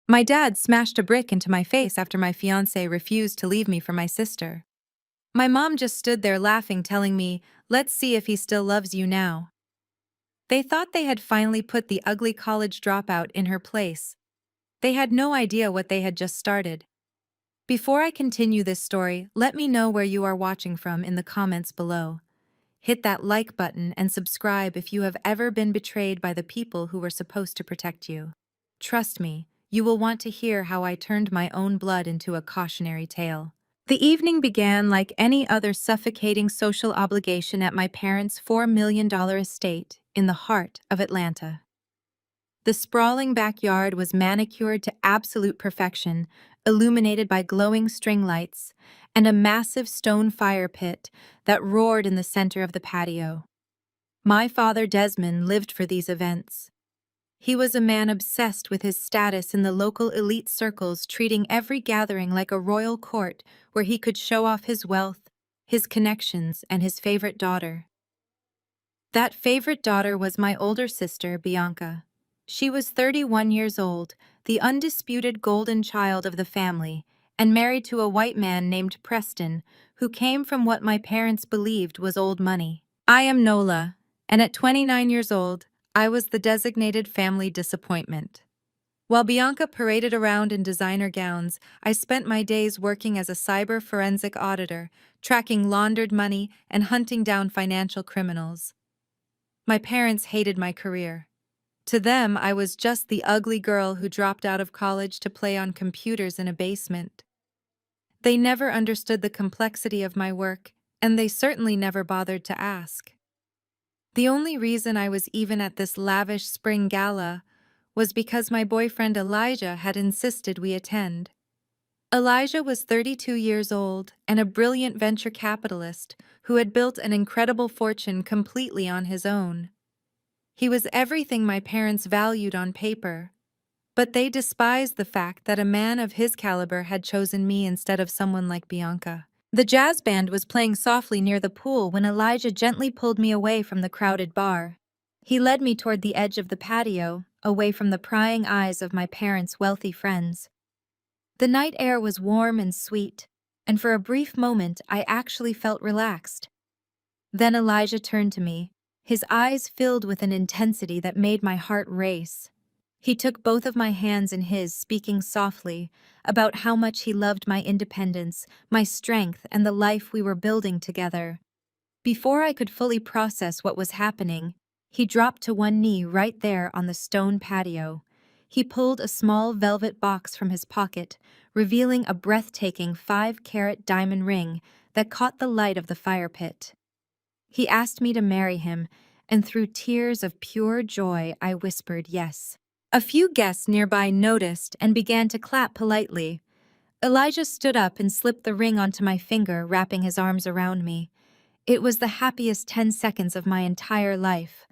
My dad smashed a brick into my face after my fiancé refused to leave me for my sister. My mom just stood there laughing, telling me, "Let's see if he still loves you now." They thought they had finally put the ugly college dropout in her place. They had no idea what they had just started. Before I continue this story, let me know where you are watching from in the comments below. Hit that like button and subscribe if you have ever been betrayed by the people who were supposed to protect you. Trust me, you will want to hear how I turned my own blood into a cautionary tale. The evening began like any other suffocating social obligation at my parents' $4 million estate in the heart of Atlanta. The sprawling backyard was manicured to absolute perfection, illuminated by glowing string lights, and a massive stone fire pit that roared in the center of the patio. My father, Desmond, lived for these events. He was a man obsessed with his status in the local elite circles, treating every gathering like a royal court where he could show off his wealth, his connections, and his favorite daughter. That favorite daughter was my older sister, Bianca. She was 31 years old, the undisputed golden child of the family, and married to a white man named Preston, who came from what my parents believed was old money. I am Nola, and at 29 years old, I was the designated family disappointment. While Bianca paraded around in designer gowns, I spent my days working as a cyber forensic auditor, tracking laundered money and hunting down financial criminals. My parents hated my career. To them, I was just the ugly girl who dropped out of college to play on computers in a basement. They never understood the complexity of my work, and they certainly never bothered to ask. The only reason I was even at this lavish spring gala was because my boyfriend Elijah had insisted we attend. Elijah was 32 years old and a brilliant venture capitalist who had built an incredible fortune completely on his own. He was everything my parents valued on paper, but they despised the fact that a man of his caliber had chosen me instead of someone like Bianca. The jazz band was playing softly near the pool when Elijah gently pulled me away from the crowded bar. He led me toward the edge of the patio, away from the prying eyes of my parents' wealthy friends. The night air was warm and sweet, and for a brief moment I actually felt relaxed. Then Elijah turned to me, his eyes filled with an intensity that made my heart race. He took both of my hands in his, speaking softly about how much he loved my independence, my strength, and the life we were building together. Before I could fully process what was happening, he dropped to one knee right there on the stone patio. He pulled a small velvet box from his pocket, revealing a breathtaking 5-carat diamond ring that caught the light of the fire pit. He asked me to marry him, and through tears of pure joy, I whispered yes. A few guests nearby noticed and began to clap politely. Elijah stood up and slipped the ring onto my finger, wrapping his arms around me. It was the happiest 10 seconds of my entire life.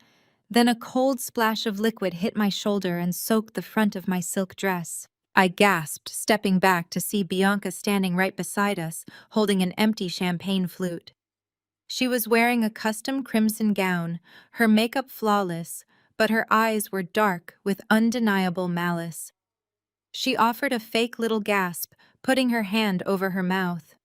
Then a cold splash of liquid hit my shoulder and soaked the front of my silk dress. I gasped, stepping back to see Bianca standing right beside us, holding an empty champagne flute. She was wearing a custom crimson gown, her makeup flawless, but her eyes were dark with undeniable malice. She offered a fake little gasp, putting her hand over her mouth.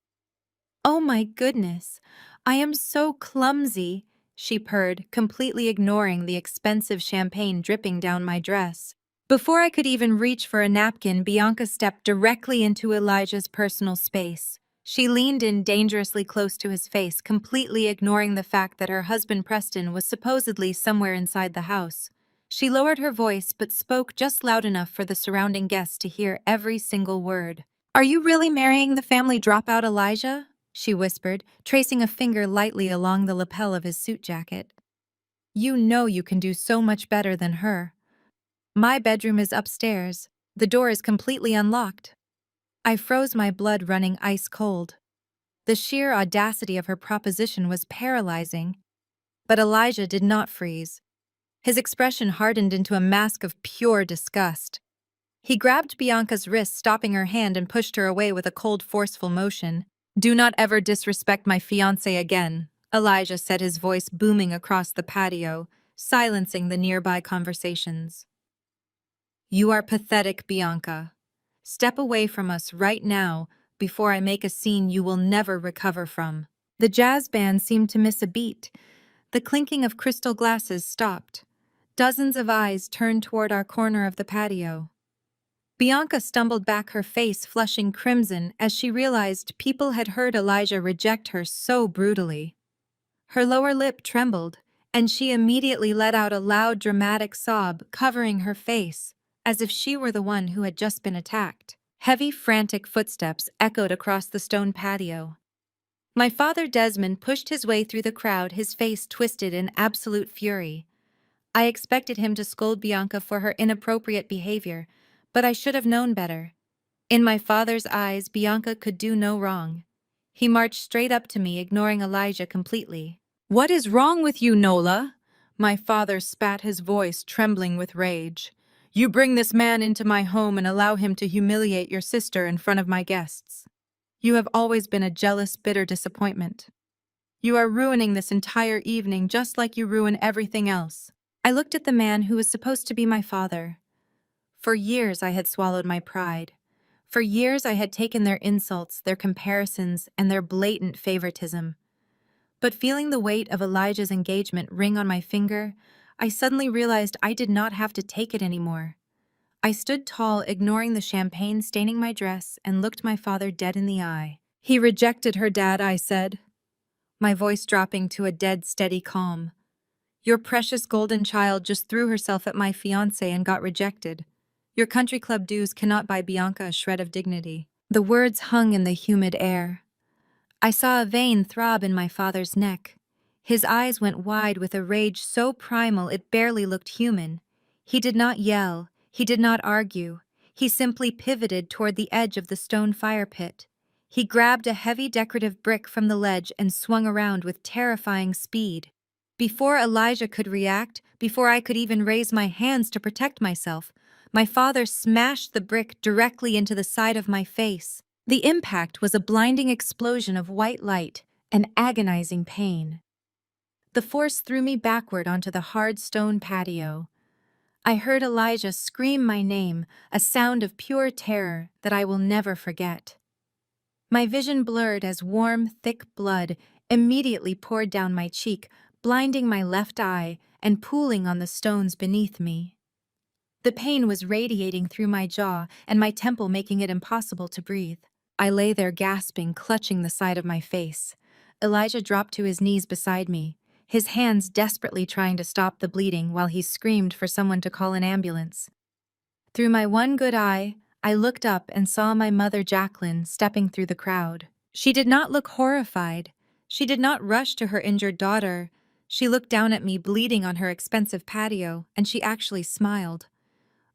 "Oh my goodness, I am so clumsy," she purred, completely ignoring the expensive champagne dripping down my dress. Before I could even reach for a napkin, Bianca stepped directly into Elijah's personal space. She leaned in dangerously close to his face, completely ignoring the fact that her husband Preston was supposedly somewhere inside the house. She lowered her voice but spoke just loud enough for the surrounding guests to hear every single word. "Are you really marrying the family dropout, Elijah?" she whispered, tracing a finger lightly along the lapel of his suit jacket. "You know you can do so much better than her. My bedroom is upstairs. The door is completely unlocked." I froze, my blood running ice cold. The sheer audacity of her proposition was paralyzing. But Elijah did not freeze. His expression hardened into a mask of pure disgust. He grabbed Bianca's wrist, stopping her hand, and pushed her away with a cold, forceful motion. "Do not ever disrespect my fiancé again," Elijah said, his voice booming across the patio, silencing the nearby conversations. "You are pathetic, Bianca," Step away from us right now before I make a scene you will never recover from." The jazz band seemed to miss a beat. The clinking of crystal glasses stopped. Dozens of eyes turned toward our corner of the patio. Bianca stumbled back, her face flushing crimson as she realized people had heard Elijah reject her so brutally. Her lower lip trembled, and she immediately let out a loud, dramatic sob, covering her face, as if she were the one who had just been attacked. Heavy, frantic footsteps echoed across the stone patio. My father Desmond pushed his way through the crowd, his face twisted in absolute fury. I expected him to scold Bianca for her inappropriate behavior, but I should have known better. In my father's eyes, Bianca could do no wrong. He marched straight up to me, ignoring Elijah completely. "What is wrong with you, Nola?" My father spat, his voice trembling with rage. "You bring this man into my home and allow him to humiliate your sister in front of my guests. You have always been a jealous, bitter disappointment. You are ruining this entire evening just like you ruin everything else." I looked at the man who was supposed to be my father. For years I had swallowed my pride. For years I had taken their insults, their comparisons, and their blatant favoritism. But feeling the weight of Elijah's engagement ring on my finger, I suddenly realized I did not have to take it anymore. I stood tall, ignoring the champagne staining my dress, and looked my father dead in the eye. "He rejected her, Dad," I said, my voice dropping to a dead, steady calm. "Your precious golden child just threw herself at my fiancé and got rejected. Your country club dues cannot buy Bianca a shred of dignity." The words hung in the humid air. I saw a vein throb in my father's neck. His eyes went wide with a rage so primal it barely looked human. He did not yell, he did not argue. He simply pivoted toward the edge of the stone fire pit. He grabbed a heavy decorative brick from the ledge and swung around with terrifying speed. Before Elijah could react, before I could even raise my hands to protect myself, my father smashed the brick directly into the side of my face. The impact was a blinding explosion of white light and agonizing pain. The force threw me backward onto the hard stone patio. I heard Elijah scream my name, a sound of pure terror that I will never forget. My vision blurred as warm, thick blood immediately poured down my cheek, blinding my left eye and pooling on the stones beneath me. The pain was radiating through my jaw and my temple, making it impossible to breathe. I lay there gasping, clutching the side of my face. Elijah dropped to his knees beside me, his hands desperately trying to stop the bleeding while he screamed for someone to call an ambulance. Through my one good eye, I looked up and saw my mother Jacqueline stepping through the crowd. She did not look horrified. She did not rush to her injured daughter. She looked down at me bleeding on her expensive patio, and she actually smiled.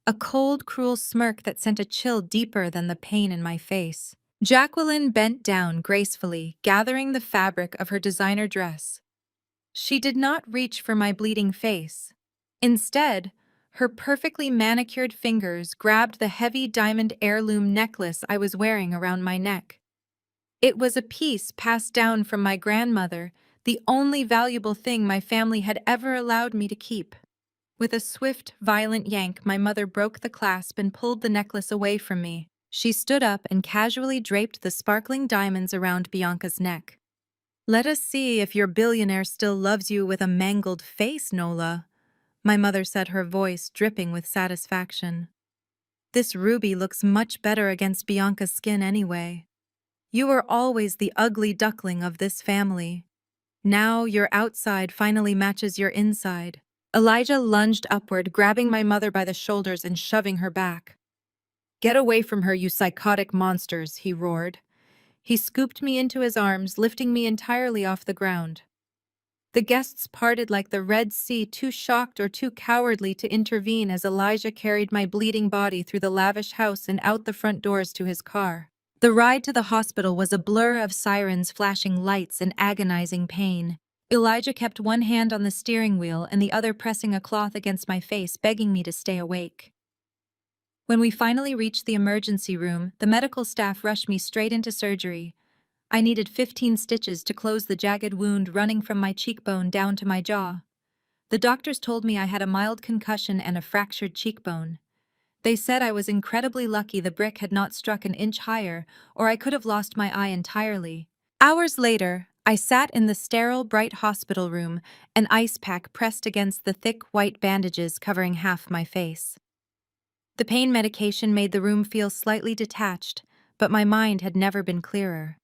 A cold, cruel smirk that sent a chill deeper than the pain in my face. Jacqueline bent down gracefully, gathering the fabric of her designer dress. She did not reach for my bleeding face. Instead, her perfectly manicured fingers grabbed the heavy diamond heirloom necklace I was wearing around my neck. It was a piece passed down from my grandmother, the only valuable thing my family had ever allowed me to keep. With a swift, violent yank, my mother broke the clasp and pulled the necklace away from me. She stood up and casually draped the sparkling diamonds around Bianca's neck. "Let us see if your billionaire still loves you with a mangled face, Nola," my mother said, her voice dripping with satisfaction. "This ruby looks much better against Bianca's skin anyway. You were always the ugly duckling of this family. Now your outside finally matches your inside." Elijah lunged upward, grabbing my mother by the shoulders and shoving her back. "Get away from her, you psychotic monsters," he roared. He scooped me into his arms, lifting me entirely off the ground. The guests parted like the Red Sea, too shocked or too cowardly to intervene as Elijah carried my bleeding body through the lavish house and out the front doors to his car. The ride to the hospital was a blur of sirens, flashing lights, and agonizing pain. Elijah kept one hand on the steering wheel and the other pressing a cloth against my face, begging me to stay awake. When we finally reached the emergency room, the medical staff rushed me straight into surgery. I needed 15 stitches to close the jagged wound running from my cheekbone down to my jaw. The doctors told me I had a mild concussion and a fractured cheekbone. They said I was incredibly lucky the brick had not struck an inch higher, or I could have lost my eye entirely. Hours later, I sat in the sterile, bright hospital room, an ice pack pressed against the thick white bandages covering half my face. The pain medication made the room feel slightly detached, but my mind had never been clearer.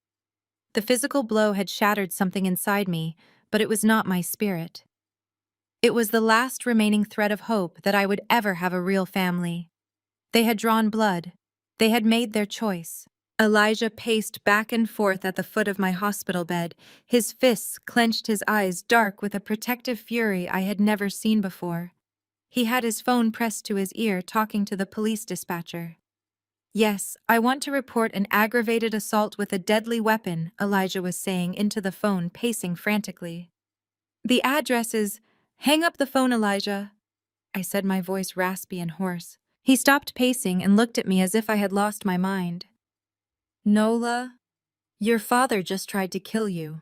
The physical blow had shattered something inside me, but it was not my spirit. It was the last remaining thread of hope that I would ever have a real family. They had drawn blood. They had made their choice. Elijah paced back and forth at the foot of my hospital bed, his fists clenched, his eyes dark with a protective fury I had never seen before. He had his phone pressed to his ear, talking to the police dispatcher. "Yes, I want to report an aggravated assault with a deadly weapon," Elijah was saying into the phone, pacing frantically. "The address is—" "Hang up the phone, Elijah," I said, my voice raspy and hoarse. He stopped pacing and looked at me as if I had lost my mind. "Nola, your father just tried to kill you.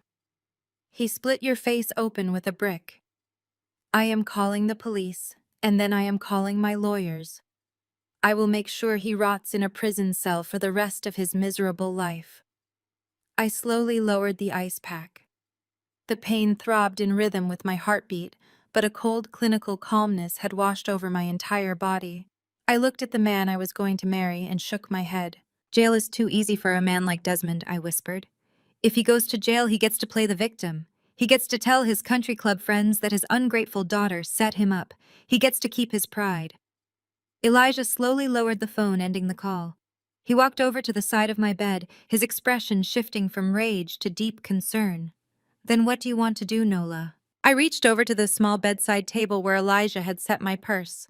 He split your face open with a brick. I am calling the police, and then I am calling my lawyers. I will make sure he rots in a prison cell for the rest of his miserable life." I slowly lowered the ice pack. The pain throbbed in rhythm with my heartbeat, but a cold clinical calmness had washed over my entire body. I looked at the man I was going to marry and shook my head. "Jail is too easy for a man like Desmond," I whispered. "If he goes to jail, he gets to play the victim. He gets to tell his country club friends that his ungrateful daughter set him up. He gets to keep his pride." Elijah slowly lowered the phone, ending the call. He walked over to the side of my bed, his expression shifting from rage to deep concern. "Then what do you want to do, Nola?" I reached over to the small bedside table where Elijah had set my purse.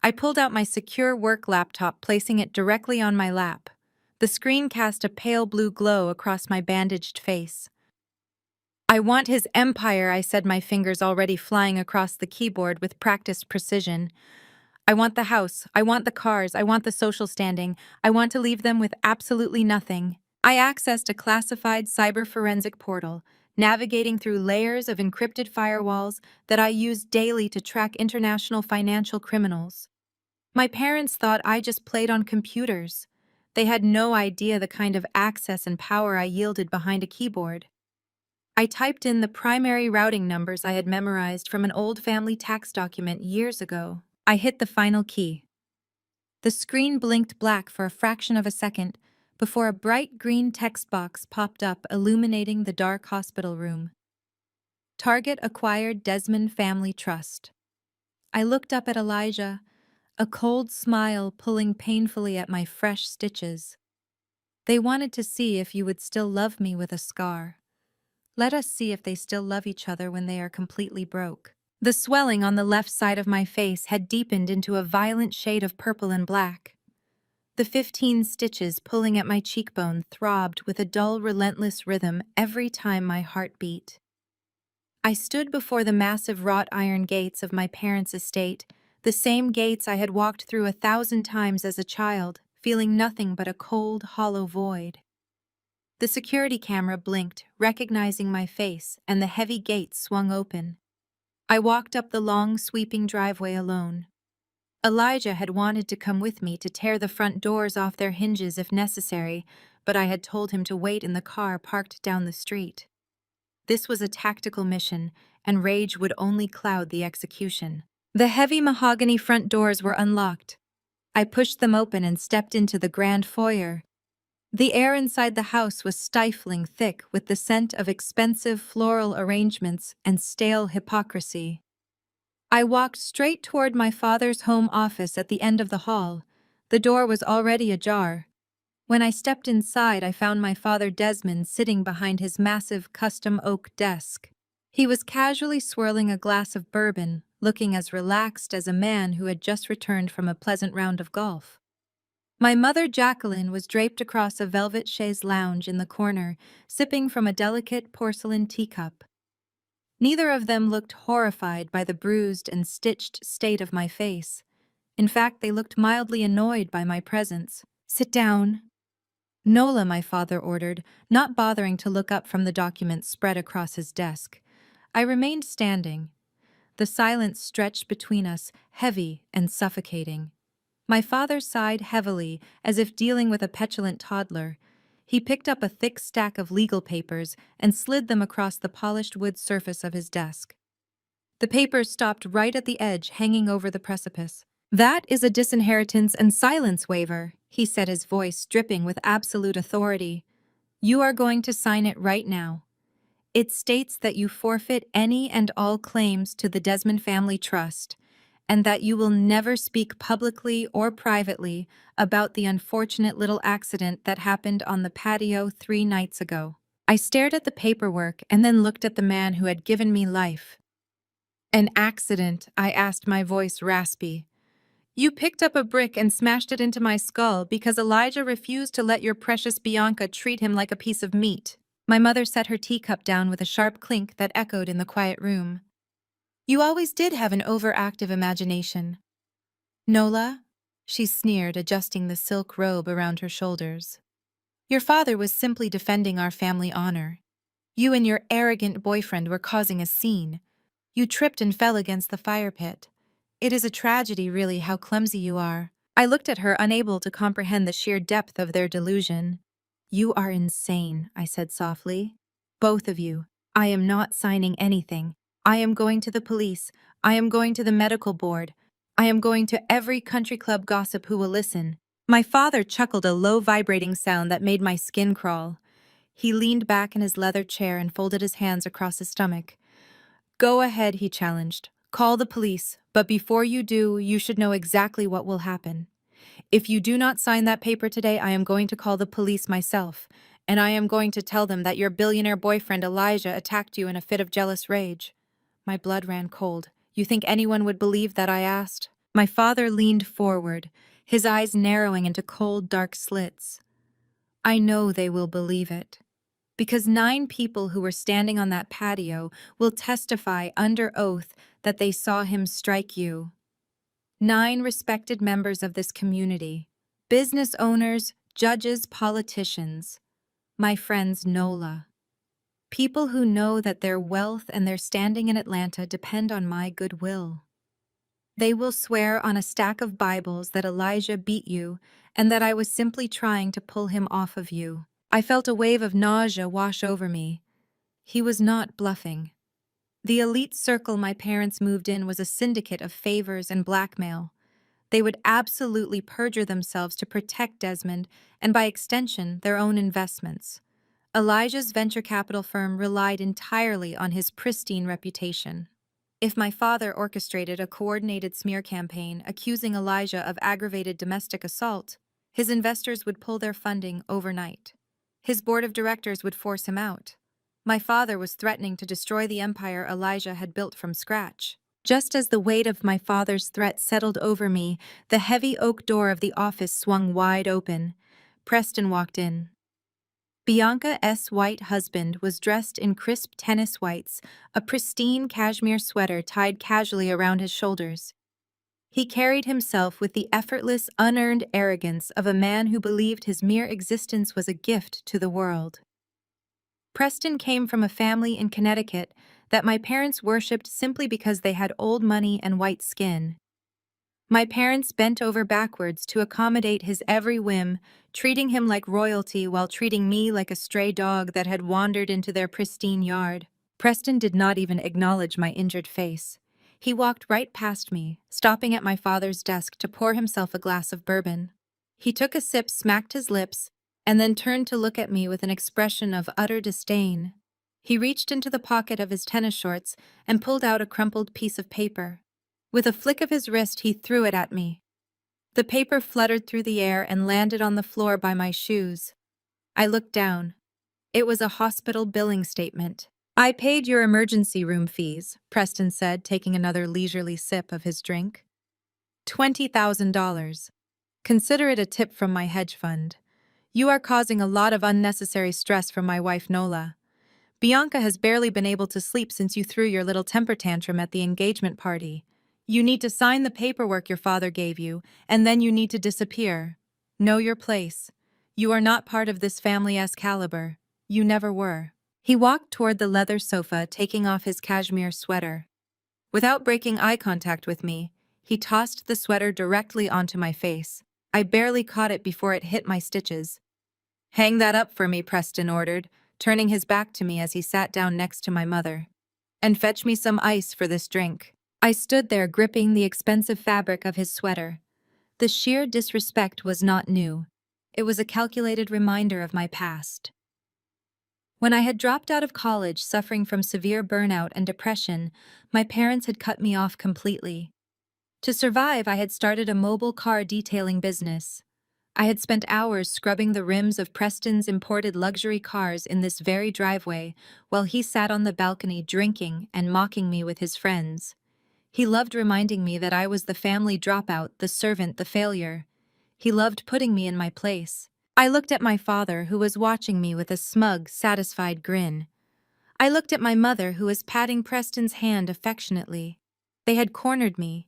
I pulled out my secure work laptop, placing it directly on my lap. The screen cast a pale blue glow across my bandaged face. "I want his empire," I said, my fingers already flying across the keyboard with practiced precision. "I want the house, I want the cars, I want the social standing. I want to leave them with absolutely nothing." I accessed a classified cyber forensic portal, navigating through layers of encrypted firewalls that I use daily to track international financial criminals. My parents thought I just played on computers. They had no idea the kind of access and power I yielded behind a keyboard. I typed in the primary routing numbers I had memorized from an old family tax document years ago. I hit the final key. The screen blinked black for a fraction of a second before a bright green text box popped up, illuminating the dark hospital room. "Target acquired, Desmond Family Trust." I looked up at Elijah, a cold smile pulling painfully at my fresh stitches. "They wanted to see if you would still love me with a scar. Let us see if they still love each other when they are completely broke." The swelling on the left side of my face had deepened into a violent shade of purple and black. The 15 stitches pulling at my cheekbone throbbed with a dull, relentless rhythm every time my heart beat. I stood before the massive wrought iron gates of my parents' estate, the same gates I had walked through 1,000 times as a child, feeling nothing but a cold, hollow void. The security camera blinked, recognizing my face, and the heavy gates swung open. I walked up the long, sweeping driveway alone. Elijah had wanted to come with me to tear the front doors off their hinges if necessary, but I had told him to wait in the car parked down the street. This was a tactical mission, and rage would only cloud the execution. The heavy mahogany front doors were unlocked. I pushed them open and stepped into the grand foyer. The air inside the house was stifling thick with the scent of expensive floral arrangements and stale hypocrisy. I walked straight toward my father's home office at the end of the hall. The door was already ajar. When I stepped inside, I found my father Desmond sitting behind his massive custom oak desk. He was casually swirling a glass of bourbon, looking as relaxed as a man who had just returned from a pleasant round of golf. My mother Jacqueline was draped across a velvet chaise lounge in the corner, sipping from a delicate porcelain teacup. Neither of them looked horrified by the bruised and stitched state of my face. In fact, they looked mildly annoyed by my presence. "Sit down." "Nola," my father ordered, not bothering to look up from the documents spread across his desk. I remained standing. The silence stretched between us, heavy and suffocating. My father sighed heavily, as if dealing with a petulant toddler. He picked up a thick stack of legal papers and slid them across the polished wood surface of his desk. The papers stopped right at the edge, hanging over the precipice. "That is a disinheritance and silence waiver," he said, his voice dripping with absolute authority. "You are going to sign it right now. It states that you forfeit any and all claims to the Desmond Family Trust, and that you will never speak publicly or privately about the unfortunate little accident that happened on the patio 3 nights ago." I stared at the paperwork and then looked at the man who had given me life. "An accident?" I asked, my voice raspy. "You picked up a brick and smashed it into my skull because Elijah refused to let your precious Bianca treat him like a piece of meat." My mother set her teacup down with a sharp clink that echoed in the quiet room. "You always did have an overactive imagination, Nola," she sneered, adjusting the silk robe around her shoulders. "Your father was simply defending our family honor. You and your arrogant boyfriend were causing a scene. You tripped and fell against the fire pit. It is a tragedy, really, how clumsy you are." I looked at her, unable to comprehend the sheer depth of their delusion. "You are insane," I said softly. "Both of you. I am not signing anything. I am going to the police. I am going to the medical board. I am going to every country club gossip who will listen." My father chuckled, a low vibrating sound that made my skin crawl. He leaned back in his leather chair and folded his hands across his stomach. "Go ahead," he challenged. "Call the police, but before you do, you should know exactly what will happen. If you do not sign that paper today, I am going to call the police myself, and I am going to tell them that your billionaire boyfriend Elijah attacked you in a fit of jealous rage." My blood ran cold. "You think anyone would believe that?" I asked. My father leaned forward, his eyes narrowing into cold, dark slits. "I know they will believe it, because 9 people who were standing on that patio will testify under oath that they saw him strike you. 9 respected members of this community, business owners, judges, politicians, my friends Nola. People who know that their wealth and their standing in Atlanta depend on my goodwill. They will swear on a stack of Bibles that Elijah beat you and that I was simply trying to pull him off of you." I felt a wave of nausea wash over me. He was not bluffing. The elite circle my parents moved in was a syndicate of favors and blackmail. They would absolutely perjure themselves to protect Desmond and, by extension, their own investments. Elijah's venture capital firm relied entirely on his pristine reputation. If my father orchestrated a coordinated smear campaign accusing Elijah of aggravated domestic assault, his investors would pull their funding overnight. His board of directors would force him out. My father was threatening to destroy the empire Elijah had built from scratch. Just as the weight of my father's threat settled over me, the heavy oak door of the office swung wide open. Preston walked in. Bianca's white husband was dressed in crisp tennis whites, a pristine cashmere sweater tied casually around his shoulders. He carried himself with the effortless, unearned arrogance of a man who believed his mere existence was a gift to the world. Preston came from a family in Connecticut that my parents worshipped simply because they had old money and white skin. My parents bent over backwards to accommodate his every whim, treating him like royalty while treating me like a stray dog that had wandered into their pristine yard. Preston did not even acknowledge my injured face. He walked right past me, stopping at my father's desk to pour himself a glass of bourbon. He took a sip, smacked his lips, and then turned to look at me with an expression of utter disdain. He reached into the pocket of his tennis shorts and pulled out a crumpled piece of paper. With a flick of his wrist, he threw it at me. The paper fluttered through the air and landed on the floor by my shoes. I looked down. It was a hospital billing statement. "I paid your emergency room fees," Preston said, taking another leisurely sip of his drink. $20,000. Consider it a tip from my hedge fund. You are causing a lot of unnecessary stress from my wife Nola. Bianca has barely been able to sleep since you threw your little temper tantrum at the engagement party. You need to sign the paperwork your father gave you, and then you need to disappear. Know your place. You are not part of this family's caliber. You never were." He walked toward the leather sofa, taking off his cashmere sweater. Without breaking eye contact with me, He tossed the sweater directly onto my face. I barely caught it before it hit my stitches. "Hang that up for me," Preston ordered, turning his back to me as he sat down next to my mother. "And fetch me some ice for this drink." I stood there gripping the expensive fabric of his sweater. The sheer disrespect was not new. It was a calculated reminder of my past. When I had dropped out of college suffering from severe burnout and depression, my parents had cut me off completely. To survive, I had started a mobile car detailing business. I had spent hours scrubbing the rims of Preston's imported luxury cars in this very driveway, while he sat on the balcony drinking and mocking me with his friends. He loved reminding me that I was the family dropout, the servant, the failure. He loved putting me in my place. I looked at my father, who was watching me with a smug, satisfied grin. I looked at my mother, who was patting Preston's hand affectionately. They had cornered me.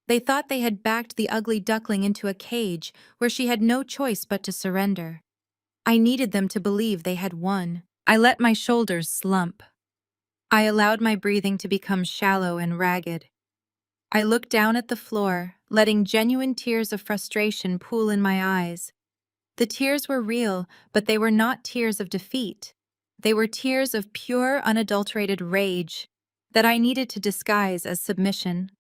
They thought they had backed the ugly duckling into a cage where she had no choice but to surrender. I needed them to believe they had won. I let my shoulders slump. I allowed my breathing to become shallow and ragged. I looked down at the floor, letting genuine tears of frustration pool in my eyes. The tears were real, but they were not tears of defeat. They were tears of pure, unadulterated rage that I needed to disguise as submission.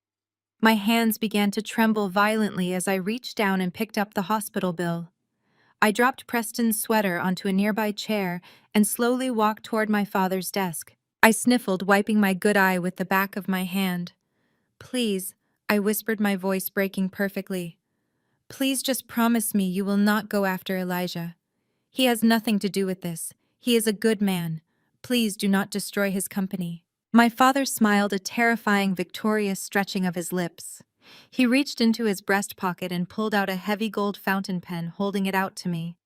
My hands began to tremble violently as I reached down and picked up the hospital bill. I dropped Preston's sweater onto a nearby chair and slowly walked toward my father's desk. I sniffled, wiping my good eye with the back of my hand. "Please," I whispered, my voice breaking perfectly. "Please just promise me you will not go after Elijah. He has nothing to do with this. He is a good man. Please do not destroy his company." My father smiled, a terrifying, victorious stretching of his lips. He reached into his breast pocket and pulled out a heavy gold fountain pen, holding it out to me.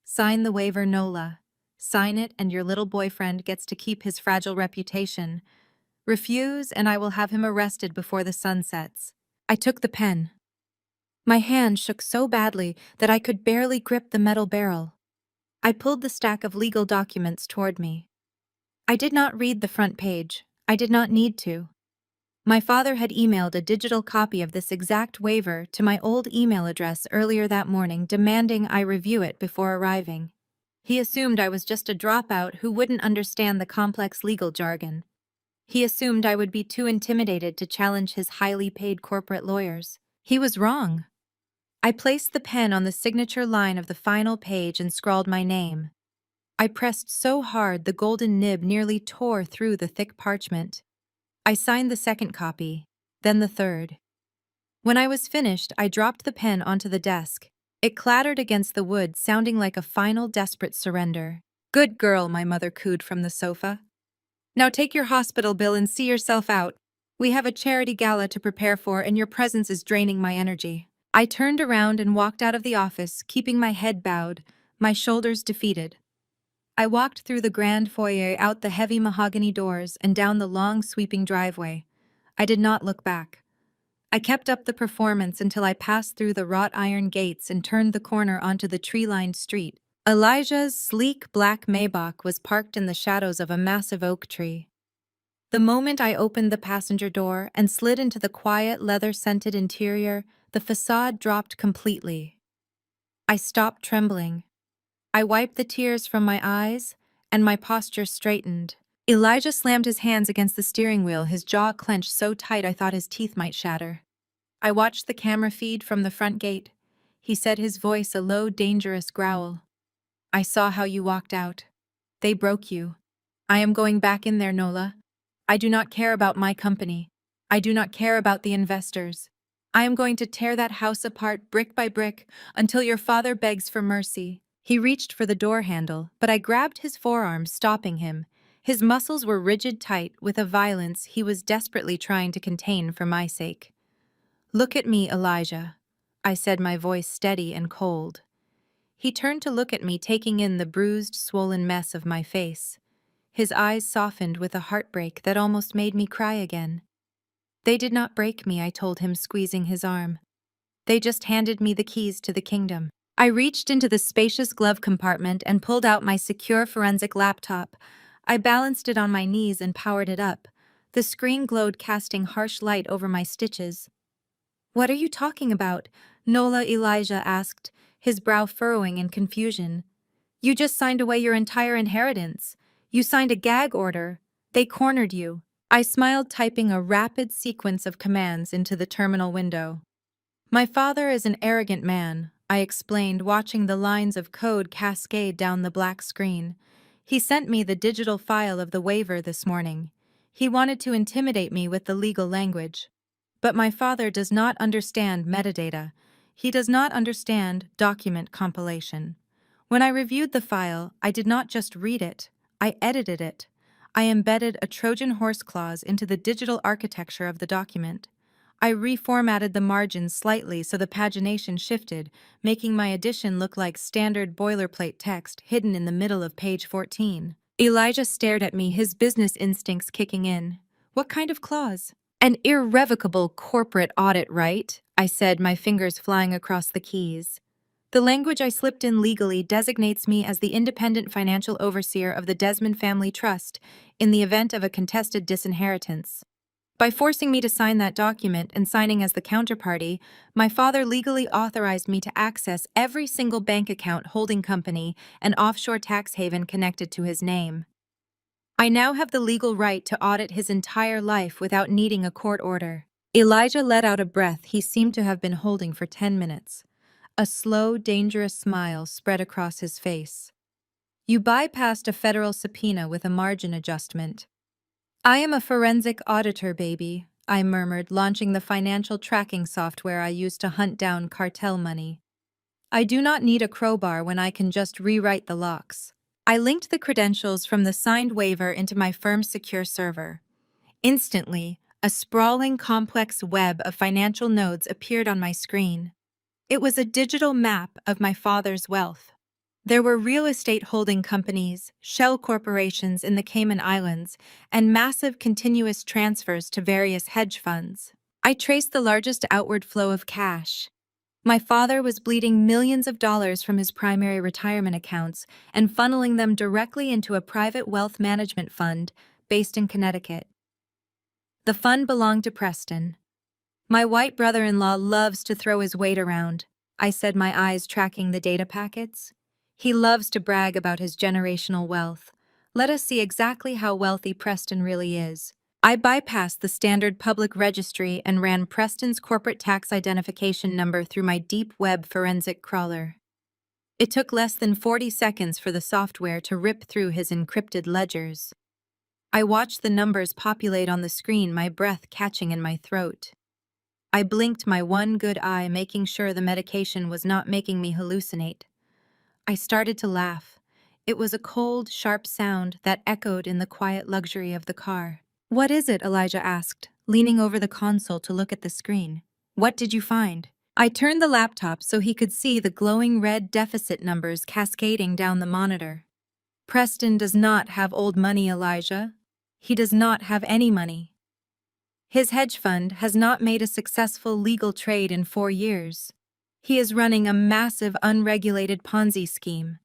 "Sign the waiver, Nola. Sign it and your little boyfriend gets to keep his fragile reputation. Refuse and I will have him arrested before the sun sets." I took the pen. My hand shook so badly that I could barely grip the metal barrel. I pulled the stack of legal documents toward me. I did not read the front page. I did not need to. My father had emailed a digital copy of this exact waiver to my old email address earlier that morning, demanding I review it before arriving. He assumed I was just a dropout who wouldn't understand the complex legal jargon. He assumed I would be too intimidated to challenge his highly paid corporate lawyers. He was wrong. I placed the pen on the signature line of the final page and scrawled my name. I pressed so hard the golden nib nearly tore through the thick parchment. I signed the second copy, then the third. When I was finished, I dropped the pen onto the desk. It clattered against the wood, sounding like a final desperate surrender. "Good girl," my mother cooed from the sofa. "Now take your hospital bill and see yourself out. We have a charity gala to prepare for, and your presence is draining my energy." I turned around and walked out of the office, keeping my head bowed, my shoulders defeated. I walked through the grand foyer, out the heavy mahogany doors, and down the long, sweeping driveway. I did not look back. I kept up the performance until I passed through the wrought iron gates and turned the corner onto the tree-lined street. Elijah's sleek black Maybach was parked in the shadows of a massive oak tree. The moment I opened the passenger door and slid into the quiet, leather-scented interior, the facade dropped completely. I stopped trembling. I wiped the tears from my eyes, and my posture straightened. Elijah slammed his hands against the steering wheel, his jaw clenched so tight I thought his teeth might shatter. I watched the camera feed from the front gate. He said, his voice a low, dangerous growl. "I saw how you walked out. They broke you. I am going back in there, Nola. I do not care about my company. I do not care about the investors. I am going to tear that house apart brick by brick until your father begs for mercy." He reached for the door handle, but I grabbed his forearm, stopping him. His muscles were rigid tight with a violence he was desperately trying to contain for my sake. "Look at me, Elijah," I said, my voice steady and cold. He turned to look at me, taking in the bruised, swollen mess of my face. His eyes softened with a heartbreak that almost made me cry again. "They did not break me," I told him, squeezing his arm. "They just handed me the keys to the kingdom." I reached into the spacious glove compartment and pulled out my secure forensic laptop. I balanced it on my knees and powered it up. The screen glowed, casting harsh light over my stitches. What are you talking about? Nola Elijah asked, his brow furrowing in confusion. You just signed away your entire inheritance. You signed a gag order. They cornered you. I smiled, typing a rapid sequence of commands into the terminal window. My father is an arrogant man, I explained, watching the lines of code cascade down the black screen. He sent me the digital file of the waiver this morning. He wanted to intimidate me with the legal language. But my father does not understand metadata. He does not understand document compilation. When I reviewed the file, I did not just read it, I edited it. I embedded a Trojan horse clause into the digital architecture of the document. I reformatted the margins slightly so the pagination shifted, making my addition look like standard boilerplate text hidden in the middle of page 14. Elijah stared at me, his business instincts kicking in. What kind of clause? An irrevocable corporate audit, right? I said, my fingers flying across the keys. The language I slipped in legally designates me as the independent financial overseer of the Desmond Family Trust in the event of a contested disinheritance. By forcing me to sign that document and signing as the counterparty, my father legally authorized me to access every single bank account, holding company, and offshore tax haven connected to his name. I now have the legal right to audit his entire life without needing a court order. Elijah let out a breath he seemed to have been holding for 10 minutes. A slow, dangerous smile spread across his face. You bypassed a federal subpoena with a margin adjustment. I am a forensic auditor, baby, I murmured, launching the financial tracking software I used to hunt down cartel money. I do not need a crowbar when I can just rewrite the locks. I linked the credentials from the signed waiver into my firm's secure server. Instantly, a sprawling, complex web of financial nodes appeared on my screen. It was a digital map of my father's wealth. There were real estate holding companies, shell corporations in the Cayman Islands, and massive continuous transfers to various hedge funds. I traced the largest outward flow of cash. My father was bleeding millions of dollars from his primary retirement accounts and funneling them directly into a private wealth management fund based in Connecticut. The fund belonged to Preston. My white brother-in-law loves to throw his weight around, I said, my eyes tracking the data packets. He loves to brag about his generational wealth. Let us see exactly how wealthy Preston really is. I bypassed the standard public registry and ran Preston's corporate tax identification number through my deep web forensic crawler. It took less than 40 seconds for the software to rip through his encrypted ledgers. I watched the numbers populate on the screen, my breath catching in my throat. I blinked my one good eye, making sure the medication was not making me hallucinate. I started to laugh. It was a cold, sharp sound that echoed in the quiet luxury of the car. What is it? Elijah asked, leaning over the console to look at the screen. What did you find? I turned the laptop so he could see the glowing red deficit numbers cascading down the monitor. Preston does not have old money, Elijah. He does not have any money. His hedge fund has not made a successful legal trade in 4 years. He is running a massive unregulated Ponzi scheme.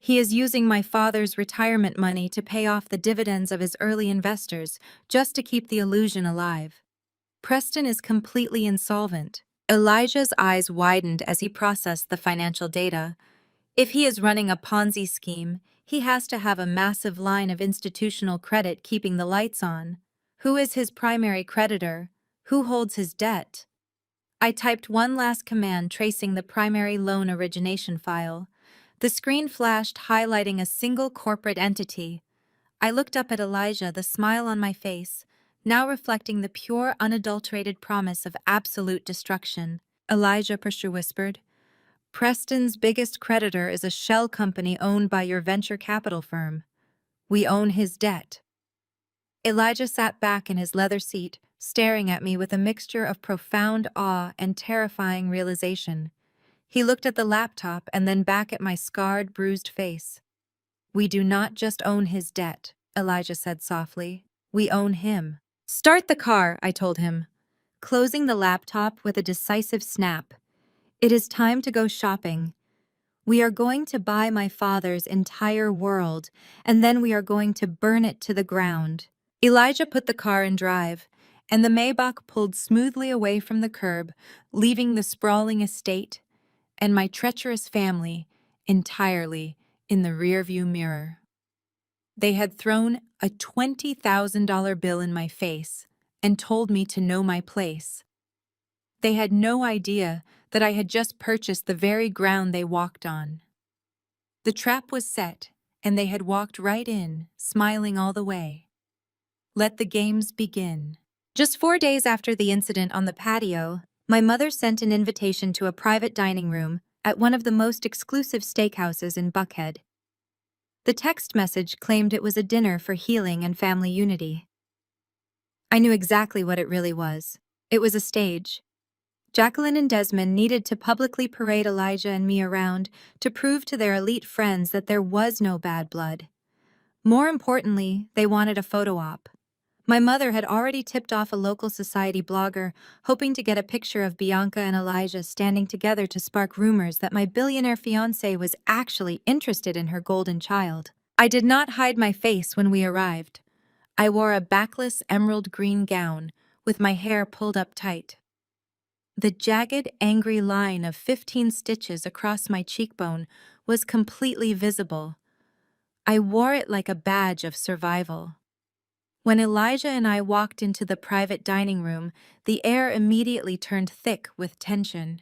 He is using my father's retirement money to pay off the dividends of his early investors just to keep the illusion alive. Preston is completely insolvent. Elijah's eyes widened as he processed the financial data. If he is running a Ponzi scheme, he has to have a massive line of institutional credit keeping the lights on. Who is his primary creditor? Who holds his debt? I typed one last command, tracing the primary loan origination file. The screen flashed, highlighting a single corporate entity. I looked up at Elijah, the smile on my face, now reflecting the pure, unadulterated promise of absolute destruction. Elijah, Pressure whispered, Preston's biggest creditor is a shell company owned by your venture capital firm. We own his debt. Elijah sat back in his leather seat, staring at me with a mixture of profound awe and terrifying realization. He looked at the laptop and then back at my scarred, bruised face. We do not just own his debt, Elijah said softly. We own him. Start the car, I told him, closing the laptop with a decisive snap. It is time to go shopping. We are going to buy my father's entire world, and then we are going to burn it to the ground. Elijah put the car in drive, and the Maybach pulled smoothly away from the curb, leaving the sprawling estate and my treacherous family entirely in the rearview mirror. They had thrown a $20,000 bill in my face and told me to know my place. They had no idea that I had just purchased the very ground they walked on. The trap was set, and they had walked right in, smiling all the way. Let the games begin. Just 4 days after the incident on the patio, my mother sent an invitation to a private dining room at one of the most exclusive steakhouses in Buckhead. The text message claimed it was a dinner for healing and family unity. I knew exactly what it really was. It was a stage. Jacqueline and Desmond needed to publicly parade Elijah and me around to prove to their elite friends that there was no bad blood. More importantly, they wanted a photo op. My mother had already tipped off a local society blogger, hoping to get a picture of Bianca and Elijah standing together to spark rumors that my billionaire fiancé was actually interested in her golden child. I did not hide my face when we arrived. I wore a backless emerald green gown, with my hair pulled up tight. The jagged, angry line of 15 stitches across my cheekbone was completely visible. I wore it like a badge of survival. When Elijah and I walked into the private dining room, the air immediately turned thick with tension.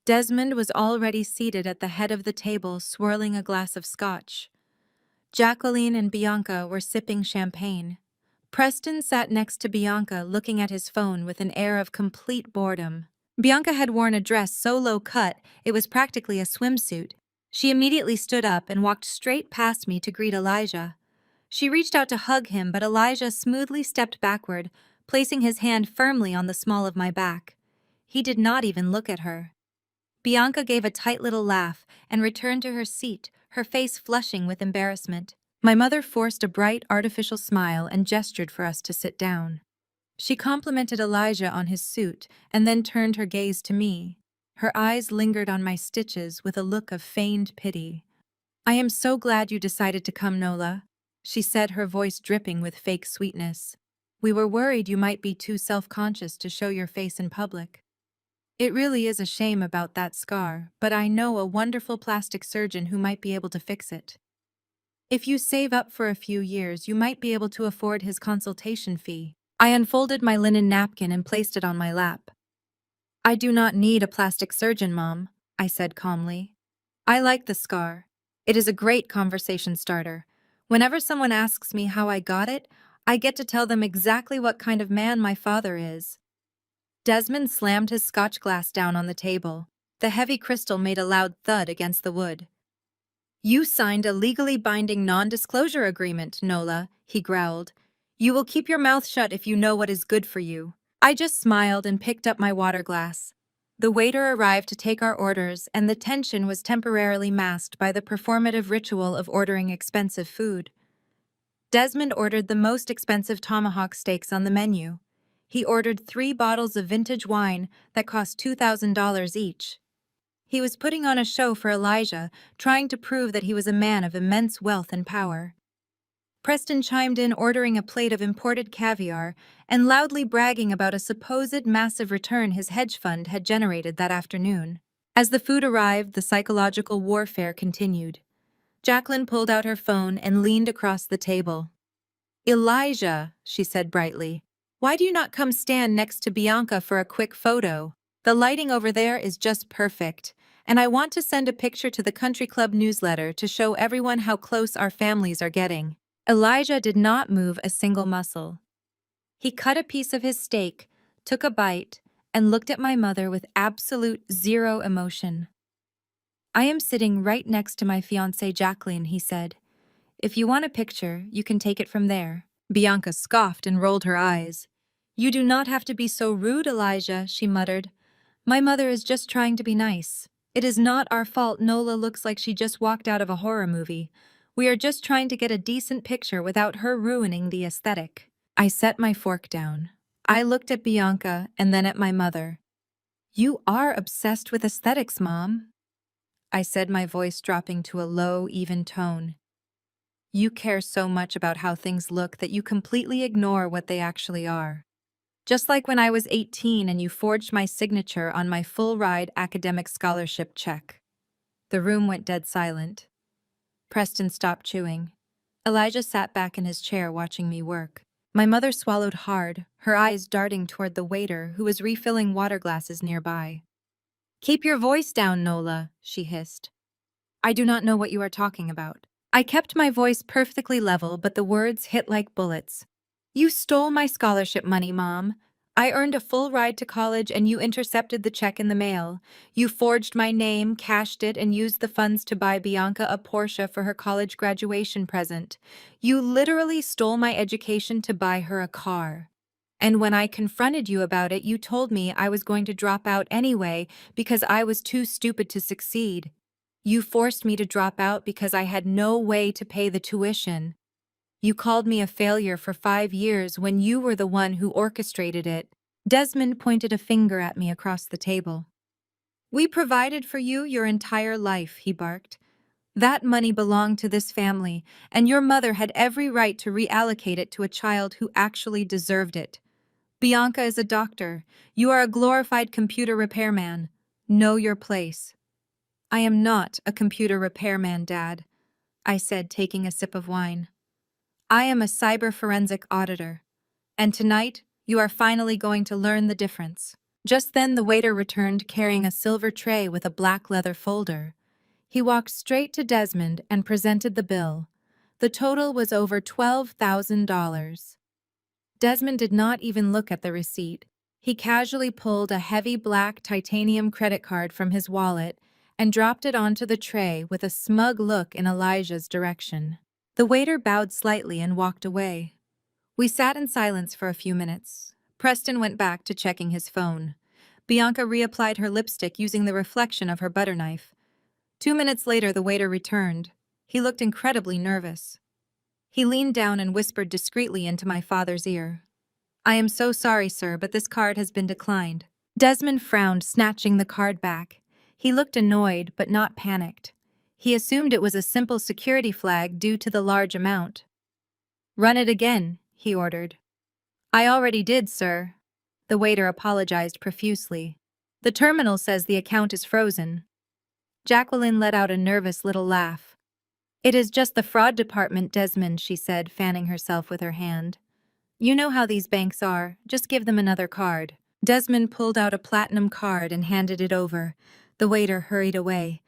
Desmond was already seated at the head of the table, swirling a glass of scotch. Jacqueline and Bianca were sipping champagne. Preston sat next to Bianca, looking at his phone with an air of complete boredom. Bianca had worn a dress so low-cut it was practically a swimsuit. She immediately stood up and walked straight past me to greet Elijah. She reached out to hug him, but Elijah smoothly stepped backward, placing his hand firmly on the small of my back. He did not even look at her. Bianca gave a tight little laugh and returned to her seat, her face flushing with embarrassment. My mother forced a bright, artificial smile and gestured for us to sit down. She complimented Elijah on his suit and then turned her gaze to me. Her eyes lingered on my stitches with a look of feigned pity. "I am so glad you decided to come, Nola," she said, her voice dripping with fake sweetness. "We were worried you might be too self-conscious to show your face in public. It really is a shame about that scar, but I know a wonderful plastic surgeon who might be able to fix it. If you save up for a few years, you might be able to afford his consultation fee." I unfolded my linen napkin and placed it on my lap. "I do not need a plastic surgeon, Mom," I said calmly. "I like the scar. It is a great conversation starter. Whenever someone asks me how I got it, I get to tell them exactly what kind of man my father is." Desmond slammed his scotch glass down on the table. The heavy crystal made a loud thud against the wood. "You signed a legally binding non-disclosure agreement, Nola," he growled. "You will keep your mouth shut if you know what is good for you." I just smiled and picked up my water glass. The waiter arrived to take our orders, and the tension was temporarily masked by the performative ritual of ordering expensive food. Desmond ordered the most expensive tomahawk steaks on the menu. He ordered 3 bottles of vintage wine that cost $2,000 each. He was putting on a show for Elijah, trying to prove that he was a man of immense wealth and power. Preston chimed in, ordering a plate of imported caviar and loudly bragging about a supposed massive return his hedge fund had generated that afternoon. As the food arrived, the psychological warfare continued. Jacqueline pulled out her phone and leaned across the table. "Elijah," she said brightly, "why do you not come stand next to Bianca for a quick photo? The lighting over there is just perfect, and I want to send a picture to the country club newsletter to show everyone how close our families are getting." Elijah did not move a single muscle. He cut a piece of his steak, took a bite, and looked at my mother with absolute zero emotion. "I am sitting right next to my fiancée Jacqueline," he said. "If you want a picture, you can take it from there." Bianca scoffed and rolled her eyes. "You do not have to be so rude, Elijah," she muttered. "My mother is just trying to be nice. It is not our fault Nola looks like she just walked out of a horror movie. We are just trying to get a decent picture without her ruining the aesthetic." I set my fork down. I looked at Bianca and then at my mother. "You are obsessed with aesthetics, Mom," I said, my voice dropping to a low, even tone. "You care so much about how things look that you completely ignore what they actually are." Just like when I was 18 and you forged my signature on my full-ride academic scholarship check. The room went dead silent. Preston stopped chewing. Elijah sat back in his chair watching me work. My mother swallowed hard, her eyes darting toward the waiter who was refilling water glasses nearby. "Keep your voice down, Nola," she hissed. "I do not know what you are talking about." I kept my voice perfectly level, but the words hit like bullets. "You stole my scholarship money, Mom. I earned a full ride to college and you intercepted the check in the mail. You forged my name, cashed it, and used the funds to buy Bianca a Porsche for her college graduation present. You literally stole my education to buy her a car. And when I confronted you about it, you told me I was going to drop out anyway because I was too stupid to succeed. You forced me to drop out because I had no way to pay the tuition. You called me a failure for 5 years when you were the one who orchestrated it." Desmond pointed a finger at me across the table. "We provided for you your entire life," he barked. "That money belonged to this family, and your mother had every right to reallocate it to a child who actually deserved it. Bianca is a doctor. You are a glorified computer repairman. Know your place." "I am not a computer repairman, Dad," I said, taking a sip of wine. "I am a cyber forensic auditor. And tonight, you are finally going to learn the difference." Just then, the waiter returned carrying a silver tray with a black leather folder. He walked straight to Desmond and presented the bill. The total was over $12,000. Desmond did not even look at the receipt. He casually pulled a heavy black titanium credit card from his wallet and dropped it onto the tray with a smug look in Elijah's direction. The waiter bowed slightly and walked away. We sat in silence for a few minutes. Preston went back to checking his phone. Bianca reapplied her lipstick using the reflection of her butter knife. 2 minutes later, the waiter returned. He looked incredibly nervous. He leaned down and whispered discreetly into my father's ear. "I am so sorry, sir, but this card has been declined." Desmond frowned, snatching the card back. He looked annoyed, but not panicked. He assumed it was a simple security flag due to the large amount. "Run it again," he ordered. "I already did, sir." The waiter apologized profusely. "The terminal says the account is frozen." Jacqueline let out a nervous little laugh. "It is just the fraud department, Desmond," she said, fanning herself with her hand. "You know how these banks are. Just give them another card." Desmond pulled out a platinum card and handed it over. The waiter hurried away.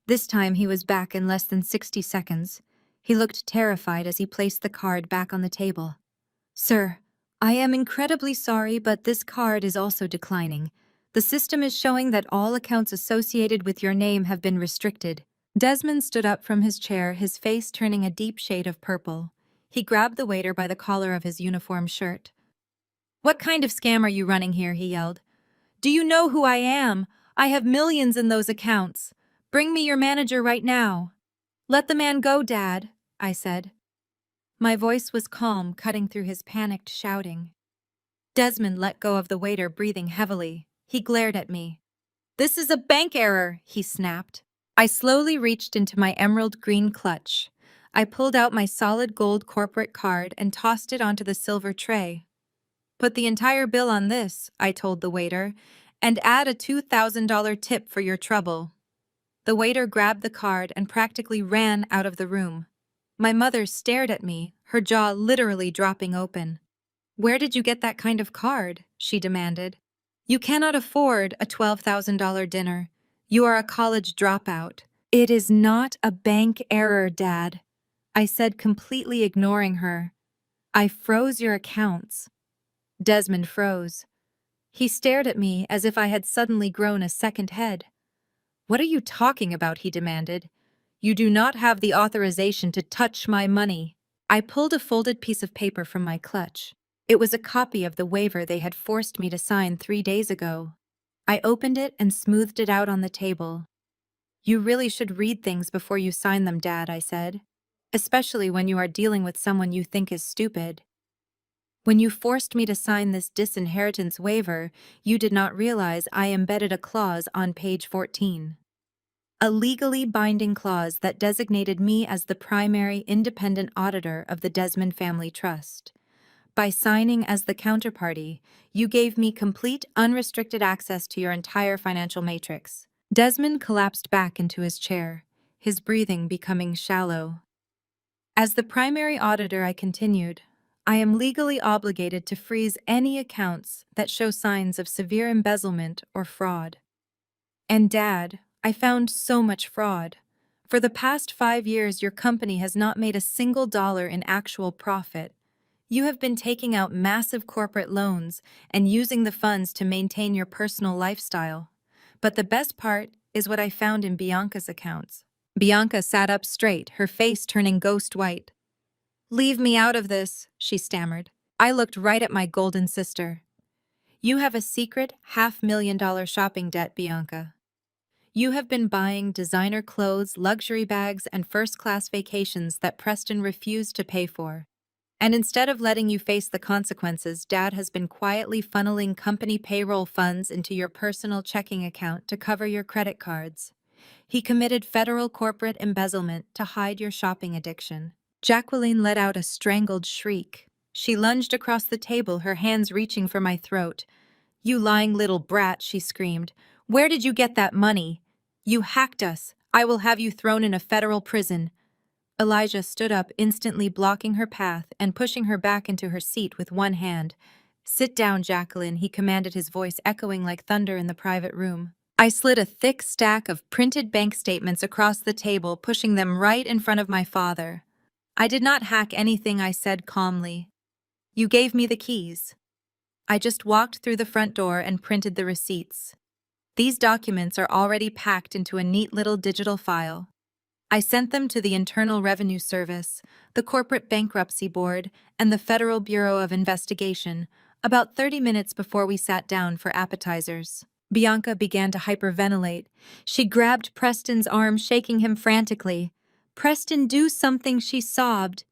This time he was back in less than 60 seconds. He looked terrified as he placed the card back on the table. "Sir, I am incredibly sorry, but this card is also declining. The system is showing that all accounts associated with your name have been restricted." Desmond stood up from his chair, his face turning a deep shade of purple. He grabbed the waiter by the collar of his uniform shirt. "What kind of scam are you running here?" he yelled. "Do you know who I am? I have millions in those accounts. Bring me your manager right now." "Let the man go, Dad," I said. My voice was calm, cutting through his panicked shouting. Desmond let go of the waiter, breathing heavily. He glared at me. "This is a bank error," he snapped. I slowly reached into my emerald green clutch. I pulled out my solid gold corporate card and tossed it onto the silver tray. "Put the entire bill on this," I told the waiter, "and add a $2,000 tip for your trouble." The waiter grabbed the card and practically ran out of the room. My mother stared at me, her jaw literally dropping open. "Where did you get that kind of card?" she demanded. "You cannot afford a $12,000 dinner. You are a college dropout." "It is not a bank error, Dad," I said, completely ignoring her. "I froze your accounts." Desmond froze. He stared at me as if I had suddenly grown a second head. "What are you talking about?" he demanded. "You do not have the authorization to touch my money." I pulled a folded piece of paper from my clutch. It was a copy of the waiver they had forced me to sign 3 days ago. I opened it and smoothed it out on the table. "You really should read things before you sign them, Dad," I said. "Especially when you are dealing with someone you think is stupid. When you forced me to sign this disinheritance waiver, you did not realize I embedded a clause on page 14. A legally binding clause that designated me as the primary independent auditor of the Desmond Family Trust. By signing as the counterparty, you gave me complete, unrestricted access to your entire financial matrix. Desmond collapsed back into his chair, his breathing becoming shallow. As the primary auditor, I continued, I am legally obligated to freeze any accounts that show signs of severe embezzlement or fraud. And Dad, I found so much fraud. For the past 5 years, your company has not made a single dollar in actual profit. You have been taking out massive corporate loans and using the funds to maintain your personal lifestyle. But the best part is what I found in Bianca's accounts. Bianca sat up straight, her face turning ghost white. Leave me out of this, she stammered. I looked right at my golden sister. You have a secret $500,000 shopping debt, Bianca. You have been buying designer clothes, luxury bags, and first-class vacations that Preston refused to pay for. And instead of letting you face the consequences, Dad has been quietly funneling company payroll funds into your personal checking account to cover your credit cards. He committed federal corporate embezzlement to hide your shopping addiction. Jacqueline let out a strangled shriek. She lunged across the table, her hands reaching for my throat. You lying little brat, she screamed. Where did you get that money? You hacked us. I will have you thrown in a federal prison. Elijah stood up, instantly blocking her path and pushing her back into her seat with one hand. Sit down, Jacqueline, he commanded, his voice echoing like thunder in the private room. I slid a thick stack of printed bank statements across the table, pushing them right in front of my father. I did not hack anything, I said calmly. You gave me the keys. I just walked through the front door and printed the receipts. These documents are already packed into a neat little digital file. I sent them to the Internal Revenue Service, the Corporate Bankruptcy Board, and the Federal Bureau of Investigation, about 30 minutes before we sat down for appetizers. Bianca began to hyperventilate. She grabbed Preston's arm, shaking him frantically. Preston, do something, she sobbed.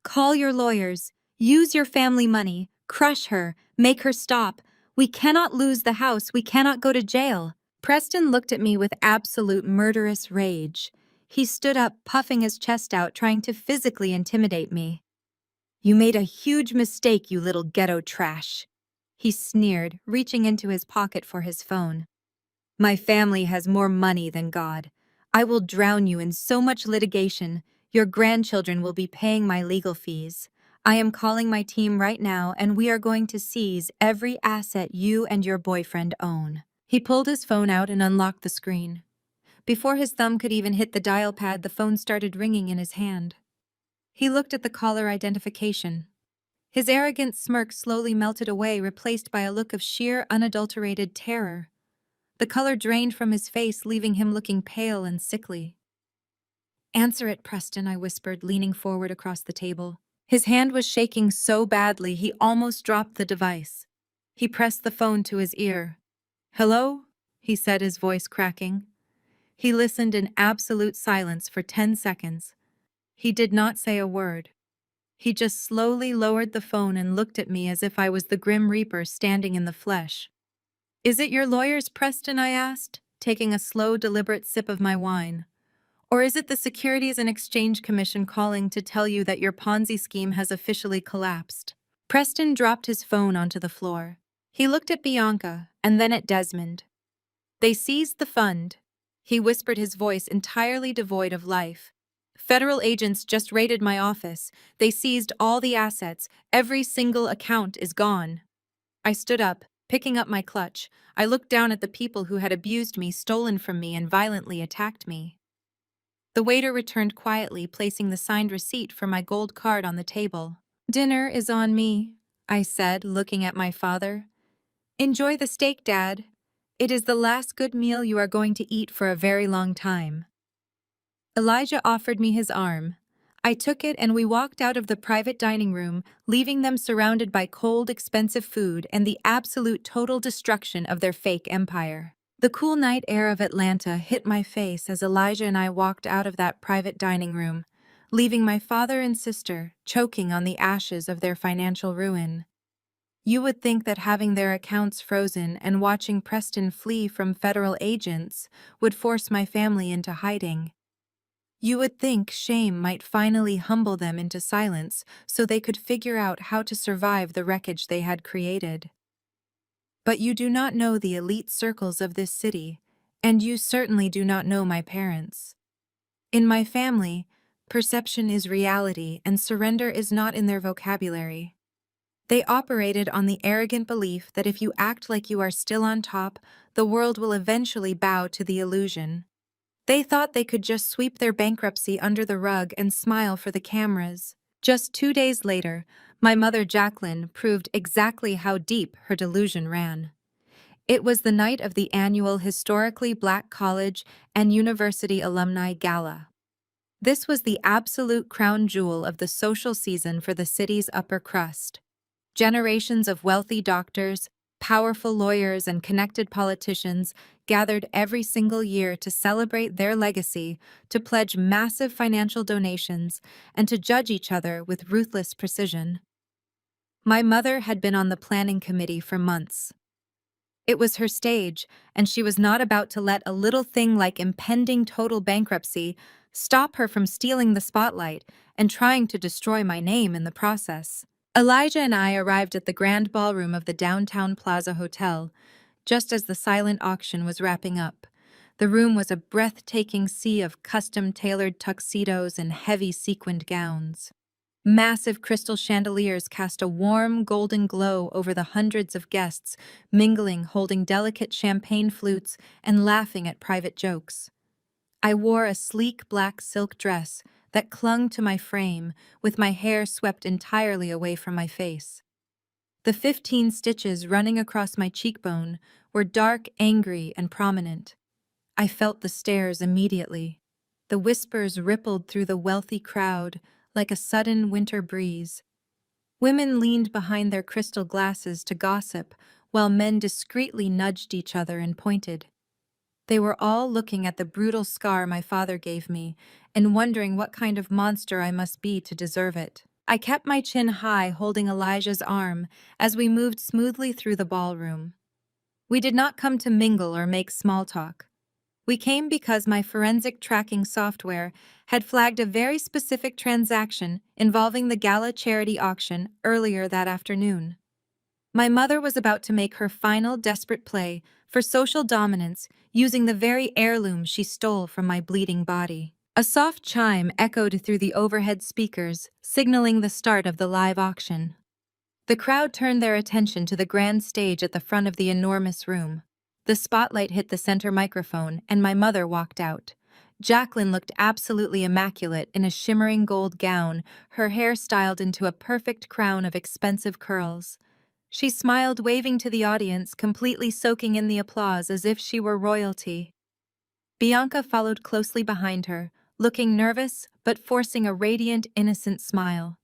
Call your lawyers. Use your family money. Crush her. Make her stop. We cannot lose the house. We cannot go to jail. Preston looked at me with absolute murderous rage. He stood up, puffing his chest out, trying to physically intimidate me. You made a huge mistake, you little ghetto trash. He sneered, reaching into his pocket for his phone. My family has more money than God. I will drown you in so much litigation. Your grandchildren will be paying my legal fees. I am calling my team right now, and we are going to seize every asset you and your boyfriend own. He pulled his phone out and unlocked the screen. Before his thumb could even hit the dial pad, the phone started ringing in his hand. He looked at the caller identification. His arrogant smirk slowly melted away, replaced by a look of sheer, unadulterated terror. The color drained from his face, leaving him looking pale and sickly. Answer it, Preston, I whispered, leaning forward across the table. His hand was shaking so badly he almost dropped the device. He pressed the phone to his ear. Hello? He said, his voice cracking. He listened in absolute silence for 10 seconds. He did not say a word. He just slowly lowered the phone and looked at me as if I was the Grim Reaper standing in the flesh. Is it your lawyers, Preston? I asked, taking a slow, deliberate sip of my wine. Or is it the Securities and Exchange Commission calling to tell you that your Ponzi scheme has officially collapsed? Preston dropped his phone onto the floor. He looked at Bianca and then at Desmond. They seized the fund. He whispered, his voice entirely devoid of life. Federal agents just raided my office. They seized all the assets. Every single account is gone. I stood up, picking up my clutch. I looked down at the people who had abused me, stolen from me, and violently attacked me. The waiter returned quietly, placing the signed receipt for my gold card on the table. Dinner is on me, I said, looking at my father. Enjoy the steak, Dad. It is the last good meal you are going to eat for a very long time. Elijah offered me his arm. I took it and we walked out of the private dining room, leaving them surrounded by cold, expensive food and the absolute total destruction of their fake empire. The cool night air of Atlanta hit my face as Elijah and I walked out of that private dining room, leaving my father and sister choking on the ashes of their financial ruin. You would think that having their accounts frozen and watching Preston flee from federal agents would force my family into hiding. You would think shame might finally humble them into silence so they could figure out how to survive the wreckage they had created. But you do not know the elite circles of this city, and you certainly do not know my parents. In my family, perception is reality and surrender is not in their vocabulary. They operated on the arrogant belief that if you act like you are still on top, the world will eventually bow to the illusion. They thought they could just sweep their bankruptcy under the rug and smile for the cameras. Just 2 days later, my mother Jacqueline proved exactly how deep her delusion ran. It was the night of the annual Historically Black College and University Alumni Gala. This was the absolute crown jewel of the social season for the city's upper crust. Generations of wealthy doctors, powerful lawyers, and connected politicians gathered every single year to celebrate their legacy, to pledge massive financial donations, and to judge each other with ruthless precision. My mother had been on the planning committee for months. It was her stage, and she was not about to let a little thing like impending total bankruptcy stop her from stealing the spotlight and trying to destroy my name in the process. Elijah and I arrived at the grand ballroom of the downtown Plaza Hotel, just as the silent auction was wrapping up. The room was a breathtaking sea of custom-tailored tuxedos and heavy sequined gowns. Massive crystal chandeliers cast a warm, golden glow over the hundreds of guests, mingling, holding delicate champagne flutes, and laughing at private jokes. I wore a sleek black silk dress that clung to my frame, with my hair swept entirely away from my face. The 15 stitches running across my cheekbone were dark, angry, and prominent. I felt the stares immediately. The whispers rippled through the wealthy crowd like a sudden winter breeze. Women leaned behind their crystal glasses to gossip, while men discreetly nudged each other and pointed. They were all looking at the brutal scar my father gave me and wondering what kind of monster I must be to deserve it. I kept my chin high, holding Elijah's arm as we moved smoothly through the ballroom. We did not come to mingle or make small talk. We came because my forensic tracking software had flagged a very specific transaction involving the gala charity auction earlier that afternoon. My mother was about to make her final desperate play for social dominance using the very heirloom she stole from my bleeding body. A soft chime echoed through the overhead speakers, signaling the start of the live auction. The crowd turned their attention to the grand stage at the front of the enormous room. The spotlight hit the center microphone, and my mother walked out. Jacqueline looked absolutely immaculate in a shimmering gold gown, her hair styled into a perfect crown of expensive curls. She smiled, waving to the audience, completely soaking in the applause as if she were royalty. Bianca followed closely behind her, looking nervous but forcing a radiant, innocent smile.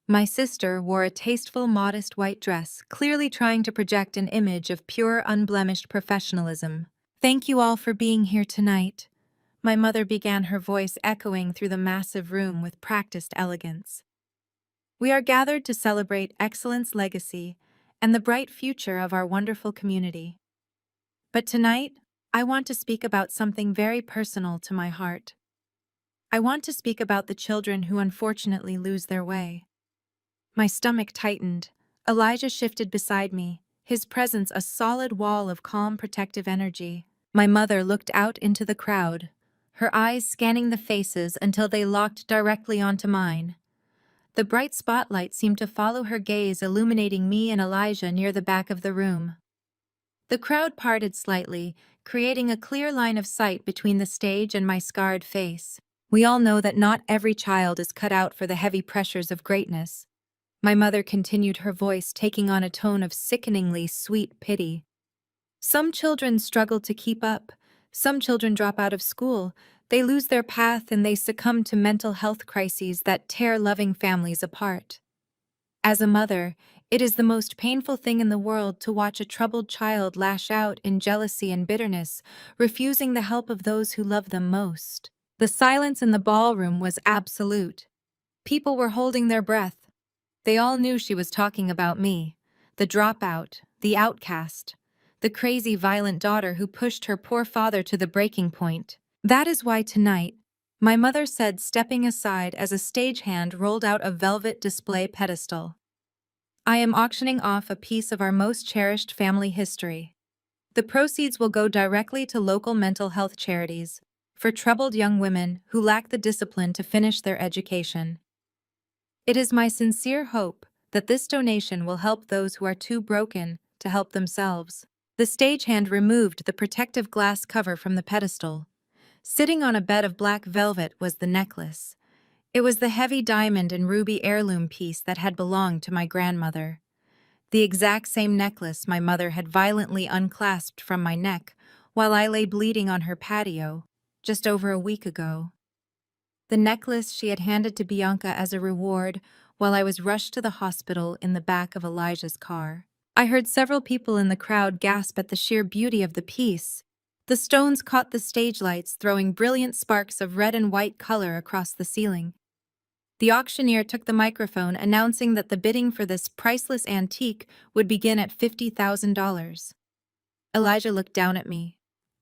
My sister wore a tasteful, modest white dress, clearly trying to project an image of pure, unblemished professionalism. "Thank you all for being here tonight," my mother began, her voice echoing through the massive room with practiced elegance. "We are gathered to celebrate excellence legacy and the bright future of our wonderful community. But tonight, I want to speak about something very personal to my heart. I want to speak about the children who unfortunately lose their way." My stomach tightened. Elijah shifted beside me, his presence a solid wall of calm, protective energy. My mother looked out into the crowd, her eyes scanning the faces until they locked directly onto mine. The bright spotlight seemed to follow her gaze, illuminating me and Elijah near the back of the room. The crowd parted slightly, creating a clear line of sight between the stage and my scarred face. We all know that not every child is cut out for the heavy pressures of greatness. My mother continued, her voice taking on a tone of sickeningly sweet pity. Some children struggle to keep up. Some children drop out of school. They lose their path and they succumb to mental health crises that tear loving families apart. As a mother, it is the most painful thing in the world to watch a troubled child lash out in jealousy and bitterness, refusing the help of those who love them most. The silence in the ballroom was absolute. People were holding their breath. They all knew she was talking about me, the dropout, the outcast, the crazy, violent daughter who pushed her poor father to the breaking point. That is why tonight, my mother said, stepping aside as a stagehand rolled out a velvet display pedestal. I am auctioning off a piece of our most cherished family history. The proceeds will go directly to local mental health charities for troubled young women who lack the discipline to finish their education. It is my sincere hope that this donation will help those who are too broken to help themselves. The stagehand removed the protective glass cover from the pedestal. Sitting on a bed of black velvet was the necklace. It was the heavy diamond and ruby heirloom piece that had belonged to my grandmother. The exact same necklace my mother had violently unclasped from my neck while I lay bleeding on her patio just over a week ago. The necklace she had handed to Bianca as a reward while I was rushed to the hospital in the back of Elijah's car. I heard several people in the crowd gasp at the sheer beauty of the piece. The stones caught the stage lights, throwing brilliant sparks of red and white color across the ceiling. The auctioneer took the microphone, announcing that the bidding for this priceless antique would begin at $50,000. Elijah looked down at me.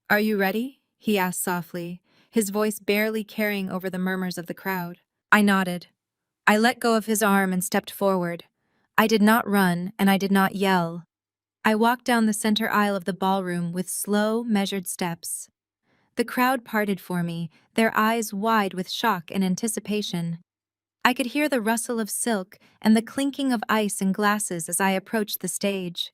"Are you ready?" he asked softly, his voice barely carrying over the murmurs of the crowd. I nodded. I let go of his arm and stepped forward. I did not run, and I did not yell. I walked down the center aisle of the ballroom with slow, measured steps. The crowd parted for me, their eyes wide with shock and anticipation. I could hear the rustle of silk and the clinking of ice and glasses as I approached the stage.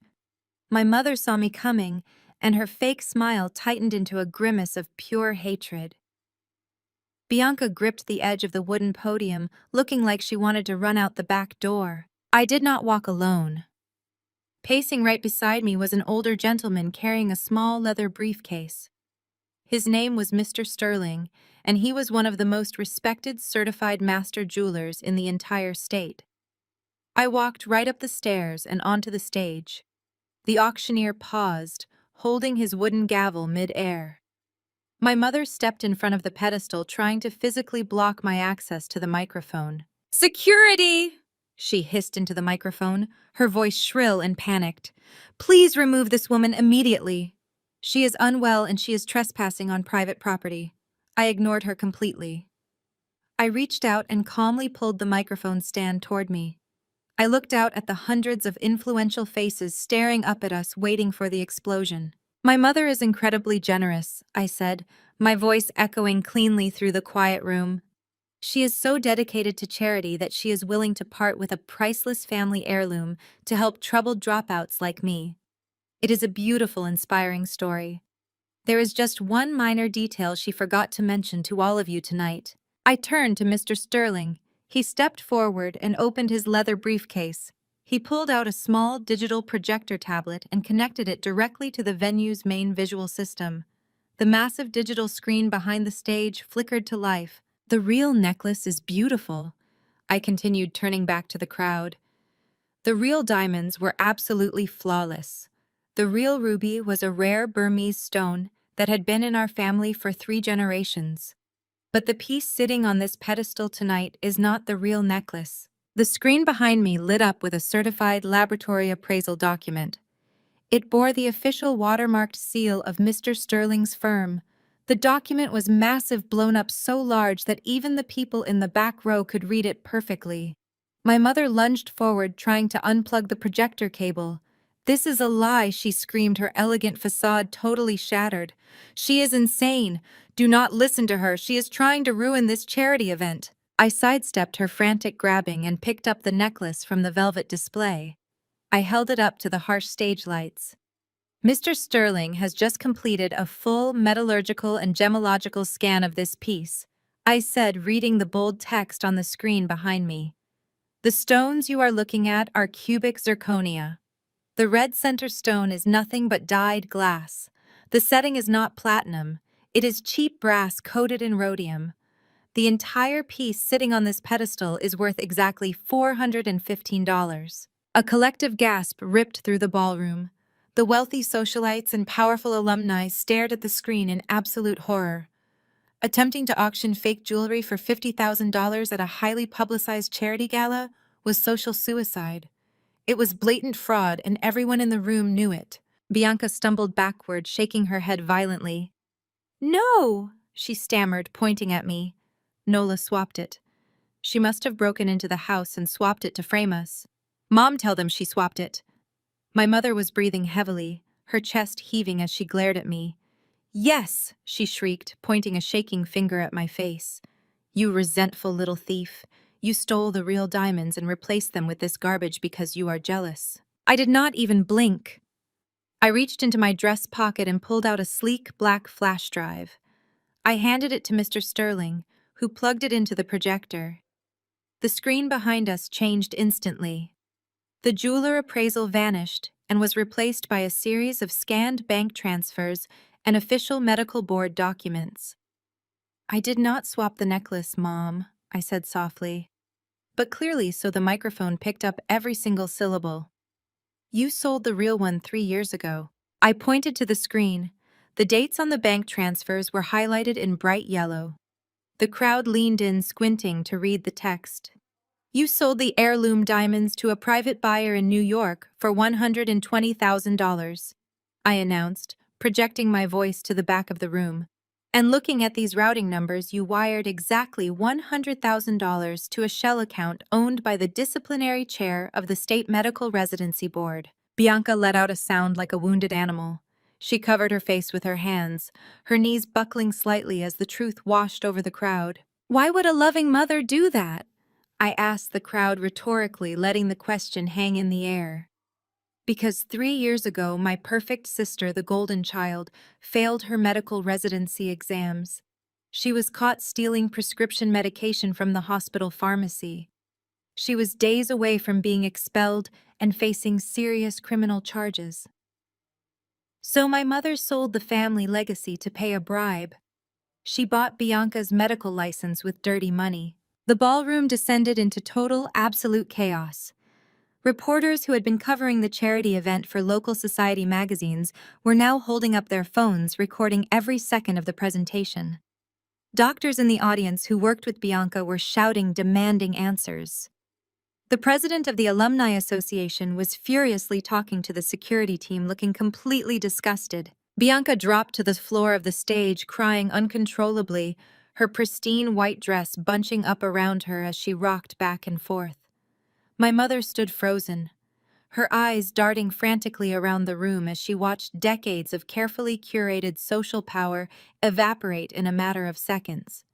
My mother saw me coming, and her fake smile tightened into a grimace of pure hatred. Bianca gripped the edge of the wooden podium, looking like she wanted to run out the back door. I did not walk alone. Pacing right beside me was an older gentleman carrying a small leather briefcase. His name was Mr. Sterling, and he was one of the most respected certified master jewelers in the entire state. I walked right up the stairs and onto the stage. The auctioneer paused, holding his wooden gavel mid-air. My mother stepped in front of the pedestal, trying to physically block my access to the microphone. "Security!" she hissed into the microphone, her voice shrill and panicked. "Please remove this woman immediately. She is unwell and she is trespassing on private property." I ignored her completely. I reached out and calmly pulled the microphone stand toward me. I looked out at the hundreds of influential faces staring up at us, waiting for the explosion. "My mother is incredibly generous," I said, my voice echoing cleanly through the quiet room. "She is so dedicated to charity that she is willing to part with a priceless family heirloom to help troubled dropouts like me. It is a beautiful, inspiring story. There is just one minor detail she forgot to mention to all of you tonight." I turned to Mr. Sterling. He stepped forward and opened his leather briefcase. He pulled out a small digital projector tablet and connected it directly to the venue's main visual system. The massive digital screen behind the stage flickered to life. "The real necklace is beautiful," I continued, turning back to the crowd. "The real diamonds were absolutely flawless. The real ruby was a rare Burmese stone that had been in our family for 3 generations. But the piece sitting on this pedestal tonight is not the real necklace." The screen behind me lit up with a certified laboratory appraisal document. It bore the official watermarked seal of Mr. Sterling's firm. The document was massive, blown up so large that even the people in the back row could read it perfectly. My mother lunged forward, trying to unplug the projector cable. "This is a lie," she screamed, her elegant facade totally shattered. "She is insane. Do not listen to her. She is trying to ruin this charity event." I sidestepped her frantic grabbing and picked up the necklace from the velvet display. I held it up to the harsh stage lights. "Mr. Sterling has just completed a full metallurgical and gemological scan of this piece," I said, reading the bold text on the screen behind me. "The stones you are looking at are cubic zirconia. The red center stone is nothing but dyed glass. The setting is not platinum. It is cheap brass coated in rhodium. The entire piece sitting on this pedestal is worth exactly $415. A collective gasp ripped through the ballroom. The wealthy socialites and powerful alumni stared at the screen in absolute horror. Attempting to auction fake jewelry for $50,000 at a highly publicized charity gala was social suicide. It was blatant fraud, and everyone in the room knew it. Bianca stumbled backward, shaking her head violently. "No!" she stammered, pointing at me. Nola swapped it. She must have broken into the house and swapped it to frame us. Mom, tell them she swapped it. My mother was breathing heavily, her chest heaving as she glared at me. Yes, she shrieked, pointing a shaking finger at my face. You resentful little thief. You stole the real diamonds and replaced them with this garbage because you are jealous. I did not even blink. I reached into my dress pocket and pulled out a sleek black flash drive. I handed it to Mr. Sterling, who plugged it into the projector. The screen behind us changed instantly. The jeweler appraisal vanished and was replaced by a series of scanned bank transfers and official medical board documents. I did not swap the necklace, Mom, I said softly, but clearly so the microphone picked up every single syllable. You sold the real one 3 years ago. I pointed to the screen. The dates on the bank transfers were highlighted in bright yellow. The crowd leaned in, squinting to read the text. You sold the heirloom diamonds to a private buyer in New York for $120,000, I announced, projecting my voice to the back of the room. And looking at these routing numbers, you wired exactly $100,000 to a shell account owned by the disciplinary chair of the State Medical Residency Board. Bianca let out a sound like a wounded animal. She covered her face with her hands, her knees buckling slightly as the truth washed over the crowd. Why would a loving mother do that? I asked the crowd rhetorically, letting the question hang in the air. Because 3 years ago, my perfect sister, the golden child, failed her medical residency exams. She was caught stealing prescription medication from the hospital pharmacy. She was days away from being expelled and facing serious criminal charges. So my mother sold the family legacy to pay a bribe. She bought Bianca's medical license with dirty money. The ballroom descended into total, absolute chaos. Reporters who had been covering the charity event for local society magazines were now holding up their phones, recording every second of the presentation. Doctors in the audience who worked with Bianca were shouting, demanding answers. The president of the Alumni Association was furiously talking to the security team, looking completely disgusted. Bianca dropped to the floor of the stage, crying uncontrollably, her pristine white dress bunching up around her as she rocked back and forth. My mother stood frozen, her eyes darting frantically around the room as she watched decades of carefully curated social power evaporate in a matter of seconds.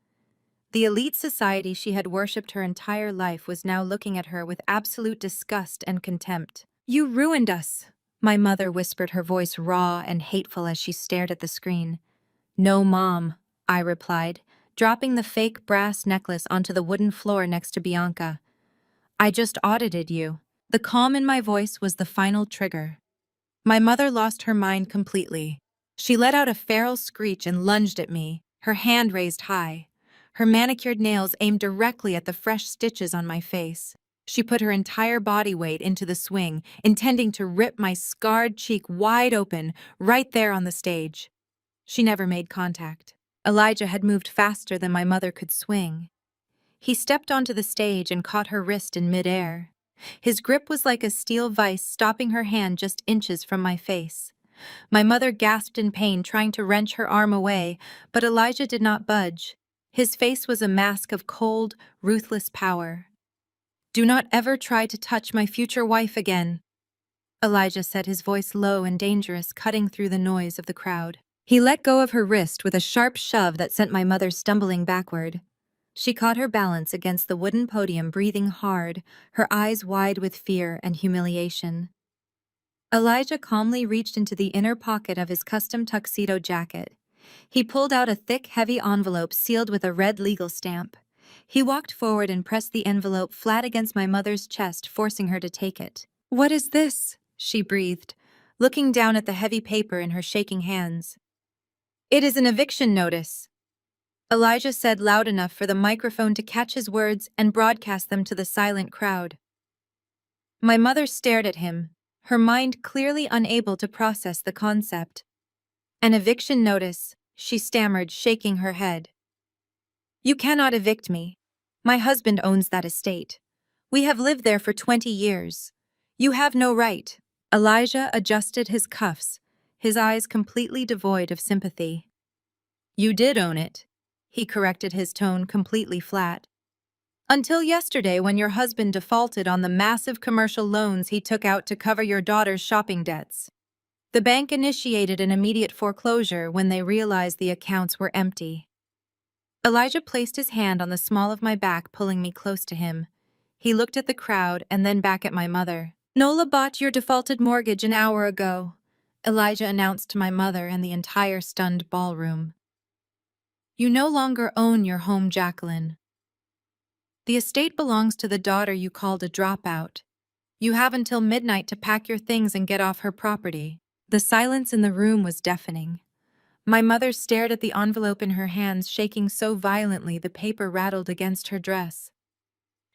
The elite society she had worshipped her entire life was now looking at her with absolute disgust and contempt. You ruined us, my mother whispered, her voice raw and hateful as she stared at the screen. No, Mom, I replied, dropping the fake brass necklace onto the wooden floor next to Bianca. I just audited you. The calm in my voice was the final trigger. My mother lost her mind completely. She let out a feral screech and lunged at me, her hand raised high. Her manicured nails aimed directly at the fresh stitches on my face. She put her entire body weight into the swing, intending to rip my scarred cheek wide open right there on the stage. She never made contact. Elijah had moved faster than my mother could swing. He stepped onto the stage and caught her wrist in midair. His grip was like a steel vise, stopping her hand just inches from my face. My mother gasped in pain, trying to wrench her arm away, but Elijah did not budge. His face was a mask of cold, ruthless power. Do not ever try to touch my future wife again, Elijah said, his voice low and dangerous, cutting through the noise of the crowd. He let go of her wrist with a sharp shove that sent my mother stumbling backward. She caught her balance against the wooden podium, breathing hard, her eyes wide with fear and humiliation. Elijah calmly reached into the inner pocket of his custom tuxedo jacket. He pulled out a thick, heavy envelope sealed with a red legal stamp. He walked forward and pressed the envelope flat against my mother's chest, forcing her to take it. What is this? She breathed, looking down at the heavy paper in her shaking hands. It is an eviction notice, Elijah said loud enough for the microphone to catch his words and broadcast them to the silent crowd. My mother stared at him, her mind clearly unable to process the concept. An eviction notice, she stammered, shaking her head. You cannot evict me. My husband owns that estate. We have lived there for 20 years. You have no right. Elijah adjusted his cuffs, his eyes completely devoid of sympathy. You did own it, he corrected, his tone completely flat. Until yesterday, when your husband defaulted on the massive commercial loans he took out to cover your daughter's shopping debts. The bank initiated an immediate foreclosure when they realized the accounts were empty. Elijah placed his hand on the small of my back, pulling me close to him. He looked at the crowd and then back at my mother. Nola bought your defaulted mortgage an hour ago, Elijah announced to my mother and the entire stunned ballroom. You no longer own your home, Jacqueline. The estate belongs to the daughter you called a dropout. You have until midnight to pack your things and get off her property. The silence in the room was deafening. My mother stared at the envelope in her hands, shaking so violently the paper rattled against her dress.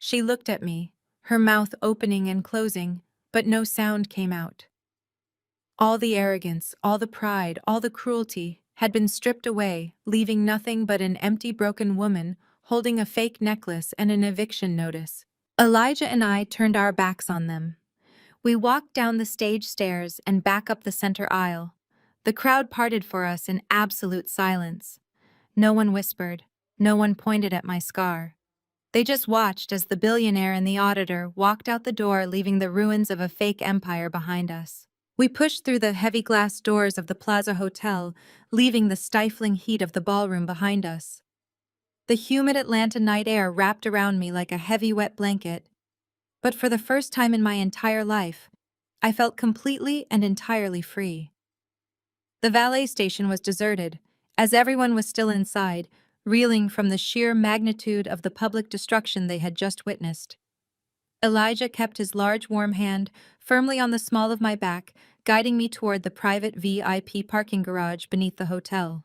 She looked at me, her mouth opening and closing, but no sound came out. All the arrogance, all the pride, all the cruelty had been stripped away, leaving nothing but an empty, broken woman holding a fake necklace and an eviction notice. Elijah and I turned our backs on them. We walked down the stage stairs and back up the center aisle. The crowd parted for us in absolute silence. No one whispered. No one pointed at my scar. They just watched as the billionaire and the auditor walked out the door, leaving the ruins of a fake empire behind us. We pushed through the heavy glass doors of the Plaza Hotel, leaving the stifling heat of the ballroom behind us. The humid Atlanta night air wrapped around me like a heavy, wet blanket. But for the first time in my entire life, I felt completely and entirely free. The valet station was deserted, as everyone was still inside, reeling from the sheer magnitude of the public destruction they had just witnessed. Elijah kept his large, warm hand firmly on the small of my back, guiding me toward the private VIP parking garage beneath the hotel.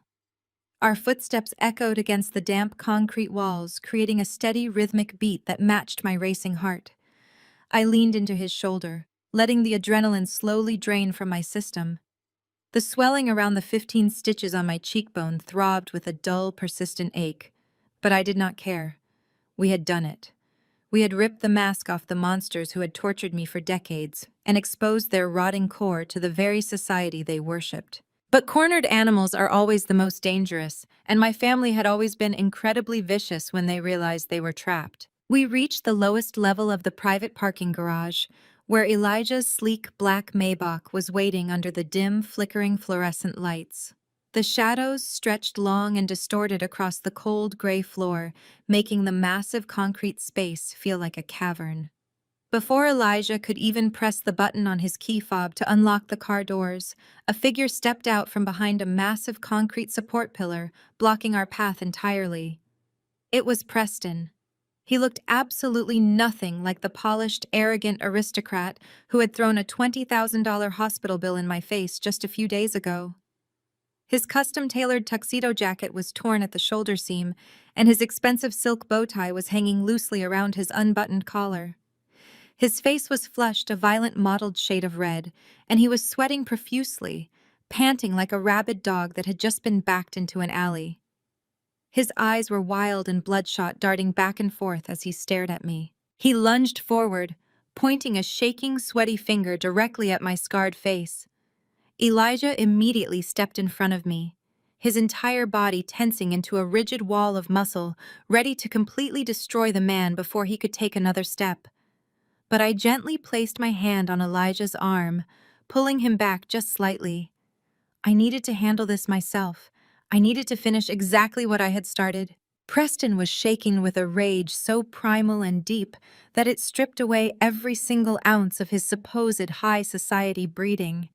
Our footsteps echoed against the damp concrete walls, creating a steady, rhythmic beat that matched my racing heart. I leaned into his shoulder, letting the adrenaline slowly drain from my system. The swelling around the 15 stitches on my cheekbone throbbed with a dull, persistent ache, but I did not care. We had done it. We had ripped the mask off the monsters who had tortured me for decades and exposed their rotting core to the very society they worshipped. But cornered animals are always the most dangerous, and my family had always been incredibly vicious when they realized they were trapped. We reached the lowest level of the private parking garage, where Elijah's sleek black Maybach was waiting under the dim, flickering fluorescent lights. The shadows stretched long and distorted across the cold gray floor, making the massive concrete space feel like a cavern. Before Elijah could even press the button on his key fob to unlock the car doors, a figure stepped out from behind a massive concrete support pillar, blocking our path entirely. It was Preston. He looked absolutely nothing like the polished, arrogant aristocrat who had thrown a $20,000 hospital bill in my face just a few days ago. His custom-tailored tuxedo jacket was torn at the shoulder seam, and his expensive silk bow tie was hanging loosely around his unbuttoned collar. His face was flushed a violent mottled shade of red, and he was sweating profusely, panting like a rabid dog that had just been backed into an alley. His eyes were wild and bloodshot, darting back and forth as he stared at me. He lunged forward, pointing a shaking, sweaty finger directly at my scarred face. Elijah immediately stepped in front of me, his entire body tensing into a rigid wall of muscle, ready to completely destroy the man before he could take another step. But I gently placed my hand on Elijah's arm, pulling him back just slightly. I needed to handle this myself. I needed to finish exactly what I had started. Preston was shaking with a rage so primal and deep that it stripped away every single ounce of his supposed high society breeding.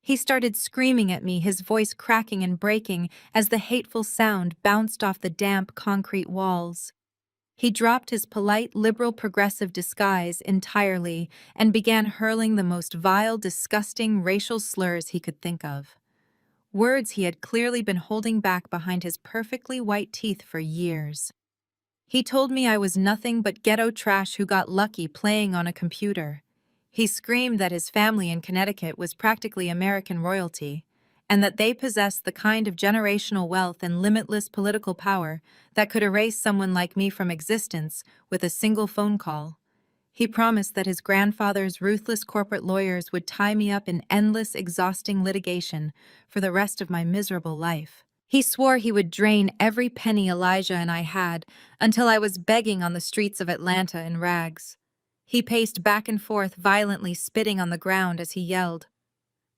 He started screaming at me, his voice cracking and breaking as the hateful sound bounced off the damp concrete walls. He dropped his polite, liberal, progressive disguise entirely and began hurling the most vile, disgusting racial slurs he could think of. Words he had clearly been holding back behind his perfectly white teeth for years. He told me I was nothing but ghetto trash who got lucky playing on a computer. He screamed that his family in Connecticut was practically American royalty, and that they possessed the kind of generational wealth and limitless political power that could erase someone like me from existence with a single phone call. He promised that his grandfather's ruthless corporate lawyers would tie me up in endless, exhausting litigation for the rest of my miserable life. He swore he would drain every penny Elijah and I had until I was begging on the streets of Atlanta in rags. He paced back and forth, violently spitting on the ground as he yelled,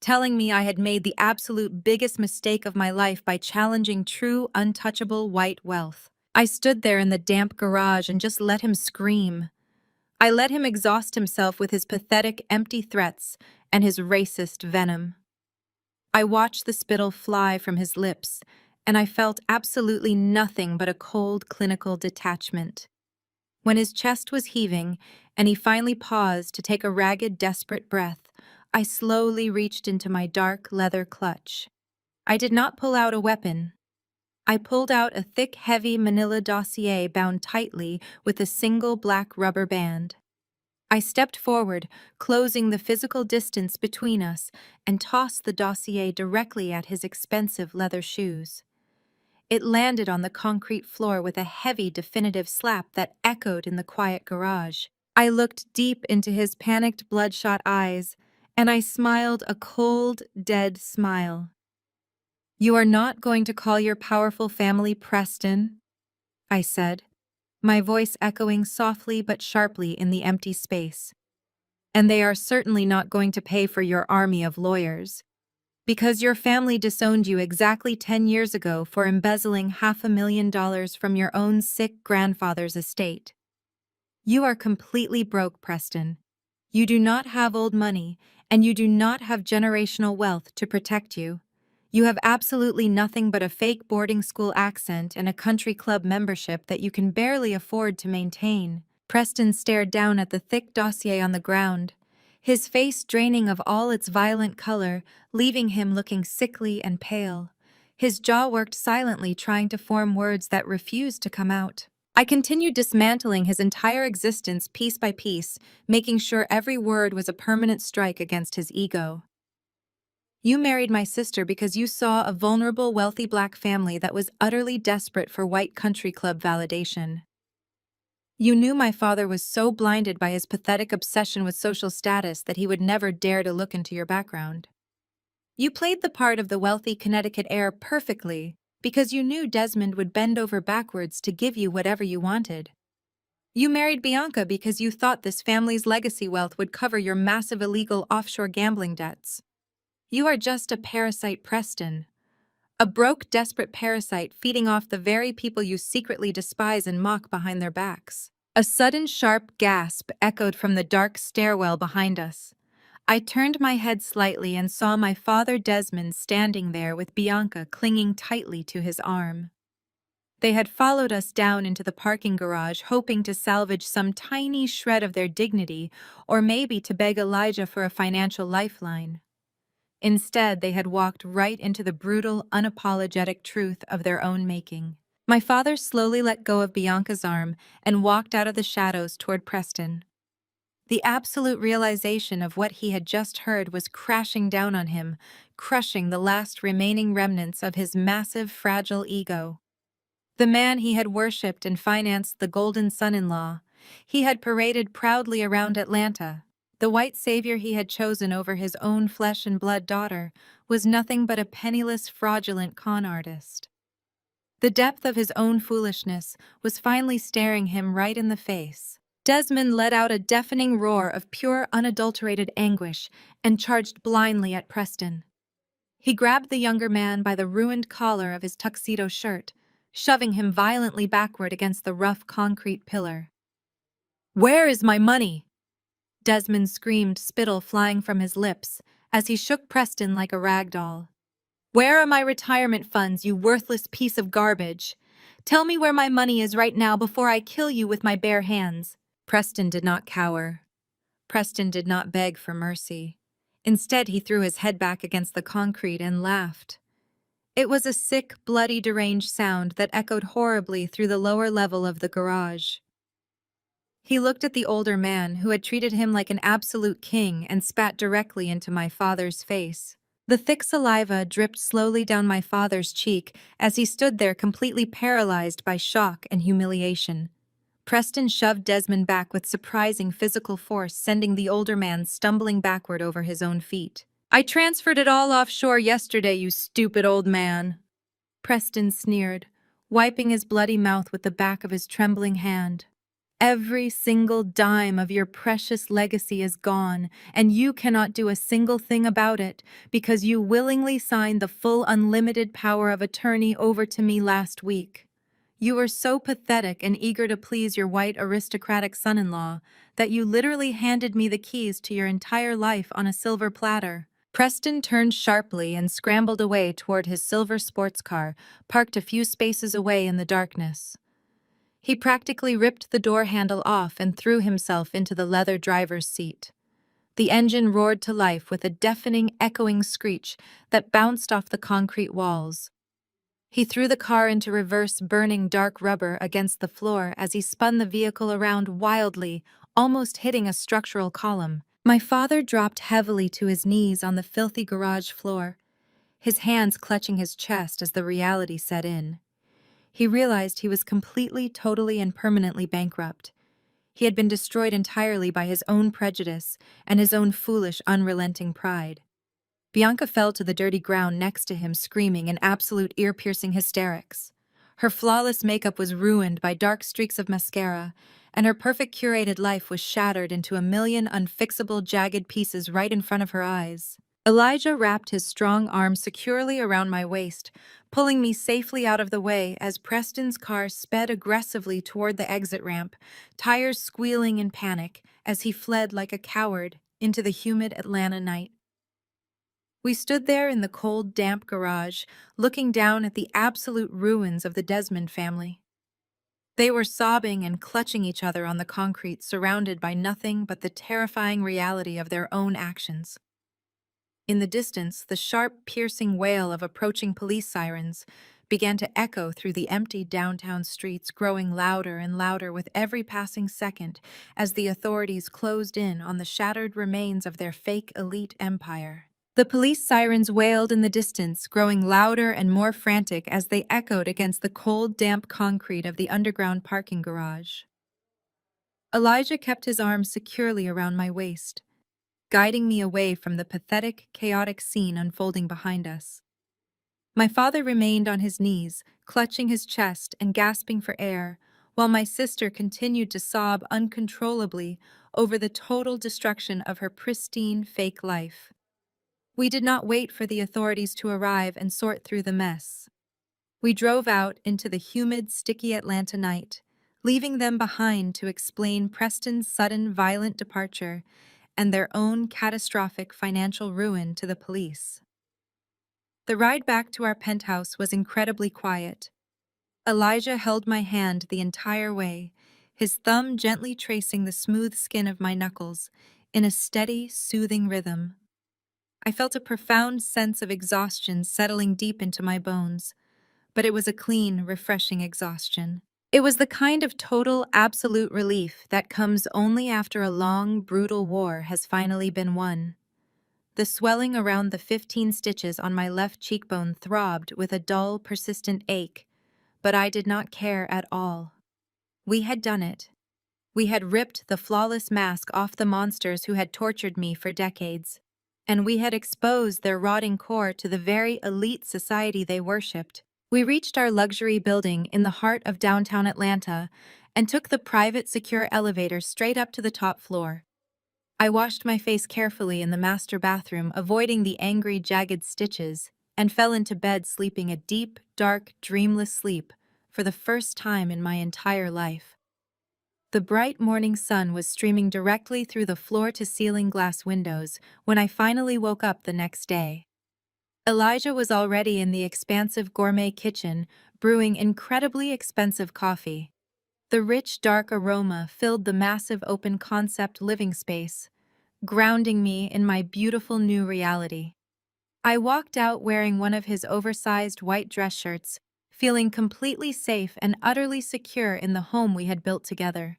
telling me I had made the absolute biggest mistake of my life by challenging true, untouchable white wealth. I stood there in the damp garage and just let him scream. I let him exhaust himself with his pathetic, empty threats and his racist venom. I watched the spittle fly from his lips, and I felt absolutely nothing but a cold, clinical detachment. When his chest was heaving, and he finally paused to take a ragged, desperate breath, I slowly reached into my dark leather clutch. I did not pull out a weapon. I pulled out a thick, heavy manila dossier bound tightly with a single black rubber band. I stepped forward, closing the physical distance between us, and tossed the dossier directly at his expensive leather shoes. It landed on the concrete floor with a heavy, definitive slap that echoed in the quiet garage. I looked deep into his panicked, bloodshot eyes, and I smiled a cold, dead smile. "You are not going to call your powerful family Preston?" I said, my voice echoing softly but sharply in the empty space. "And they are certainly not going to pay for your army of lawyers. Because your family disowned you exactly 10 years ago for embezzling $500,000 from your own sick grandfather's estate. You are completely broke, Preston. You do not have old money, and you do not have generational wealth to protect you. You have absolutely nothing but a fake boarding school accent and a country club membership that you can barely afford to maintain." Preston stared down at the thick dossier on the ground, his face draining of all its violent color, leaving him looking sickly and pale. His jaw worked silently, trying to form words that refused to come out. I continued dismantling his entire existence piece by piece, making sure every word was a permanent strike against his ego. "You married my sister because you saw a vulnerable, wealthy black family that was utterly desperate for white country club validation. You knew my father was so blinded by his pathetic obsession with social status that he would never dare to look into your background. You played the part of the wealthy Connecticut heir perfectly because you knew Desmond would bend over backwards to give you whatever you wanted. You married Bianca because you thought this family's legacy wealth would cover your massive illegal offshore gambling debts. You are just a parasite, Preston. A broke, desperate parasite feeding off the very people you secretly despise and mock behind their backs." A sudden sharp gasp echoed from the dark stairwell behind us. I turned my head slightly and saw my father Desmond standing there with Bianca clinging tightly to his arm. They had followed us down into the parking garage, hoping to salvage some tiny shred of their dignity or maybe to beg Elijah for a financial lifeline. Instead, they had walked right into the brutal, unapologetic truth of their own making. My father slowly let go of Bianca's arm and walked out of the shadows toward Preston. The absolute realization of what he had just heard was crashing down on him, crushing the last remaining remnants of his massive, fragile ego. The man he had worshipped and financed the golden son-in-law, he had paraded proudly around Atlanta. The white savior he had chosen over his own flesh and blood daughter was nothing but a penniless, fraudulent con artist. The depth of his own foolishness was finally staring him right in the face. Desmond let out a deafening roar of pure, unadulterated anguish and charged blindly at Preston. He grabbed the younger man by the ruined collar of his tuxedo shirt, shoving him violently backward against the rough concrete pillar. "Where is my money?" Desmond screamed, spittle flying from his lips, as he shook Preston like a rag doll. "Where are my retirement funds, you worthless piece of garbage? Tell me where my money is right now before I kill you with my bare hands." Preston did not cower. Preston did not beg for mercy. Instead, he threw his head back against the concrete and laughed. It was a sick, bloody, deranged sound that echoed horribly through the lower level of the garage. He looked at the older man, who had treated him like an absolute king, and spat directly into my father's face. The thick saliva dripped slowly down my father's cheek as he stood there completely paralyzed by shock and humiliation. Preston shoved Desmond back with surprising physical force, sending the older man stumbling backward over his own feet. "I transferred it all offshore yesterday, you stupid old man." Preston sneered, wiping his bloody mouth with the back of his trembling hand. Every single dime of your precious legacy is gone, and you cannot do a single thing about it because you willingly signed the full unlimited power of attorney over to me last week. You were so pathetic and eager to please your white aristocratic son-in-law that you literally handed me the keys to your entire life on a silver platter. Preston turned sharply and scrambled away toward his silver sports car, parked a few spaces away in the darkness. He practically ripped the door handle off and threw himself into the leather driver's seat. The engine roared to life with a deafening, echoing screech that bounced off the concrete walls. He threw the car into reverse, burning dark rubber against the floor as he spun the vehicle around wildly, almost hitting a structural column. My father dropped heavily to his knees on the filthy garage floor, his hands clutching his chest as the reality set in. He realized he was completely, totally, and permanently bankrupt. He had been destroyed entirely by his own prejudice and his own foolish, unrelenting pride. Bianca fell to the dirty ground next to him, screaming in absolute ear-piercing hysterics. Her flawless makeup was ruined by dark streaks of mascara, and her perfect curated life was shattered into a million unfixable, jagged pieces right in front of her eyes. Elijah wrapped his strong arm securely around my waist, pulling me safely out of the way as Preston's car sped aggressively toward the exit ramp, tires squealing in panic as he fled like a coward into the humid Atlanta night. We stood there in the cold, damp garage, looking down at the absolute ruins of the Desmond family. They were sobbing and clutching each other on the concrete, surrounded by nothing but the terrifying reality of their own actions. In the distance, the sharp, piercing wail of approaching police sirens began to echo through the empty downtown streets, growing louder and louder with every passing second as the authorities closed in on the shattered remains of their fake elite empire. The police sirens wailed in the distance, growing louder and more frantic as they echoed against the cold, damp concrete of the underground parking garage. Elijah kept his arms securely around my waist, guiding me away from the pathetic, chaotic scene unfolding behind us. My father remained on his knees, clutching his chest and gasping for air, while my sister continued to sob uncontrollably over the total destruction of her pristine, fake life. We did not wait for the authorities to arrive and sort through the mess. We drove out into the humid, sticky Atlanta night, leaving them behind to explain Preston's sudden, violent departure and their own catastrophic financial ruin to the police. The ride back to our penthouse was incredibly quiet. Elijah held my hand the entire way, his thumb gently tracing the smooth skin of my knuckles in a steady, soothing rhythm. I felt a profound sense of exhaustion settling deep into my bones, but it was a clean, refreshing exhaustion. It was the kind of total, absolute relief that comes only after a long, brutal war has finally been won. The swelling around the 15 stitches on my left cheekbone throbbed with a dull, persistent ache, but I did not care at all. We had done it. We had ripped the flawless mask off the monsters who had tortured me for decades, and we had exposed their rotting core to the very elite society they worshipped. We reached our luxury building in the heart of downtown Atlanta and took the private, secure elevator straight up to the top floor. I washed my face carefully in the master bathroom, avoiding the angry, jagged stitches, and fell into bed sleeping a deep, dark, dreamless sleep for the first time in my entire life. The bright morning sun was streaming directly through the floor-to-ceiling glass windows when I finally woke up the next day. Elijah was already in the expansive gourmet kitchen, brewing incredibly expensive coffee. The rich, dark aroma filled the massive open-concept living space, grounding me in my beautiful new reality. I walked out wearing one of his oversized white dress shirts, feeling completely safe and utterly secure in the home we had built together.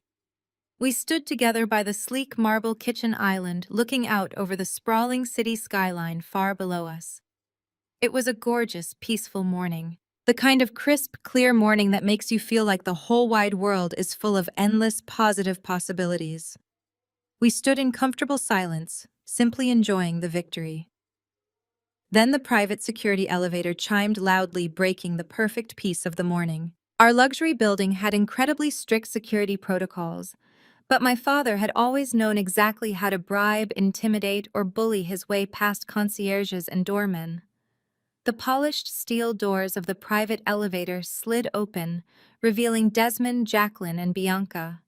We stood together by the sleek marble kitchen island, looking out over the sprawling city skyline far below us. It was a gorgeous, peaceful morning. The kind of crisp, clear morning that makes you feel like the whole wide world is full of endless, positive possibilities. We stood in comfortable silence, simply enjoying the victory. Then the private security elevator chimed loudly, breaking the perfect peace of the morning. Our luxury building had incredibly strict security protocols, but my father had always known exactly how to bribe, intimidate, or bully his way past concierges and doormen. The polished steel doors of the private elevator slid open, revealing Desmond, Jacqueline, and Bianca.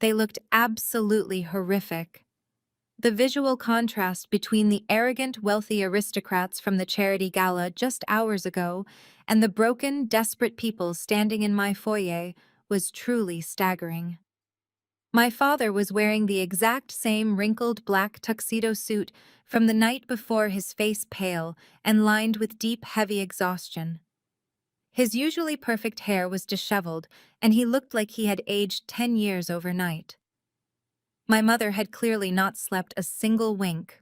They looked absolutely horrific. The visual contrast between the arrogant, wealthy aristocrats from the charity gala just hours ago and the broken, desperate people standing in my foyer was truly staggering. My father was wearing the exact same wrinkled black tuxedo suit from the night before, his face pale and lined with deep, heavy exhaustion. His usually perfect hair was disheveled, and he looked like he had aged 10 years overnight. My mother had clearly not slept a single wink.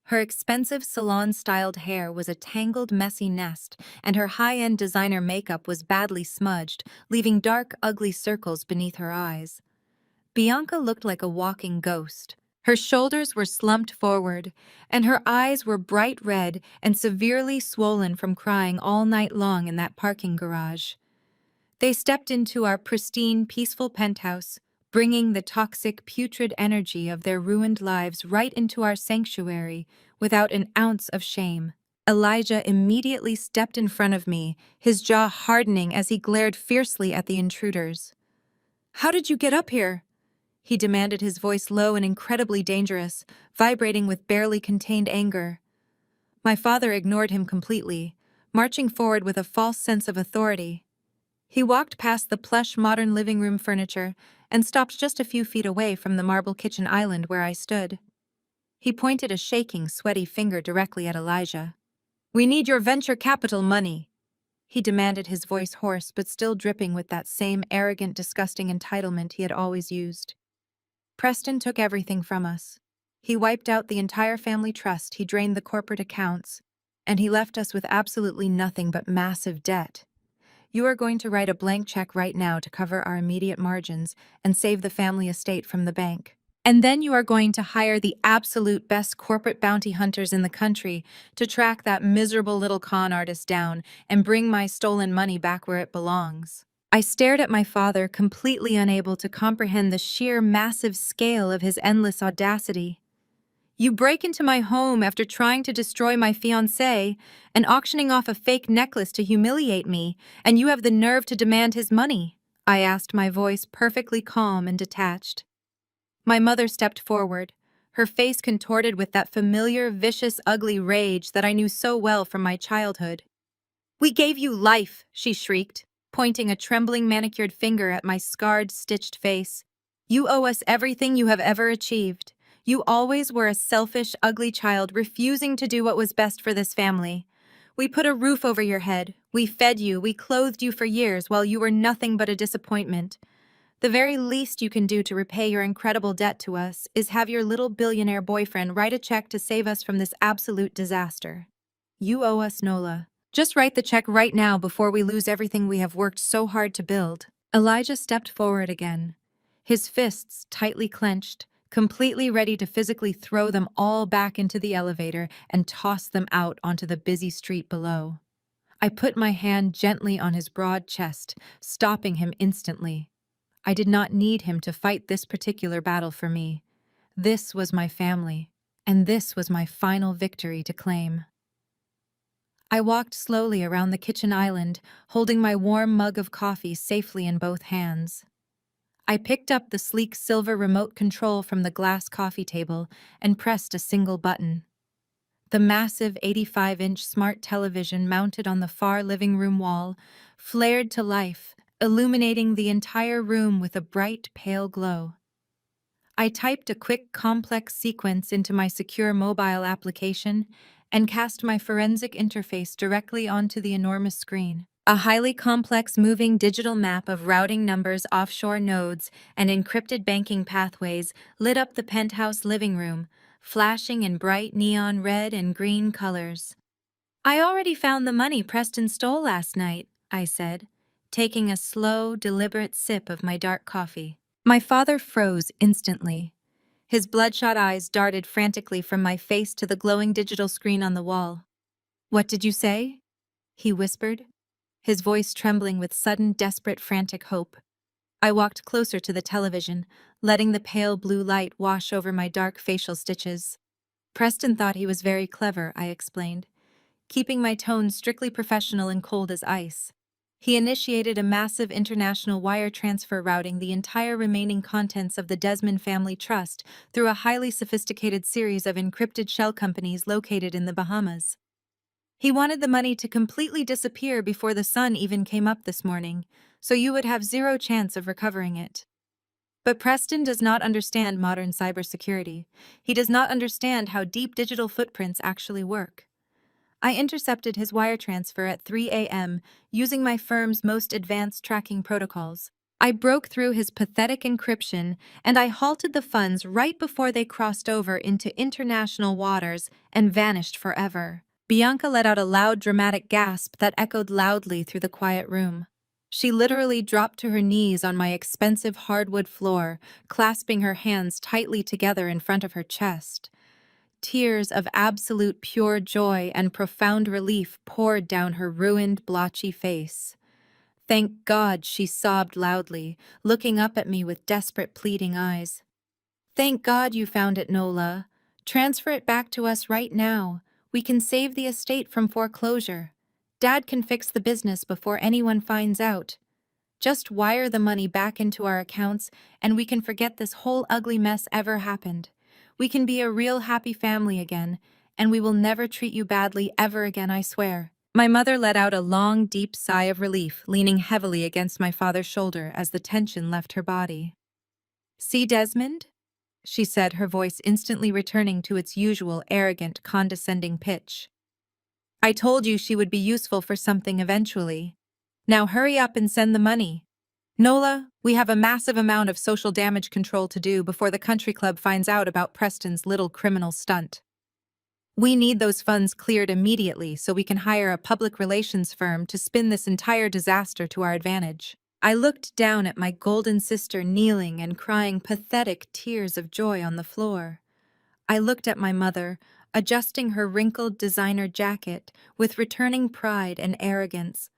Her expensive salon-styled hair was a tangled, messy nest, and her high-end designer makeup was badly smudged, leaving dark, ugly circles beneath her eyes. Bianca looked like a walking ghost. Her shoulders were slumped forward, and her eyes were bright red and severely swollen from crying all night long in that parking garage. They stepped into our pristine, peaceful penthouse, bringing the toxic, putrid energy of their ruined lives right into our sanctuary without an ounce of shame. Elijah immediately stepped in front of me, his jaw hardening as he glared fiercely at the intruders. "How did you get up here?" he demanded, his voice low and incredibly dangerous, vibrating with barely contained anger. My father ignored him completely, marching forward with a false sense of authority. He walked past the plush modern living room furniture and stopped just a few feet away from the marble kitchen island where I stood. He pointed a shaking, sweaty finger directly at Elijah. "We need your venture capital money," he demanded, his voice hoarse but still dripping with that same arrogant, disgusting entitlement he had always used. Preston took everything from us. He wiped out the entire family trust, he drained the corporate accounts, and he left us with absolutely nothing but massive debt. You are going to write a blank check right now to cover our immediate margins and save the family estate from the bank. And then you are going to hire the absolute best corporate bounty hunters in the country to track that miserable little con artist down and bring my stolen money back where it belongs. I stared at my father, completely unable to comprehend the sheer massive scale of his endless audacity. "You break into my home after trying to destroy my fiancé and auctioning off a fake necklace to humiliate me, and you have the nerve to demand his money?" I asked, my voice perfectly calm and detached. My mother stepped forward, her face contorted with that familiar, vicious, ugly rage that I knew so well from my childhood. "We gave you life," she shrieked, pointing a trembling manicured finger at my scarred, stitched face. "You owe us everything you have ever achieved. You always were a selfish, ugly child, refusing to do what was best for this family. We put a roof over your head, we fed you, we clothed you for years while you were nothing but a disappointment. The very least you can do to repay your incredible debt to us is have your little billionaire boyfriend write a check to save us from this absolute disaster. You owe us, Nola. Just write the check right now before we lose everything we have worked so hard to build." Elijah stepped forward again, his fists tightly clenched, completely ready to physically throw them all back into the elevator and toss them out onto the busy street below. I put my hand gently on his broad chest, stopping him instantly. I did not need him to fight this particular battle for me. This was my family, and this was my final victory to claim. I walked slowly around the kitchen island, holding my warm mug of coffee safely in both hands. I picked up the sleek silver remote control from the glass coffee table and pressed a single button. The massive 85-inch smart television mounted on the far living room wall flared to life, illuminating the entire room with a bright, pale glow. I typed a quick, complex sequence into my secure mobile application and cast my forensic interface directly onto the enormous screen. A highly complex moving digital map of routing numbers, offshore nodes, and encrypted banking pathways lit up the penthouse living room, flashing in bright neon red and green colors. "I already found the money Preston stole last night," I said, taking a slow, deliberate sip of my dark coffee. My father froze instantly. His bloodshot eyes darted frantically from my face to the glowing digital screen on the wall. What did you say? He whispered, his voice trembling with sudden, desperate, frantic hope. I walked closer to the television, letting the pale blue light wash over my dark facial stitches. Preston thought he was very clever, I explained, keeping my tone strictly professional and cold as ice. He initiated a massive international wire transfer routing the entire remaining contents of the Desmond Family Trust through a highly sophisticated series of encrypted shell companies located in the Bahamas. He wanted the money to completely disappear before the sun even came up this morning, so you would have zero chance of recovering it. But Preston does not understand modern cybersecurity. He does not understand how deep digital footprints actually work. I intercepted his wire transfer at 3 a.m. using my firm's most advanced tracking protocols. I broke through his pathetic encryption, and I halted the funds right before they crossed over into international waters and vanished forever. Bianca let out a loud, dramatic gasp that echoed loudly through the quiet room. She literally dropped to her knees on my expensive hardwood floor, clasping her hands tightly together in front of her chest. Tears of absolute pure joy and profound relief poured down her ruined, blotchy face. Thank God, she sobbed loudly, looking up at me with desperate, pleading eyes. Thank God you found it, Nola. Transfer it back to us right now. We can save the estate from foreclosure. Dad can fix the business before anyone finds out. Just wire the money back into our accounts and we can forget this whole ugly mess ever happened. We can be a real happy family again, and we will never treat you badly ever again, I swear. My mother let out a long, deep sigh of relief, leaning heavily against my father's shoulder as the tension left her body. See, Desmond? She said, her voice instantly returning to its usual arrogant, condescending pitch. I told you she would be useful for something eventually. Now hurry up and send the money. Nola, we have a massive amount of social damage control to do before the country club finds out about Preston's little criminal stunt. We need those funds cleared immediately so we can hire a public relations firm to spin this entire disaster to our advantage. I looked down at my golden sister kneeling and crying pathetic tears of joy on the floor. I looked at my mother, adjusting her wrinkled designer jacket with returning pride and arrogance.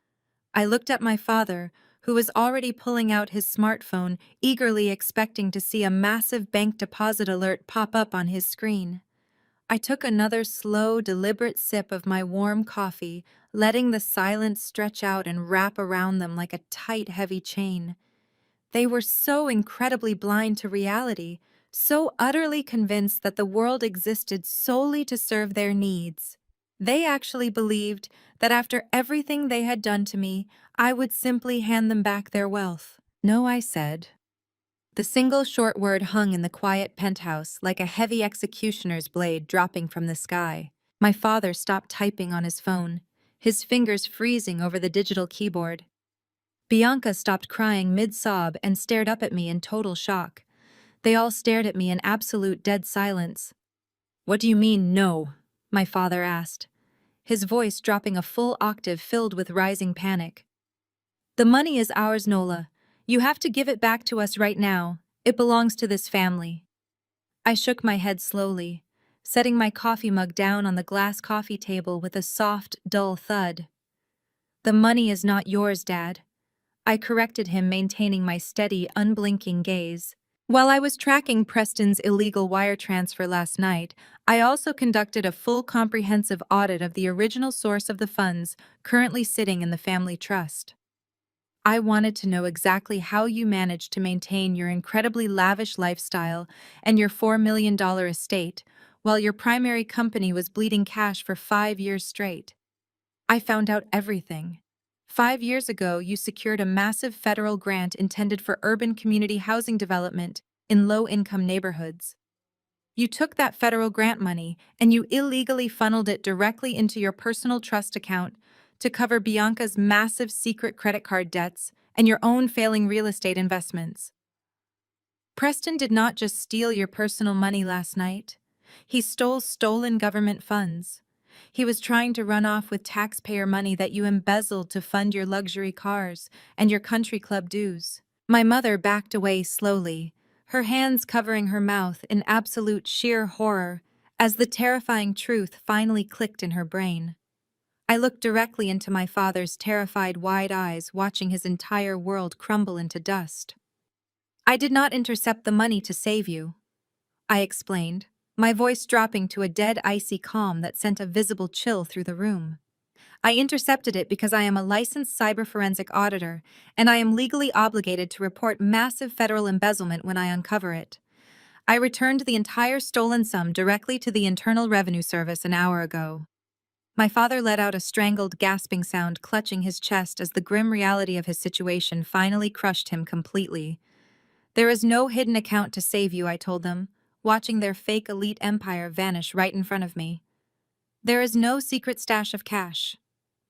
I looked at my father, who was already pulling out his smartphone, eagerly expecting to see a massive bank deposit alert pop up on his screen. I took another slow, deliberate sip of my warm coffee, letting the silence stretch out and wrap around them like a tight, heavy chain. They were so incredibly blind to reality, so utterly convinced that the world existed solely to serve their needs. They actually believed that after everything they had done to me, I would simply hand them back their wealth. No, I said. The single short word hung in the quiet penthouse like a heavy executioner's blade dropping from the sky. My father stopped typing on his phone, his fingers freezing over the digital keyboard. Bianca stopped crying mid-sob and stared up at me in total shock. They all stared at me in absolute dead silence. What do you mean, no? My father asked, his voice dropping a full octave filled with rising panic. The money is ours, Nola. You have to give it back to us right now. It belongs to this family. I shook my head slowly, setting my coffee mug down on the glass coffee table with a soft, dull thud. The money is not yours, Dad. I corrected him, maintaining my steady, unblinking gaze. While I was tracking Preston's illegal wire transfer last night, I also conducted a full comprehensive audit of the original source of the funds currently sitting in the family trust. I wanted to know exactly how you managed to maintain your incredibly lavish lifestyle and your $4 million estate while your primary company was bleeding cash for 5 years straight. I found out everything. 5 years ago, you secured a massive federal grant intended for urban community housing development in low-income neighborhoods. You took that federal grant money and you illegally funneled it directly into your personal trust account to cover Bianca's massive secret credit card debts and your own failing real estate investments. Preston did not just steal your personal money last night. He stole stolen government funds. He was trying to run off with taxpayer money that you embezzled to fund your luxury cars and your country club dues. My mother backed away slowly, her hands covering her mouth in absolute sheer horror as the terrifying truth finally clicked in her brain. I looked directly into my father's terrified wide eyes, watching his entire world crumble into dust. I did not intercept the money to save you, I explained, my voice dropping to a dead icy calm that sent a visible chill through the room. I intercepted it because I am a licensed cyberforensic auditor, and I am legally obligated to report massive federal embezzlement when I uncover it. I returned the entire stolen sum directly to the Internal Revenue Service an hour ago. My father let out a strangled, gasping sound, clutching his chest as the grim reality of his situation finally crushed him completely. There is no hidden account to save you, I told them, watching their fake elite empire vanish right in front of me. There is no secret stash of cash.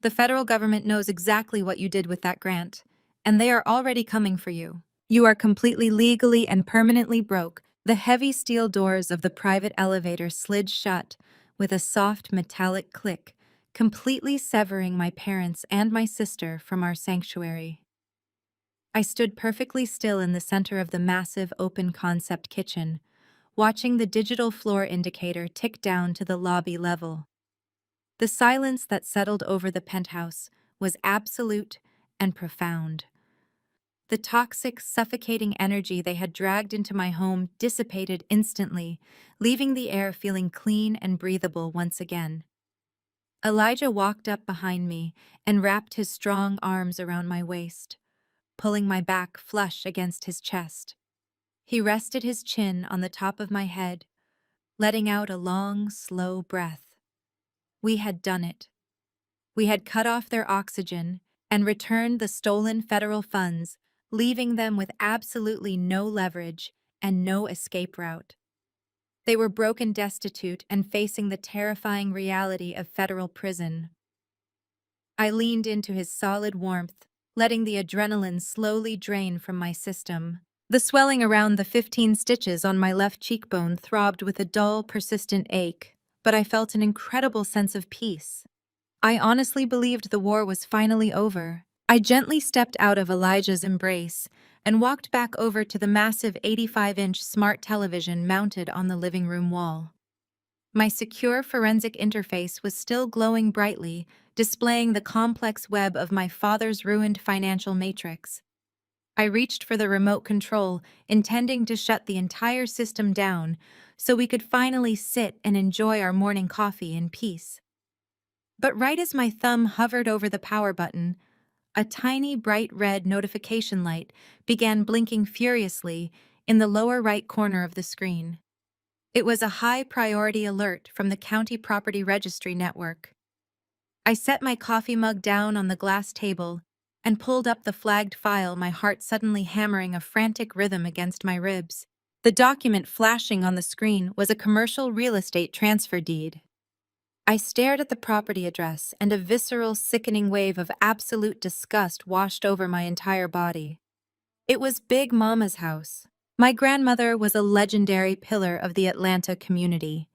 The federal government knows exactly what you did with that grant, and they are already coming for you. You are completely legally and permanently broke. The heavy steel doors of the private elevator slid shut with a soft metallic click, completely severing my parents and my sister from our sanctuary. I stood perfectly still in the center of the massive open-concept kitchen, watching the digital floor indicator tick down to the lobby level. The silence that settled over the penthouse was absolute and profound. The toxic, suffocating energy they had dragged into my home dissipated instantly, leaving the air feeling clean and breathable once again. Elijah walked up behind me and wrapped his strong arms around my waist, pulling my back flush against his chest. He rested his chin on the top of my head, letting out a long, slow breath. We had done it. We had cut off their oxygen and returned the stolen federal funds, leaving them with absolutely no leverage and no escape route. They were broken destitute and facing the terrifying reality of federal prison. I leaned into his solid warmth, letting the adrenaline slowly drain from my system. The swelling around the 15 stitches on my left cheekbone throbbed with a dull, persistent ache, but I felt an incredible sense of peace. I honestly believed the war was finally over. I gently stepped out of Elijah's embrace and walked back over to the massive 85-inch smart television mounted on the living room wall. My secure forensic interface was still glowing brightly, displaying the complex web of my father's ruined financial matrix. I reached for the remote control, intending to shut the entire system down so we could finally sit and enjoy our morning coffee in peace. But right as my thumb hovered over the power button, a tiny bright red notification light began blinking furiously in the lower right corner of the screen. It was a high-priority alert from the County Property Registry Network. I set my coffee mug down on the glass table and pulled up the flagged file, my heart suddenly hammering a frantic rhythm against my ribs. The document flashing on the screen was a commercial real estate transfer deed. I stared at the property address, and a visceral, sickening wave of absolute disgust washed over my entire body. It was Big Mama's house. My grandmother was a legendary pillar of the Atlanta community.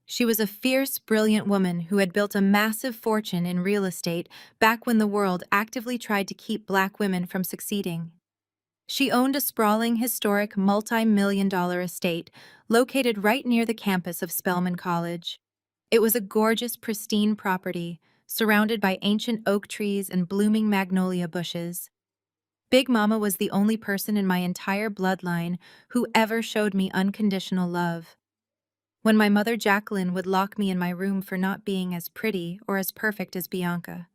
She was a fierce, brilliant woman who had built a massive fortune in real estate back when the world actively tried to keep Black women from succeeding. She owned a sprawling, historic, multi-million-dollar estate located right near the campus of Spelman College. It was a gorgeous, pristine property, surrounded by ancient oak trees and blooming magnolia bushes. Big Mama was the only person in my entire bloodline who ever showed me unconditional love. When my mother Jacqueline would lock me in my room for not being as pretty or as perfect as Bianca,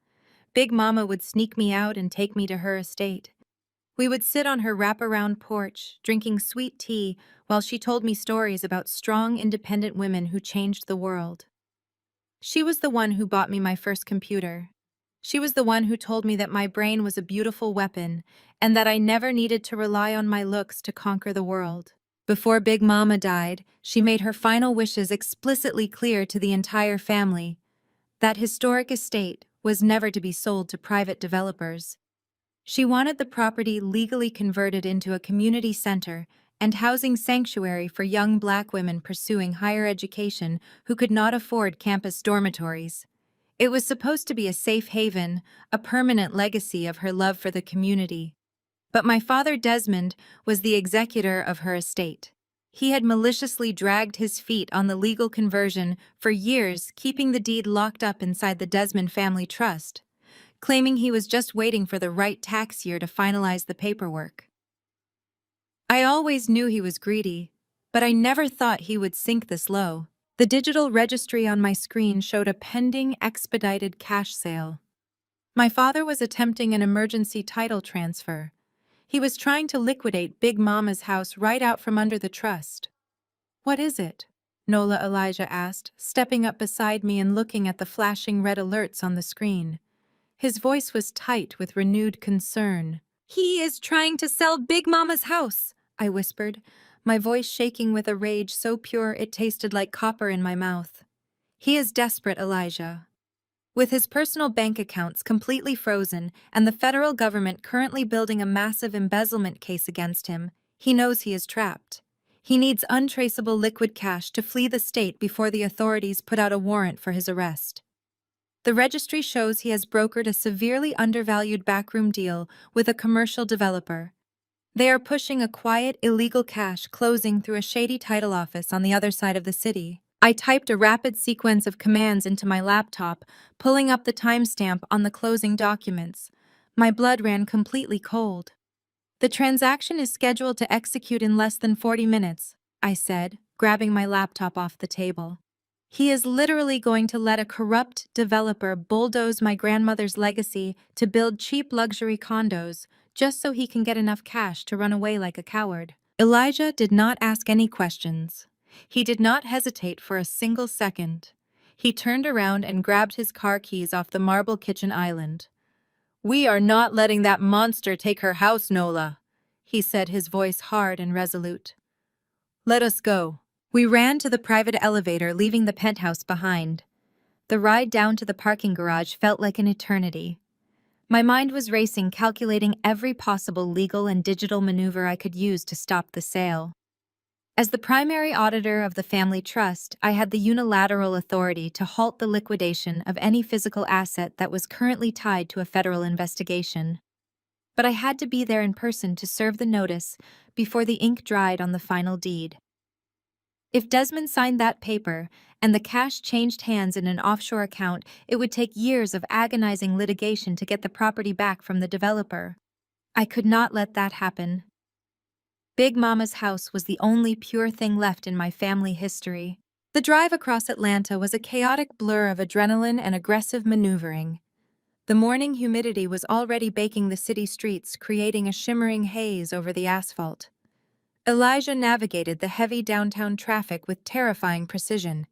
Big Mama would sneak me out and take me to her estate. We would sit on her wraparound porch, drinking sweet tea while she told me stories about strong, independent women who changed the world. She was the one who bought me my first computer. She was the one who told me that my brain was a beautiful weapon and that I never needed to rely on my looks to conquer the world. Before Big Mama died, she made her final wishes explicitly clear to the entire family. That historic estate was never to be sold to private developers. She wanted the property legally converted into a community center and housing sanctuary for young Black women pursuing higher education who could not afford campus dormitories. It was supposed to be a safe haven, a permanent legacy of her love for the community. But my father Desmond was the executor of her estate. He had maliciously dragged his feet on the legal conversion for years, keeping the deed locked up inside the Desmond family trust, claiming he was just waiting for the right tax year to finalize the paperwork. I always knew he was greedy, but I never thought he would sink this low. The digital registry on my screen showed a pending expedited cash sale. My father was attempting an emergency title transfer. He was trying to liquidate Big Mama's house right out from under the trust. "What is it?" Nola Elijah asked, stepping up beside me and looking at the flashing red alerts on the screen. His voice was tight with renewed concern. "He is trying to sell Big Mama's house," I whispered, my voice shaking with a rage so pure it tasted like copper in my mouth. "He is desperate, Elijah." With his personal bank accounts completely frozen and the federal government currently building a massive embezzlement case against him, he knows he is trapped. He needs untraceable liquid cash to flee the state before the authorities put out a warrant for his arrest. The registry shows he has brokered a severely undervalued backroom deal with a commercial developer. They are pushing a quiet, illegal cash closing through a shady title office on the other side of the city. I typed a rapid sequence of commands into my laptop, pulling up the timestamp on the closing documents. My blood ran completely cold. "The transaction is scheduled to execute in less than 40 minutes, I said, grabbing my laptop off the table. He is literally going to let a corrupt developer bulldoze my grandmother's legacy to build cheap luxury condos, just so he can get enough cash to run away like a coward." Elijah did not ask any questions. He did not hesitate for a single second. He turned around and grabbed his car keys off the marble kitchen island. "We are not letting that monster take her house, Nola," he said, his voice hard and resolute. "Let us go." We ran to the private elevator, leaving the penthouse behind. The ride down to the parking garage felt like an eternity. My mind was racing, calculating every possible legal and digital maneuver I could use to stop the sale. As the primary auditor of the family trust, I had the unilateral authority to halt the liquidation of any physical asset that was currently tied to a federal investigation. But I had to be there in person to serve the notice before the ink dried on the final deed. If Desmond signed that paper and the cash changed hands in an offshore account, it would take years of agonizing litigation to get the property back from the developer. I could not let that happen. Big Mama's house was the only pure thing left in my family history. The drive across Atlanta was a chaotic blur of adrenaline and aggressive maneuvering. The morning humidity was already baking the city streets, creating a shimmering haze over the asphalt. Elijah navigated the heavy downtown traffic with terrifying precision.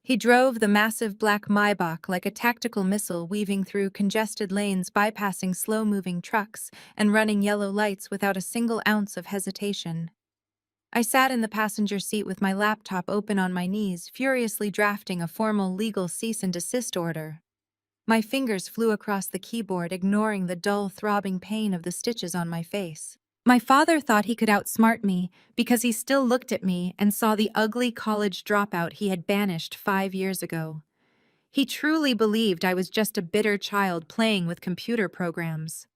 He drove the massive black Maybach like a tactical missile, weaving through congested lanes, bypassing slow-moving trucks and running yellow lights without a single ounce of hesitation. I sat in the passenger seat with my laptop open on my knees, furiously drafting a formal legal cease and desist order. My fingers flew across the keyboard, ignoring the dull, throbbing pain of the stitches on my face. My father thought he could outsmart me because he still looked at me and saw the ugly college dropout he had banished 5 years ago. He truly believed I was just a bitter child playing with computer programs.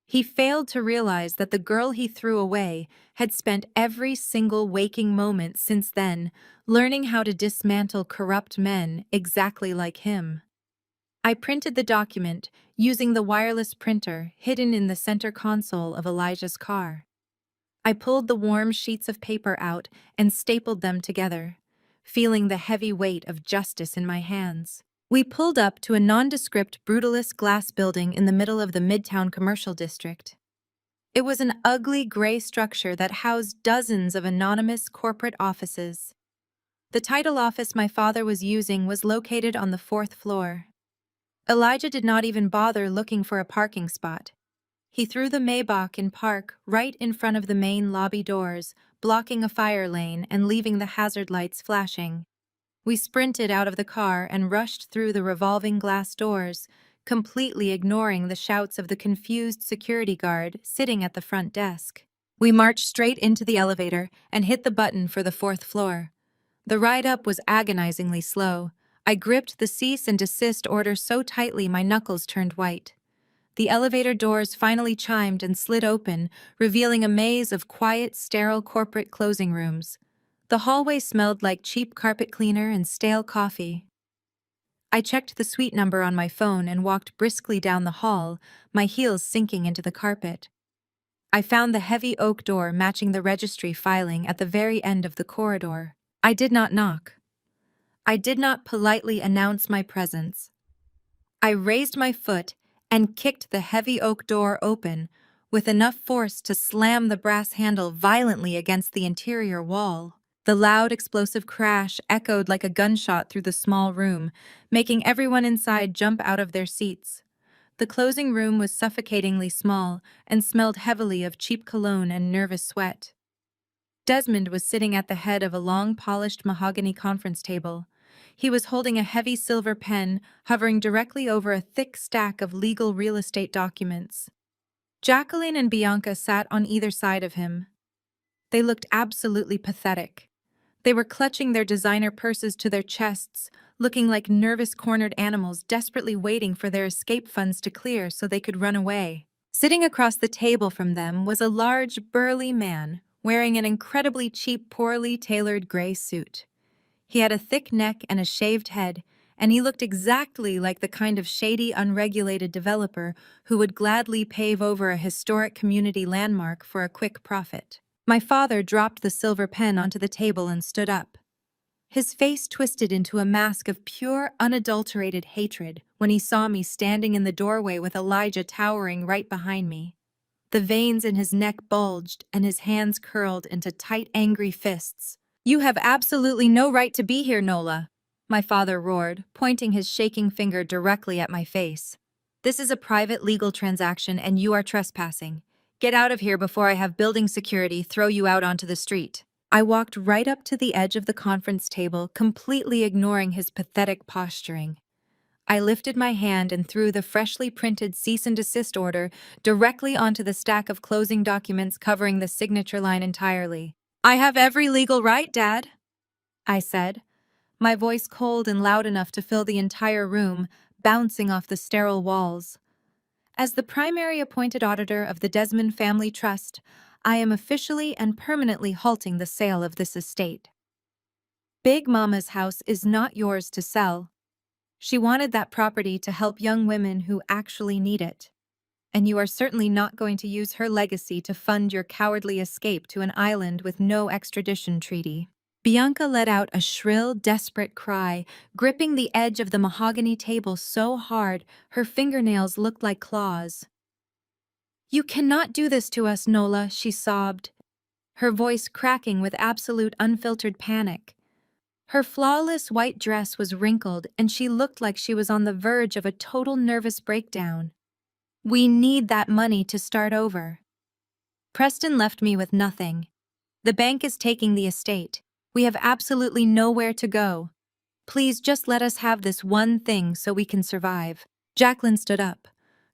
He failed to realize that the girl he threw away had spent every single waking moment since then learning how to dismantle corrupt men exactly like him. I printed the document using the wireless printer hidden in the center console of Elijah's car. I pulled the warm sheets of paper out and stapled them together, feeling the heavy weight of justice in my hands. We pulled up to a nondescript, brutalist glass building in the middle of the Midtown Commercial District. It was an ugly gray structure that housed dozens of anonymous corporate offices. The title office my father was using was located on the 4th floor. Elijah did not even bother looking for a parking spot. He threw the Maybach in park right in front of the main lobby doors, blocking a fire lane and leaving the hazard lights flashing. We sprinted out of the car and rushed through the revolving glass doors, completely ignoring the shouts of the confused security guard sitting at the front desk. We marched straight into the elevator and hit the button for the 4th floor. The ride up was agonizingly slow. I gripped the cease and desist order so tightly my knuckles turned white. The elevator doors finally chimed and slid open, revealing a maze of quiet, sterile corporate closing rooms. The hallway smelled like cheap carpet cleaner and stale coffee. I checked the suite number on my phone and walked briskly down the hall, my heels sinking into the carpet. I found the heavy oak door matching the registry filing at the very end of the corridor. I did not knock. I did not politely announce my presence. I raised my foot and kicked the heavy oak door open with enough force to slam the brass handle violently against the interior wall. The loud explosive crash echoed like a gunshot through the small room, making everyone inside jump out of their seats. The closing room was suffocatingly small and smelled heavily of cheap cologne and nervous sweat. Desmond was sitting at the head of a long, polished mahogany conference table. He was holding a heavy silver pen hovering directly over a thick stack of legal real estate documents. Jacqueline and Bianca sat on either side of him. They looked absolutely pathetic. They were clutching their designer purses to their chests, looking like nervous cornered animals desperately waiting for their escape funds to clear so they could run away. Sitting across the table from them was a large, burly man wearing an incredibly cheap, poorly tailored gray suit. He had a thick neck and a shaved head, and he looked exactly like the kind of shady, unregulated developer who would gladly pave over a historic community landmark for a quick profit. My father dropped the silver pen onto the table and stood up. His face twisted into a mask of pure, unadulterated hatred when he saw me standing in the doorway with Elijah towering right behind me. The veins in his neck bulged and his hands curled into tight, angry fists. "You have absolutely no right to be here, Nola," my father roared, pointing his shaking finger directly at my face. "This is a private legal transaction and you are trespassing. Get out of here before I have building security throw you out onto the street." I walked right up to the edge of the conference table, completely ignoring his pathetic posturing. I lifted my hand and threw the freshly printed cease and desist order directly onto the stack of closing documents covering the signature line entirely. "I have every legal right, Dad," I said, my voice cold and loud enough to fill the entire room, bouncing off the sterile walls. "As the primary appointed auditor of the Desmond Family Trust, I am officially and permanently halting the sale of this estate. Big Mama's house is not yours to sell. She wanted that property to help young women who actually need it. And you are certainly not going to use her legacy to fund your cowardly escape to an island with no extradition treaty." Bianca let out a shrill, desperate cry, gripping the edge of the mahogany table so hard her fingernails looked like claws. "You cannot do this to us, Nola," she sobbed, her voice cracking with absolute unfiltered panic. Her flawless white dress was wrinkled and she looked like she was on the verge of a total nervous breakdown. "We need that money to start over." Preston left me with nothing. "The bank is taking the estate. We have absolutely nowhere to go. Please just let us have this one thing so we can survive." Jacqueline stood up,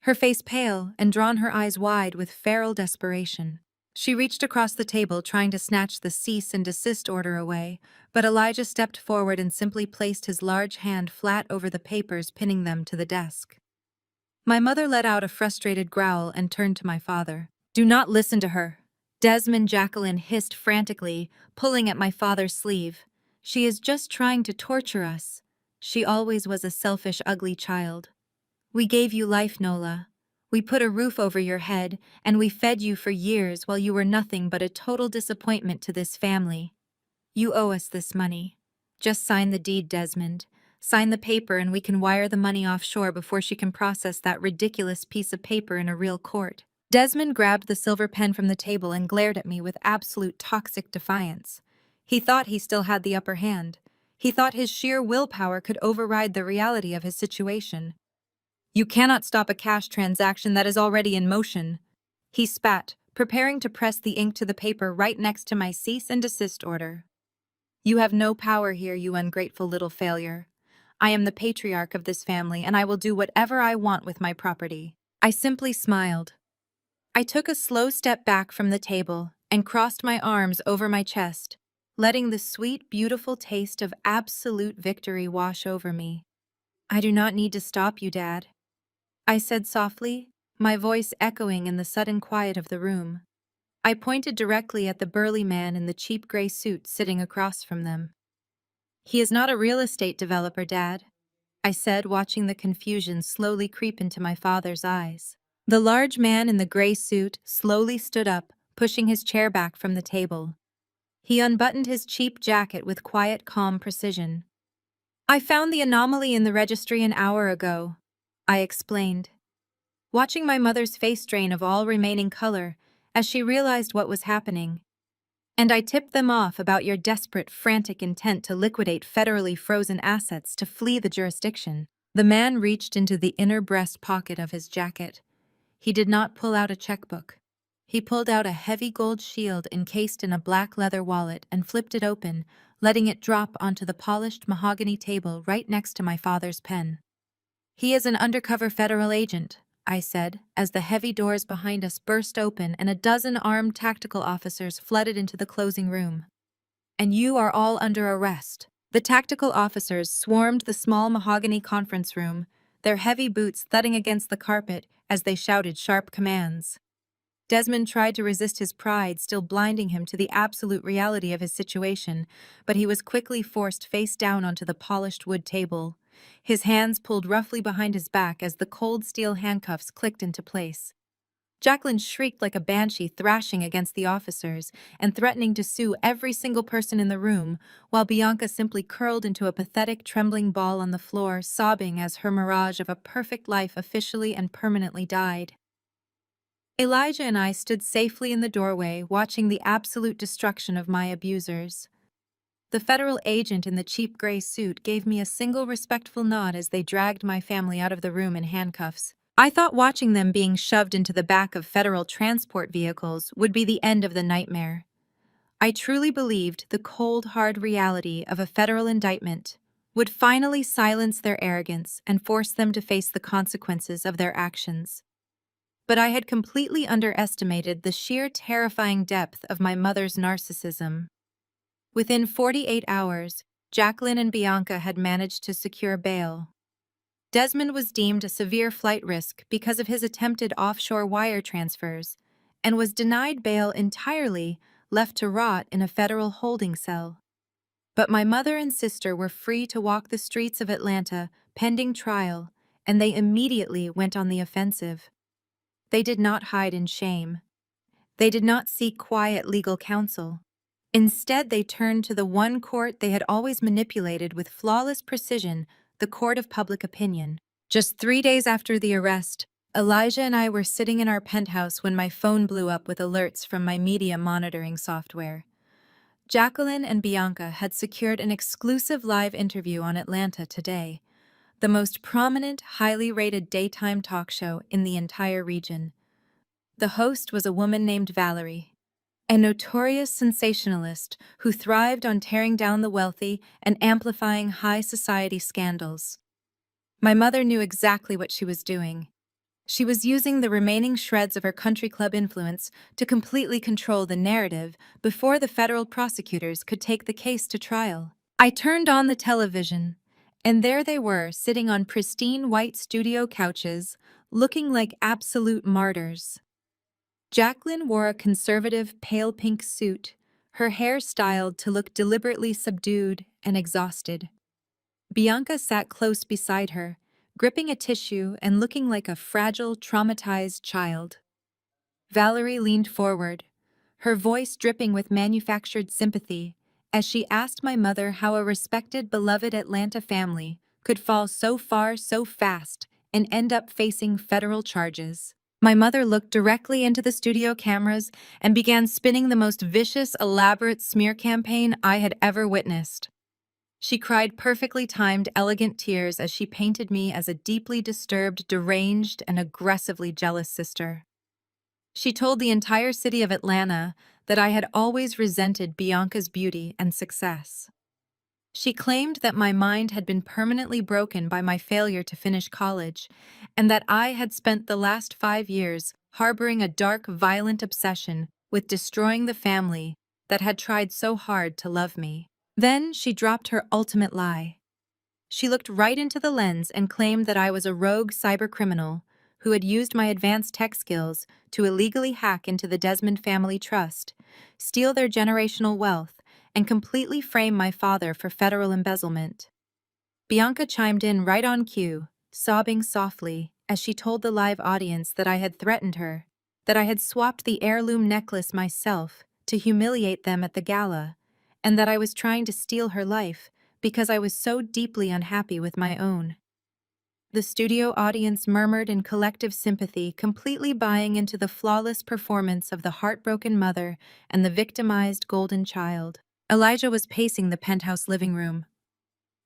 her face pale and drawn her eyes wide with feral desperation. She reached across the table trying to snatch the cease and desist order away, but Elijah stepped forward and simply placed his large hand flat over the papers, pinning them to the desk. My mother let out a frustrated growl and turned to my father. "Do not listen to her," Desmond Jacqueline hissed frantically, pulling at my father's sleeve. "She is just trying to torture us. She always was a selfish, ugly child. We gave you life, Nola. We put a roof over your head, and we fed you for years while you were nothing but a total disappointment to this family. You owe us this money. Just sign the deed, Desmond. Sign the paper and we can wire the money offshore before she can process that ridiculous piece of paper in a real court." Desmond grabbed the silver pen from the table and glared at me with absolute toxic defiance. He thought he still had the upper hand. He thought his sheer willpower could override the reality of his situation. "You cannot stop a cash transaction that is already in motion," he spat, preparing to press the ink to the paper right next to my cease and desist order. "You have no power here, you ungrateful little failure. I am the patriarch of this family, and I will do whatever I want with my property." I simply smiled. I took a slow step back from the table and crossed my arms over my chest, letting the sweet, beautiful taste of absolute victory wash over me. "I do not need to stop you, Dad," I said softly, my voice echoing in the sudden quiet of the room. I pointed directly at the burly man in the cheap gray suit sitting across from them. "He is not a real estate developer, Dad," I said, watching the confusion slowly creep into my father's eyes. The large man in the gray suit slowly stood up, pushing his chair back from the table. He unbuttoned his cheap jacket with quiet, calm precision. "I found the anomaly in the registry an hour ago," I explained, watching my mother's face drain of all remaining color as she realized what was happening. "And I tipped them off about your desperate, frantic intent to liquidate federally frozen assets to flee the jurisdiction." The man reached into the inner breast pocket of his jacket. He did not pull out a checkbook. He pulled out a heavy gold shield encased in a black leather wallet and flipped it open, letting it drop onto the polished mahogany table right next to my father's pen. "He is an undercover federal agent," I said, as the heavy doors behind us burst open and a dozen armed tactical officers flooded into the closing room. "And you are all under arrest." The tactical officers swarmed the small mahogany conference room, their heavy boots thudding against the carpet as they shouted sharp commands. Desmond tried to resist his pride, still blinding him to the absolute reality of his situation, but he was quickly forced face down onto the polished wood table. His hands pulled roughly behind his back as the cold steel handcuffs clicked into place. Jacqueline shrieked like a banshee, thrashing against the officers and threatening to sue every single person in the room, while Bianca simply curled into a pathetic, trembling ball on the floor, sobbing as her mirage of a perfect life officially and permanently died. Elijah and I stood safely in the doorway, watching the absolute destruction of my abusers. The federal agent in the cheap gray suit gave me a single respectful nod as they dragged my family out of the room in handcuffs. I thought watching them being shoved into the back of federal transport vehicles would be the end of the nightmare. I truly believed the cold, hard reality of a federal indictment would finally silence their arrogance and force them to face the consequences of their actions. But I had completely underestimated the sheer terrifying depth of my mother's narcissism. Within 48 hours, Jacqueline and Bianca had managed to secure bail. Desmond was deemed a severe flight risk because of his attempted offshore wire transfers, and was denied bail entirely, left to rot in a federal holding cell. But my mother and sister were free to walk the streets of Atlanta pending trial, and they immediately went on the offensive. They did not hide in shame. They did not seek quiet legal counsel. Instead, they turned to the one court they had always manipulated with flawless precision, the court of public opinion. Just 3 days after the arrest, Elijah and I were sitting in our penthouse when my phone blew up with alerts from my media monitoring software. Jacqueline and Bianca had secured an exclusive live interview on Atlanta Today, the most prominent, highly rated daytime talk show in the entire region. The host was a woman named Valerie, a notorious sensationalist who thrived on tearing down the wealthy and amplifying high society scandals. My mother knew exactly what she was doing. She was using the remaining shreds of her country club influence to completely control the narrative before the federal prosecutors could take the case to trial. I turned on the television, and there they were, sitting on pristine white studio couches, looking like absolute martyrs. Jacqueline wore a conservative pale pink suit, her hair styled to look deliberately subdued and exhausted. Bianca sat close beside her, gripping a tissue and looking like a fragile, traumatized child. Valerie leaned forward, her voice dripping with manufactured sympathy, as she asked my mother how a respected, beloved Atlanta family could fall so far so fast and end up facing federal charges. My mother looked directly into the studio cameras and began spinning the most vicious, elaborate smear campaign I had ever witnessed. She cried perfectly timed, elegant tears as she painted me as a deeply disturbed, deranged, and aggressively jealous sister. She told the entire city of Atlanta that I had always resented Bianca's beauty and success. She claimed that my mind had been permanently broken by my failure to finish college, and that I had spent the last 5 years harboring a dark, violent obsession with destroying the family that had tried so hard to love me. Then she dropped her ultimate lie. She looked right into the lens and claimed that I was a rogue cybercriminal who had used my advanced tech skills to illegally hack into the Desmond family trust, steal their generational wealth, and completely frame my father for federal embezzlement. Bianca chimed in right on cue, sobbing softly as she told the live audience that I had threatened her, that I had swapped the heirloom necklace myself to humiliate them at the gala, and that I was trying to steal her life because I was so deeply unhappy with my own. The studio audience murmured in collective sympathy, completely buying into the flawless performance of the heartbroken mother and the victimized golden child. Elijah was pacing the penthouse living room,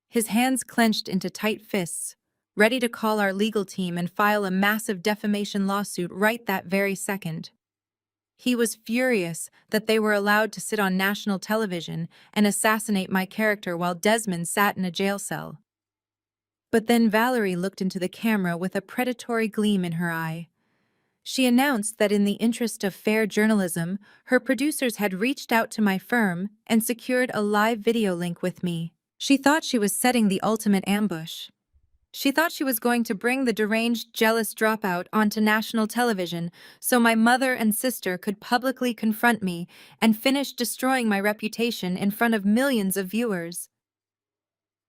his hands clenched into tight fists, ready to call our legal team and file a massive defamation lawsuit right that very second. He was furious that they were allowed to sit on national television and assassinate my character while Desmond sat in a jail cell. But then Valerie looked into the camera with a predatory gleam in her eye. She announced that in the interest of fair journalism, her producers had reached out to my firm and secured a live video link with me. She thought she was setting the ultimate ambush. She thought she was going to bring the deranged, jealous dropout onto national television so my mother and sister could publicly confront me and finish destroying my reputation in front of millions of viewers.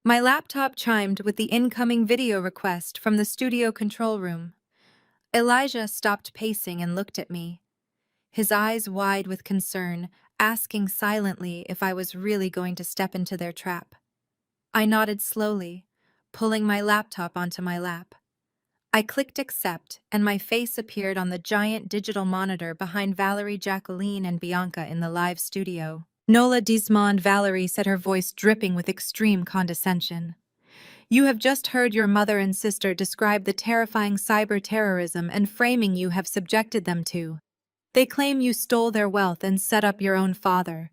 My laptop chimed with the incoming video request from the studio control room. Elijah stopped pacing and looked at me, his eyes wide with concern, asking silently if I was really going to step into their trap. I nodded slowly, pulling my laptop onto my lap. I clicked accept, and my face appeared on the giant digital monitor behind Valerie, Jacqueline, and Bianca in the live studio. Nola Dismond, Valerie said, her voice dripping with extreme condescension. You have just heard your mother and sister describe the terrifying cyber terrorism and framing you have subjected them to. They claim you stole their wealth and set up your own father.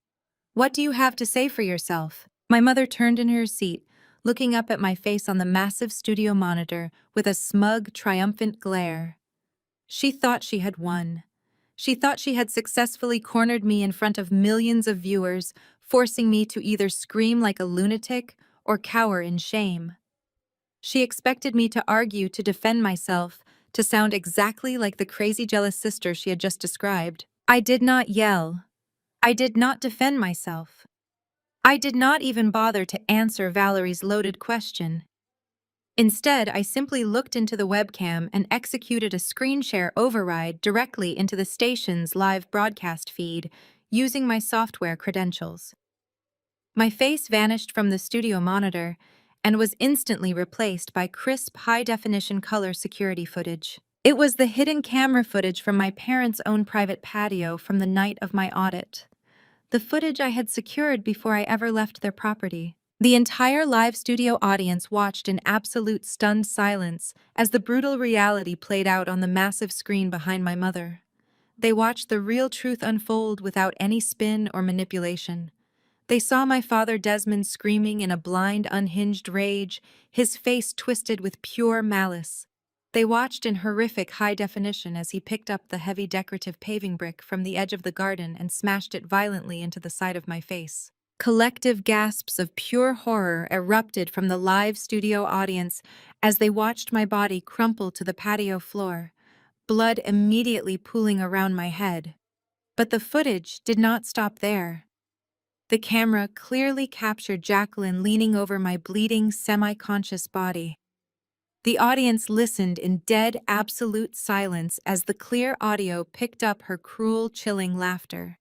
What do you have to say for yourself? My mother turned in her seat, looking up at my face on the massive studio monitor with a smug, triumphant glare. She thought she had won. She thought she had successfully cornered me in front of millions of viewers, forcing me to either scream like a lunatic or cower in shame. She expected me to argue to defend myself, to sound exactly like the crazy jealous sister she had just described. I did not yell. I did not defend myself. I did not even bother to answer Valerie's loaded question. Instead, I simply looked into the webcam and executed a screen share override directly into the station's live broadcast feed using my software credentials. My face vanished from the studio monitor and was instantly replaced by crisp, high-definition color security footage. It was the hidden camera footage from my parents' own private patio from the night of my audit. The footage I had secured before I ever left their property. The entire live studio audience watched in absolute stunned silence as the brutal reality played out on the massive screen behind my mother. They watched the real truth unfold without any spin or manipulation. They saw my father Desmond screaming in a blind, unhinged rage, his face twisted with pure malice. They watched in horrific high definition as he picked up the heavy decorative paving brick from the edge of the garden and smashed it violently into the side of my face. Collective gasps of pure horror erupted from the live studio audience as they watched my body crumple to the patio floor, blood immediately pooling around my head. But the footage did not stop there. The camera clearly captured Jacqueline leaning over my bleeding, semi-conscious body. The audience listened in dead, absolute silence as the clear audio picked up her cruel, chilling laughter.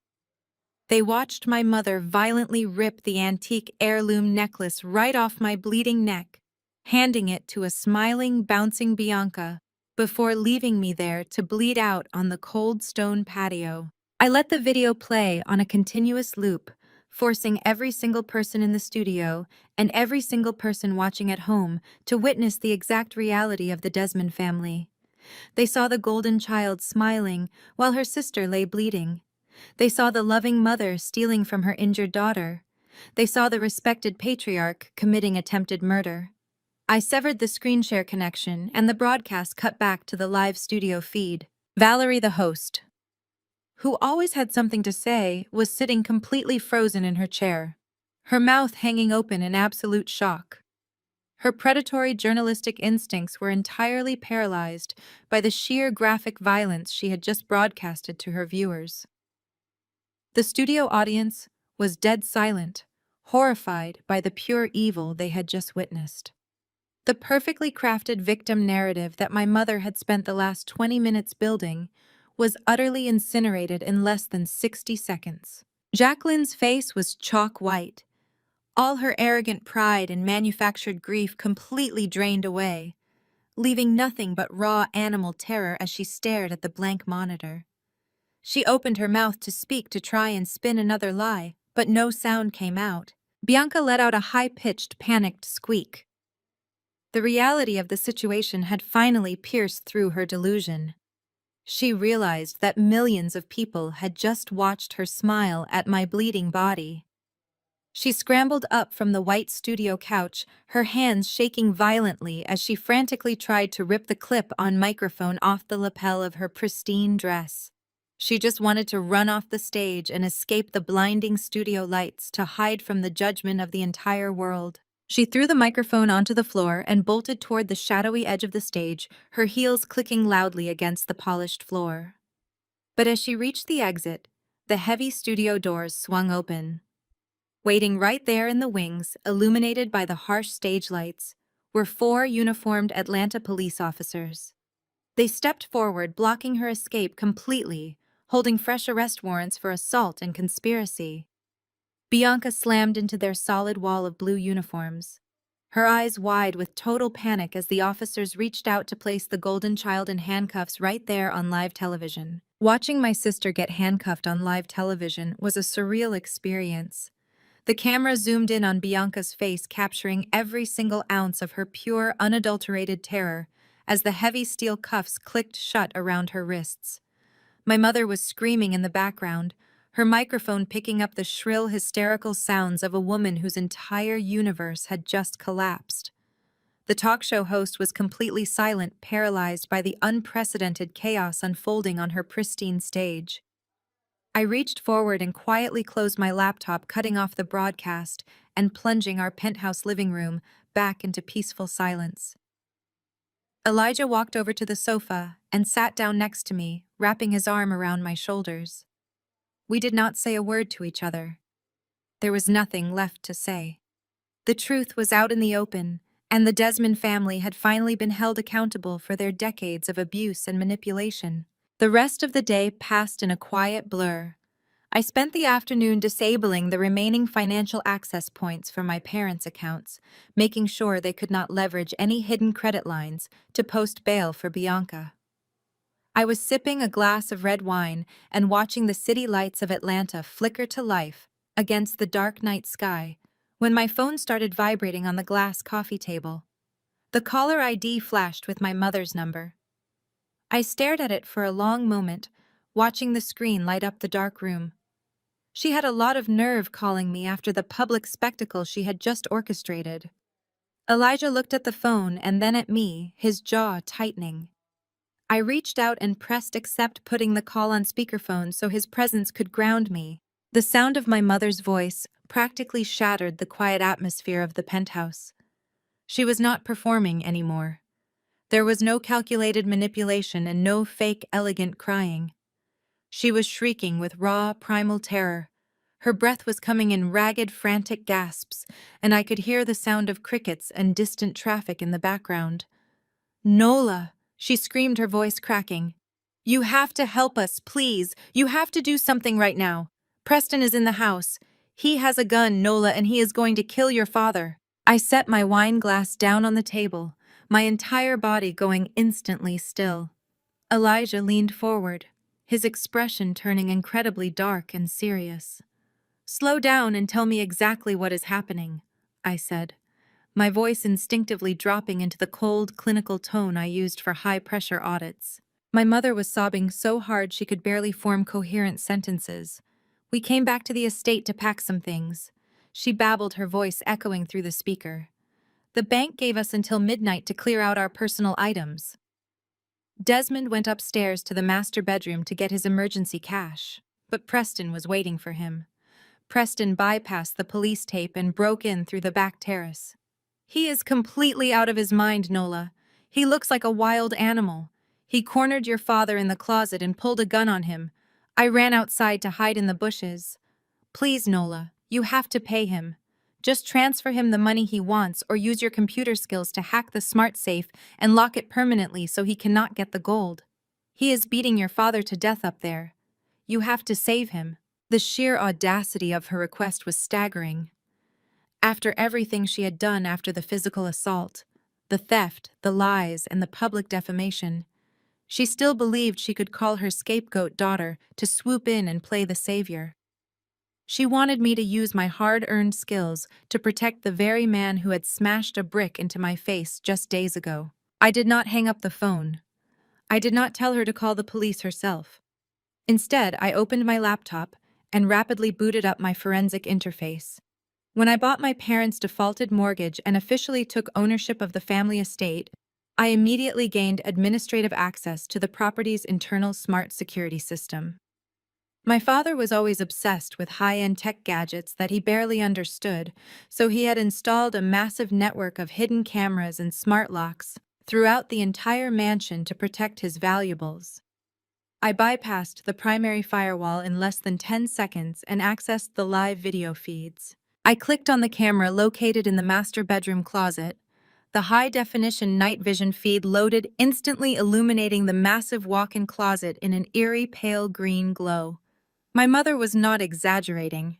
They watched my mother violently rip the antique heirloom necklace right off my bleeding neck, handing it to a smiling, bouncing Bianca before leaving me there to bleed out on the cold stone patio. I let the video play on a continuous loop, forcing every single person in the studio and every single person watching at home to witness the exact reality of the Desmond family. They saw the golden child smiling while her sister lay bleeding. They saw the loving mother stealing from her injured daughter. They saw the respected patriarch committing attempted murder. I severed the screen share connection and the broadcast cut back to the live studio feed. Valerie, the host, who always had something to say, was sitting completely frozen in her chair, her mouth hanging open in absolute shock. Her predatory journalistic instincts were entirely paralyzed by the sheer graphic violence she had just broadcasted to her viewers. The studio audience was dead silent, horrified by the pure evil they had just witnessed. The perfectly crafted victim narrative that my mother had spent the last 20 minutes building was utterly incinerated in less than 60 seconds. Jacqueline's face was chalk white, all her arrogant pride and manufactured grief completely drained away, leaving nothing but raw animal terror as she stared at the blank monitor. She opened her mouth to speak to try and spin another lie, but no sound came out. Bianca let out a high-pitched, panicked squeak. The reality of the situation had finally pierced through her delusion. She realized that millions of people had just watched her smile at my bleeding body. She scrambled up from the white studio couch, her hands shaking violently as she frantically tried to rip the clip-on microphone off the lapel of her pristine dress. She just wanted to run off the stage and escape the blinding studio lights to hide from the judgment of the entire world. She threw the microphone onto the floor and bolted toward the shadowy edge of the stage, her heels clicking loudly against the polished floor. But as she reached the exit, the heavy studio doors swung open. Waiting right there in the wings, illuminated by the harsh stage lights, were 4 uniformed Atlanta police officers. They stepped forward, blocking her escape completely, holding fresh arrest warrants for assault and conspiracy. Bianca slammed into their solid wall of blue uniforms, her eyes wide with total panic as the officers reached out to place the golden child in handcuffs right there on live television. Watching my sister get handcuffed on live television was a surreal experience. The camera zoomed in on Bianca's face, capturing every single ounce of her pure, unadulterated terror as the heavy steel cuffs clicked shut around her wrists. My mother was screaming in the background, her microphone picking up the shrill, hysterical sounds of a woman whose entire universe had just collapsed. The talk show host was completely silent, paralyzed by the unprecedented chaos unfolding on her pristine stage. I reached forward and quietly closed my laptop, cutting off the broadcast and plunging our penthouse living room back into peaceful silence. Elijah walked over to the sofa and sat down next to me, wrapping his arm around my shoulders. We did not say a word to each other. There was nothing left to say. The truth was out in the open, and the Desmond family had finally been held accountable for their decades of abuse and manipulation. The rest of the day passed in a quiet blur. I spent the afternoon disabling the remaining financial access points for my parents' accounts, making sure they could not leverage any hidden credit lines to post bail for Bianca. I was sipping a glass of red wine and watching the city lights of Atlanta flicker to life against the dark night sky when my phone started vibrating on the glass coffee table. The caller ID flashed with my mother's number. I stared at it for a long moment, watching the screen light up the dark room. She had a lot of nerve calling me after the public spectacle she had just orchestrated. Elijah looked at the phone and then at me, his jaw tightening. I reached out and pressed accept, putting the call on speakerphone so his presence could ground me. The sound of my mother's voice practically shattered the quiet atmosphere of the penthouse. She was not performing anymore. There was no calculated manipulation and no fake, elegant crying. She was shrieking with raw, primal terror. Her breath was coming in ragged, frantic gasps, and I could hear the sound of crickets and distant traffic in the background. "Nola!" she screamed, her voice cracking. "You have to help us, please. You have to do something right now. Preston is in the house. He has a gun, Nola, and he is going to kill your father." I set my wine glass down on the table, my entire body going instantly still. Elijah leaned forward, his expression turning incredibly dark and serious. "Slow down and tell me exactly what is happening," I said, my voice instinctively dropping into the cold, clinical tone I used for high-pressure audits. My mother was sobbing so hard she could barely form coherent sentences. "We came back to the estate to pack some things," she babbled, her voice echoing through the speaker. "The bank gave us until midnight to clear out our personal items." Desmond went upstairs to the master bedroom to get his emergency cash, but Preston was waiting for him. Preston bypassed the police tape and broke in through the back terrace. He is completely out of his mind, Nola. He looks like a wild animal. He cornered your father in the closet and pulled a gun on him. I ran outside to hide in the bushes. Please, Nola, you have to pay him. Just transfer him the money he wants or use your computer skills to hack the smart safe and lock it permanently so he cannot get the gold. He is beating your father to death up there. You have to save him. The sheer audacity of her request was staggering. After everything she had done after the physical assault, the theft, the lies, and the public defamation, she still believed she could call her scapegoat daughter to swoop in and play the savior. She wanted me to use my hard-earned skills to protect the very man who had smashed a brick into my face just days ago. I did not hang up the phone. I did not tell her to call the police herself. Instead, I opened my laptop and rapidly booted up my forensic interface. When I bought my parents' defaulted mortgage and officially took ownership of the family estate, I immediately gained administrative access to the property's internal smart security system. My father was always obsessed with high-end tech gadgets that he barely understood, so he had installed a massive network of hidden cameras and smart locks throughout the entire mansion to protect his valuables. I bypassed the primary firewall in less than 10 seconds and accessed the live video feeds. I clicked on the camera located in the master bedroom closet. The high-definition night vision feed loaded, instantly illuminating the massive walk-in closet in an eerie pale green glow. My mother was not exaggerating.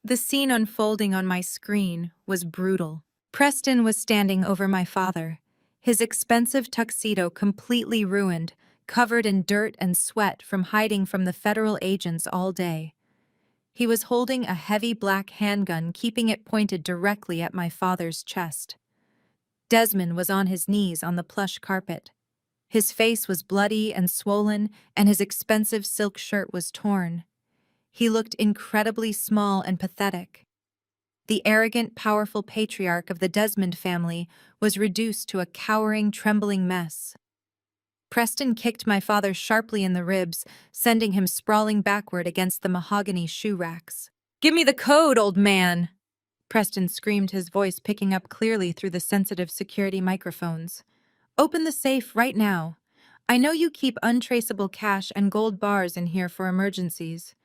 The scene unfolding on my screen was brutal. Preston was standing over my father, his expensive tuxedo completely ruined, covered in dirt and sweat from hiding from the federal agents all day. He was holding a heavy black handgun, keeping it pointed directly at my father's chest. Desmond was on his knees on the plush carpet. His face was bloody and swollen, and his expensive silk shirt was torn. He looked incredibly small and pathetic. The arrogant, powerful patriarch of the Desmond family was reduced to a cowering, trembling mess. Preston kicked my father sharply in the ribs, sending him sprawling backward against the mahogany shoe racks. "Give me the code, old man!" Preston screamed, his voice picking up clearly through the sensitive security microphones. "Open the safe right now. I know you keep untraceable cash and gold bars in here for emergencies.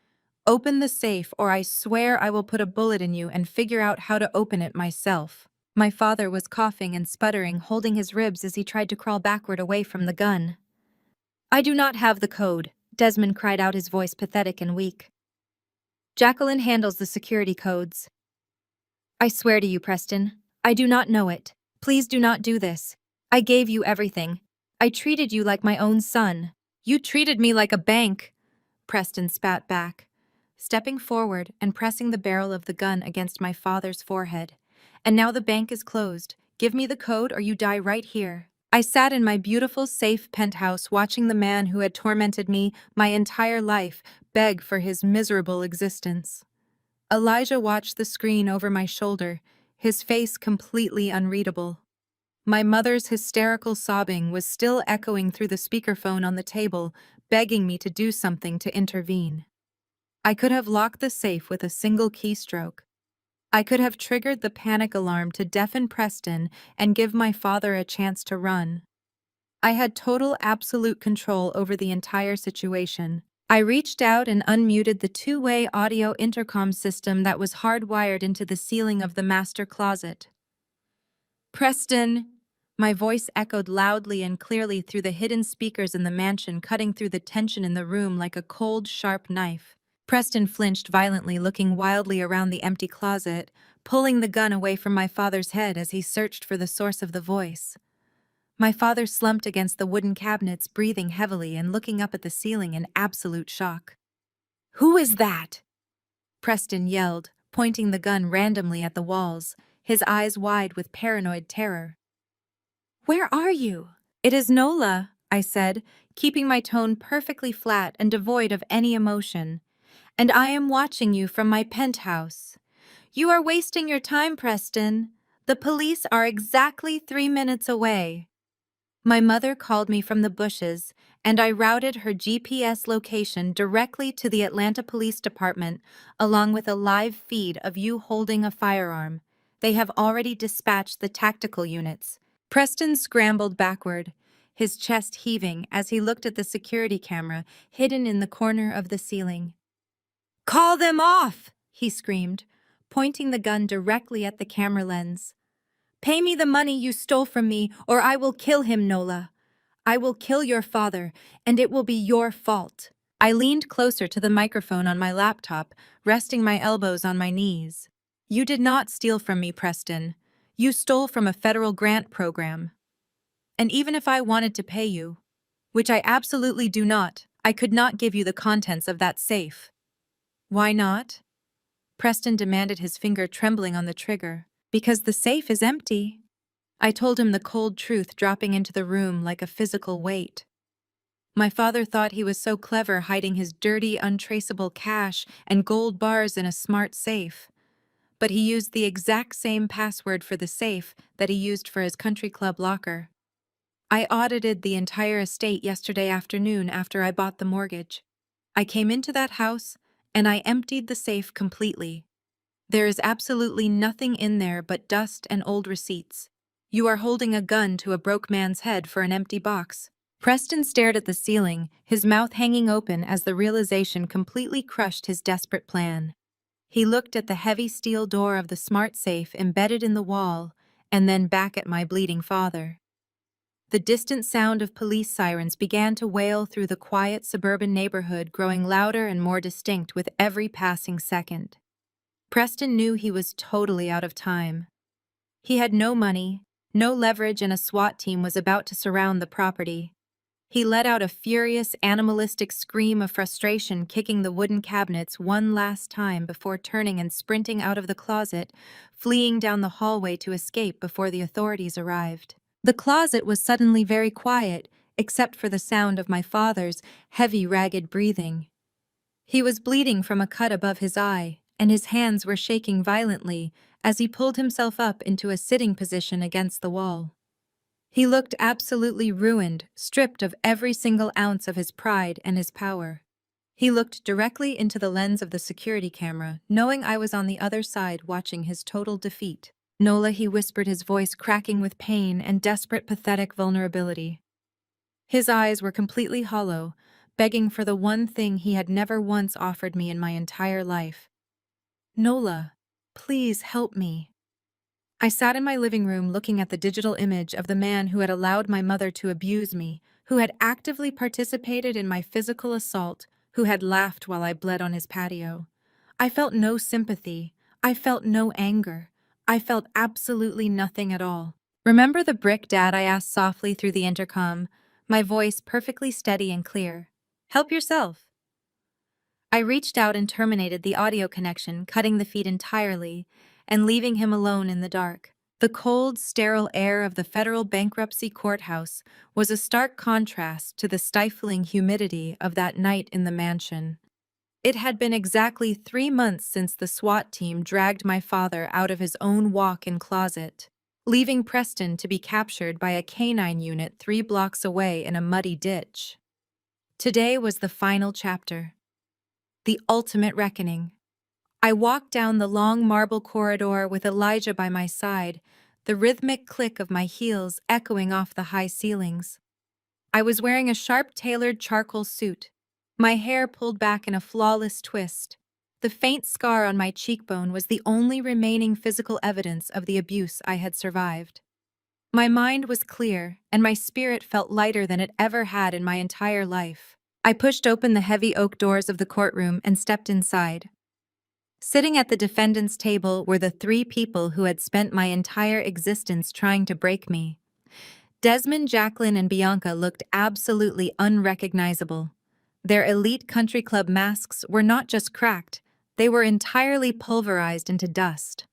Open the safe, or I swear I will put a bullet in you and figure out how to open it myself." My father was coughing and sputtering, holding his ribs as he tried to crawl backward away from the gun. "I do not have the code," Desmond cried out, his voice pathetic and weak. "Jacqueline handles the security codes." "I swear to you, Preston, I do not know it. Please do not do this. I gave you everything. I treated you like my own son." "You treated me like a bank," Preston spat back, stepping forward and pressing the barrel of the gun against my father's forehead. "And now the bank is closed. Give me the code or you die right here." I sat in my beautiful, safe penthouse watching the man who had tormented me my entire life beg for his miserable existence. Elijah watched the screen over my shoulder, his face completely unreadable. My mother's hysterical sobbing was still echoing through the speakerphone on the table, begging me to do something to intervene. I could have locked the safe with a single keystroke. I could have triggered the panic alarm to deafen Preston and give my father a chance to run. I had total, absolute control over the entire situation. I reached out and unmuted the two-way audio intercom system that was hardwired into the ceiling of the master closet. "Preston!" My voice echoed loudly and clearly through the hidden speakers in the mansion, cutting through the tension in the room like a cold, sharp knife. Preston flinched violently, looking wildly around the empty closet, pulling the gun away from my father's head as he searched for the source of the voice. My father slumped against the wooden cabinets, breathing heavily and looking up at the ceiling in absolute shock. "Who is that?" Preston yelled, pointing the gun randomly at the walls, his eyes wide with paranoid terror. "Where are you?" "It is Nola," I said, keeping my tone perfectly flat and devoid of any emotion. "And I am watching you from my penthouse." "You are wasting your time, Preston. The police are exactly 3 minutes away." My mother called me from the bushes, and I routed her GPS location directly to the Atlanta Police Department, along with a live feed of you holding a firearm. They have already dispatched the tactical units. Preston scrambled backward, his chest heaving as he looked at the security camera hidden in the corner of the ceiling. "Call them off!" he screamed, pointing the gun directly at the camera lens. "Pay me the money you stole from me, or I will kill him, Nola. I will kill your father, and it will be your fault." I leaned closer to the microphone on my laptop, resting my elbows on my knees. "You did not steal from me, Preston. You stole from a federal grant program. And even if I wanted to pay you, which I absolutely do not, I could not give you the contents of that safe." "Why not?" Preston demanded, his finger trembling on the trigger. "Because the safe is empty." I told him the cold truth, dropping into the room like a physical weight. My father thought he was so clever, hiding his dirty, untraceable cash and gold bars in a smart safe. But he used the exact same password for the safe that he used for his country club locker. I audited the entire estate yesterday afternoon after I bought the mortgage. I came into that house and I emptied the safe completely. There is absolutely nothing in there but dust and old receipts. You are holding a gun to a broke man's head for an empty box. Preston stared at the ceiling, his mouth hanging open as the realization completely crushed his desperate plan. He looked at the heavy steel door of the smart safe embedded in the wall, and then back at my bleeding father. The distant sound of police sirens began to wail through the quiet suburban neighborhood, growing louder and more distinct with every passing second. Preston knew he was totally out of time. He had no money, no leverage, and a SWAT team was about to surround the property. He let out a furious, animalistic scream of frustration, kicking the wooden cabinets one last time before turning and sprinting out of the closet, fleeing down the hallway to escape before the authorities arrived. The closet was suddenly very quiet, except for the sound of my father's heavy, ragged breathing. He was bleeding from a cut above his eye, and his hands were shaking violently as he pulled himself up into a sitting position against the wall. He looked absolutely ruined, stripped of every single ounce of his pride and his power. He looked directly into the lens of the security camera, knowing I was on the other side watching his total defeat. "Nola," he whispered, his voice cracking with pain and desperate, pathetic vulnerability. His eyes were completely hollow, begging for the one thing he had never once offered me in my entire life. "Nola, please help me." I sat in my living room looking at the digital image of the man who had allowed my mother to abuse me, who had actively participated in my physical assault, who had laughed while I bled on his patio. I felt no sympathy. I felt no anger. I felt absolutely nothing at all. "Remember the brick, Dad?" I asked softly through the intercom, my voice perfectly steady and clear. "Help yourself." I reached out and terminated the audio connection, cutting the feed entirely, and leaving him alone in the dark. The cold, sterile air of the federal bankruptcy courthouse was a stark contrast to the stifling humidity of that night in the mansion. It had been exactly 3 months since the SWAT team dragged my father out of his own walk-in closet, leaving Preston to be captured by a canine unit 3 blocks away in a muddy ditch. Today was the final chapter. The ultimate reckoning. I walked down the long marble corridor with Elijah by my side, the rhythmic click of my heels echoing off the high ceilings. I was wearing a sharp-tailored charcoal suit, my hair pulled back in a flawless twist. The faint scar on my cheekbone was the only remaining physical evidence of the abuse I had survived. My mind was clear, and my spirit felt lighter than it ever had in my entire life. I pushed open the heavy oak doors of the courtroom and stepped inside. Sitting at the defendant's table were the 3 people who had spent my entire existence trying to break me. Desmond, Jacqueline, and Bianca looked absolutely unrecognizable. Their elite country club masks were not just cracked, they were entirely pulverized into dust.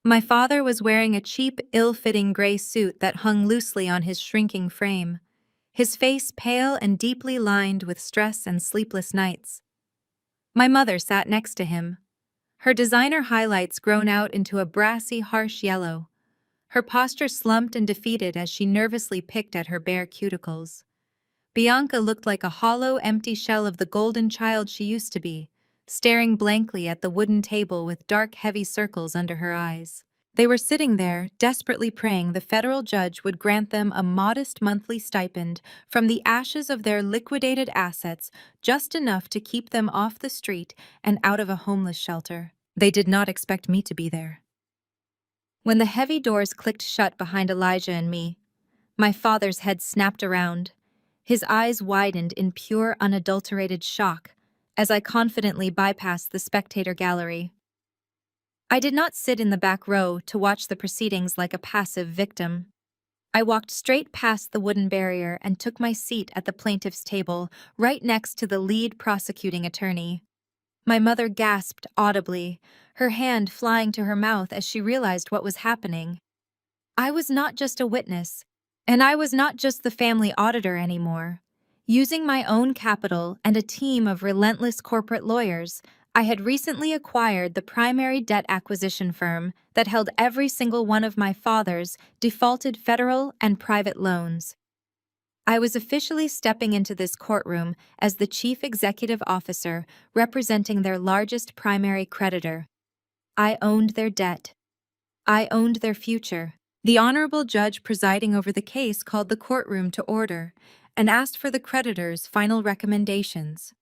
My father was wearing a cheap, ill-fitting gray suit that hung loosely on his shrinking frame, his face pale and deeply lined with stress and sleepless nights. My mother sat next to him, her designer highlights grown out into a brassy, harsh yellow, her posture slumped and defeated as she nervously picked at her bare cuticles. Bianca looked like a hollow, empty shell of the golden child she used to be, staring blankly at the wooden table with dark, heavy circles under her eyes. They were sitting there, desperately praying the federal judge would grant them a modest monthly stipend from the ashes of their liquidated assets, just enough to keep them off the street and out of a homeless shelter. They did not expect me to be there. When the heavy doors clicked shut behind Elijah and me, my father's head snapped around. His eyes widened in pure, unadulterated shock as I confidently bypassed the spectator gallery. I did not sit in the back row to watch the proceedings like a passive victim. I walked straight past the wooden barrier and took my seat at the plaintiff's table, right next to the lead prosecuting attorney. My mother gasped audibly, her hand flying to her mouth as she realized what was happening. I was not just a witness, and I was not just the family auditor anymore. Using my own capital and a team of relentless corporate lawyers, I had recently acquired the primary debt acquisition firm that held every single one of my father's defaulted federal and private loans. I was officially stepping into this courtroom as the chief executive officer representing their largest primary creditor. I owned their debt. I owned their future. The honorable judge presiding over the case called the courtroom to order and asked for the creditor's final recommendations.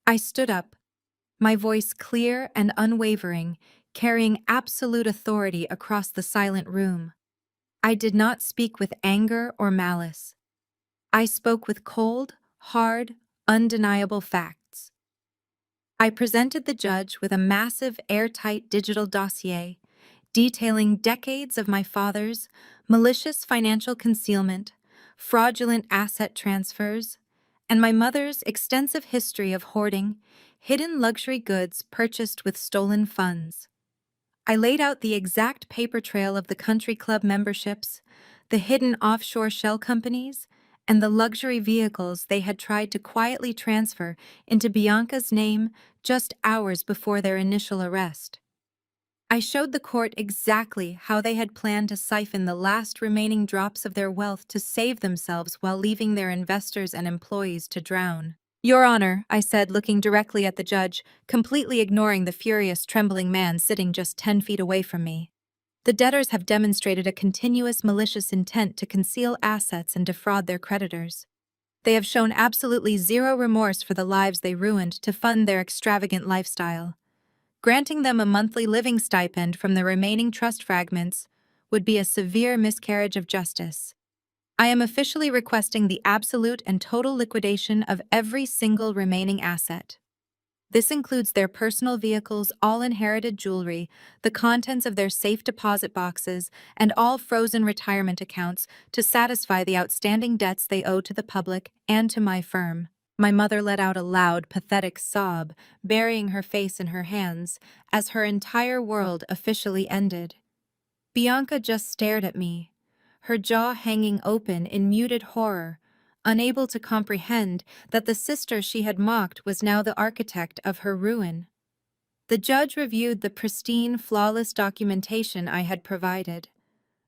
I stood up, my voice clear and unwavering, carrying absolute authority across the silent room. I did not speak with anger or malice. I spoke with cold, hard, undeniable facts. I presented the judge with a massive, airtight digital dossier detailing decades of my father's malicious financial concealment, fraudulent asset transfers, and my mother's extensive history of hoarding hidden luxury goods purchased with stolen funds. I laid out the exact paper trail of the country club memberships, the hidden offshore shell companies, and the luxury vehicles they had tried to quietly transfer into Bianca's name just hours before their initial arrest. I showed the court exactly how they had planned to siphon the last remaining drops of their wealth to save themselves while leaving their investors and employees to drown. "Your Honor," I said, looking directly at the judge, completely ignoring the furious, trembling man sitting just 10 feet away from me. "The debtors have demonstrated a continuous malicious intent to conceal assets and defraud their creditors. They have shown absolutely zero remorse for the lives they ruined to fund their extravagant lifestyle. Granting them a monthly living stipend from the remaining trust fragments would be a severe miscarriage of justice. I am officially requesting the absolute and total liquidation of every single remaining asset. This includes their personal vehicles, all inherited jewelry, the contents of their safe deposit boxes, and all frozen retirement accounts to satisfy the outstanding debts they owe to the public and to my firm." My mother let out a loud, pathetic sob, burying her face in her hands, as her entire world officially ended. Bianca just stared at me, her jaw hanging open in muted horror, unable to comprehend that the sister she had mocked was now the architect of her ruin. The judge reviewed the pristine, flawless documentation I had provided.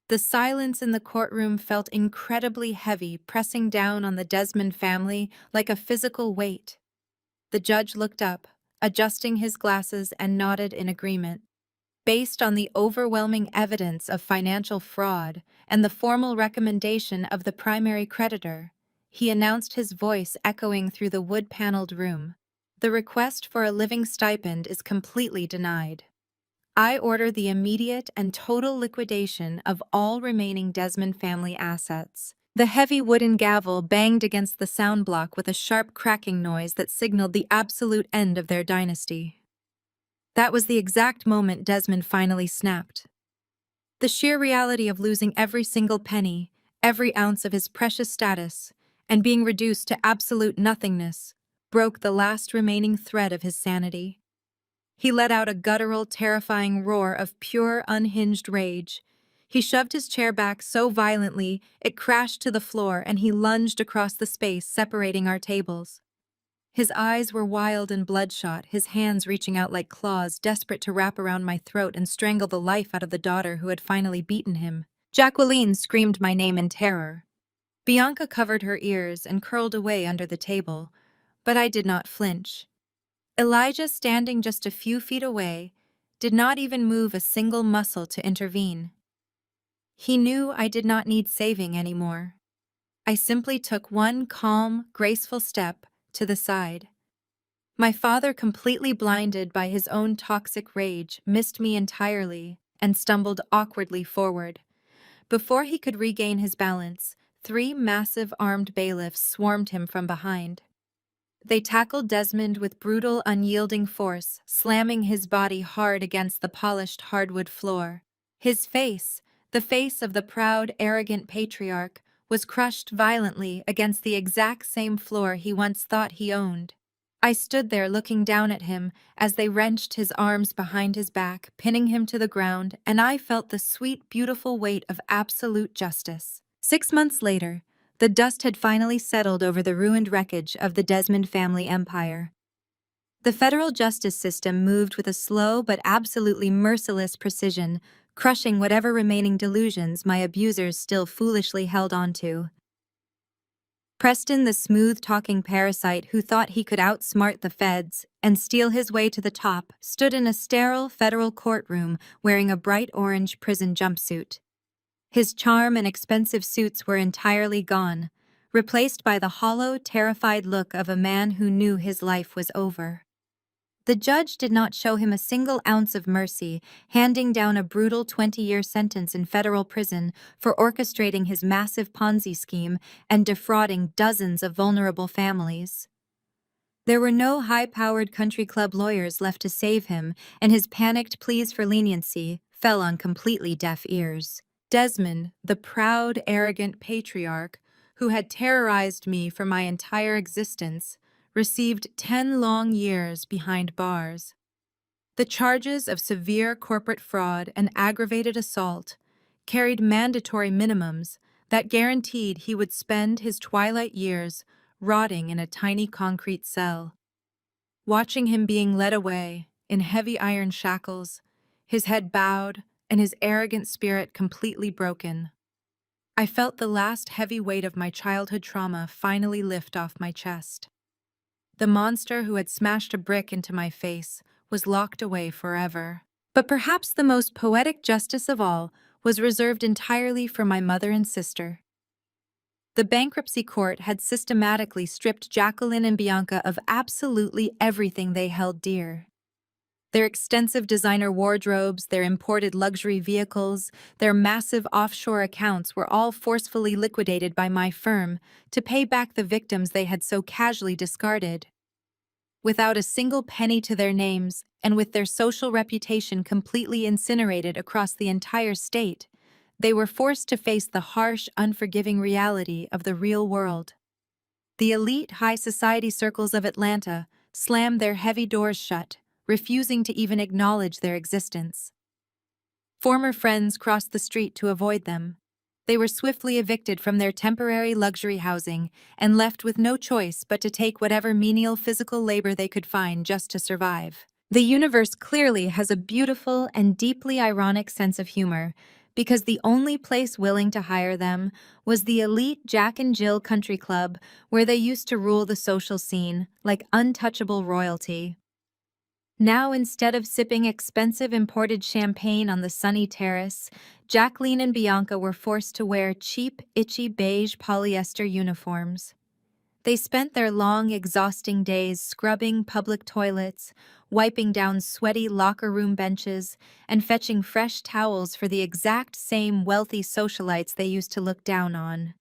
The silence in the courtroom felt incredibly heavy, pressing down on the Desmond family like a physical weight. The judge looked up, adjusting his glasses, and nodded in agreement. Based on the overwhelming evidence of financial fraud and the formal recommendation of the primary creditor, he announced, his voice echoing through the wood-paneled room, "The request for a living stipend is completely denied. I order the immediate and total liquidation of all remaining Desmond family assets." The heavy wooden gavel banged against the sound block with a sharp cracking noise that signaled the absolute end of their dynasty. That was the exact moment Desmond finally snapped. The sheer reality of losing every single penny, every ounce of his precious status, and being reduced to absolute nothingness broke the last remaining thread of his sanity. He let out a guttural, terrifying roar of pure, unhinged rage. He shoved his chair back so violently it crashed to the floor, and he lunged across the space separating our tables. His eyes were wild and bloodshot, his hands reaching out like claws, desperate to wrap around my throat and strangle the life out of the daughter who had finally beaten him. Jacqueline screamed my name in terror. Bianca covered her ears and curled away under the table, but I did not flinch. Elijah, standing just a few feet away, did not even move a single muscle to intervene. He knew I did not need saving anymore. I simply took one calm, graceful step to the side. My father, completely blinded by his own toxic rage, missed me entirely and stumbled awkwardly forward. Before he could regain his balance, three massive armed bailiffs swarmed him from behind. They tackled Desmond with brutal, unyielding force, slamming his body hard against the polished hardwood floor. His face, the face of the proud, arrogant patriarch, was crushed violently against the exact same floor he once thought he owned. I stood there looking down at him as they wrenched his arms behind his back, pinning him to the ground, and I felt the sweet, beautiful weight of absolute justice. 6 months later, the dust had finally settled over the ruined wreckage of the Desmond family empire. The federal justice system moved with a slow but absolutely merciless precision, crushing whatever remaining delusions my abusers still foolishly held onto. Preston, the smooth-talking parasite who thought he could outsmart the feds and steal his way to the top, stood in a sterile federal courtroom wearing a bright orange prison jumpsuit. His charm and expensive suits were entirely gone, replaced by the hollow, terrified look of a man who knew his life was over. The judge did not show him a single ounce of mercy, handing down a brutal 20-year sentence in federal prison for orchestrating his massive Ponzi scheme and defrauding dozens of vulnerable families. There were no high-powered country club lawyers left to save him, and his panicked pleas for leniency fell on completely deaf ears. Desmond, the proud, arrogant patriarch who had terrorized me for my entire existence, received 10 long years behind bars. The charges of severe corporate fraud and aggravated assault carried mandatory minimums that guaranteed he would spend his twilight years rotting in a tiny concrete cell. Watching him being led away in heavy iron shackles, his head bowed and his arrogant spirit completely broken, I felt the last heavy weight of my childhood trauma finally lift off my chest. The monster who had smashed a brick into my face was locked away forever. But perhaps the most poetic justice of all was reserved entirely for my mother and sister. The bankruptcy court had systematically stripped Jacqueline and Bianca of absolutely everything they held dear. Their extensive designer wardrobes, their imported luxury vehicles, their massive offshore accounts were all forcefully liquidated by my firm to pay back the victims they had so casually discarded. Without a single penny to their names, and with their social reputation completely incinerated across the entire state, they were forced to face the harsh, unforgiving reality of the real world. The elite high society circles of Atlanta slammed their heavy doors shut, refusing to even acknowledge their existence. Former friends crossed the street to avoid them. They were swiftly evicted from their temporary luxury housing and left with no choice but to take whatever menial physical labor they could find just to survive. The universe clearly has a beautiful and deeply ironic sense of humor, because the only place willing to hire them was the elite Jack and Jill Country Club, where they used to rule the social scene like untouchable royalty. Now, instead of sipping expensive imported champagne on the sunny terrace, Jacqueline and Bianca were forced to wear cheap, itchy beige polyester uniforms. They spent their long, exhausting days scrubbing public toilets, wiping down sweaty locker room benches, and fetching fresh towels for the exact same wealthy socialites they used to look down on.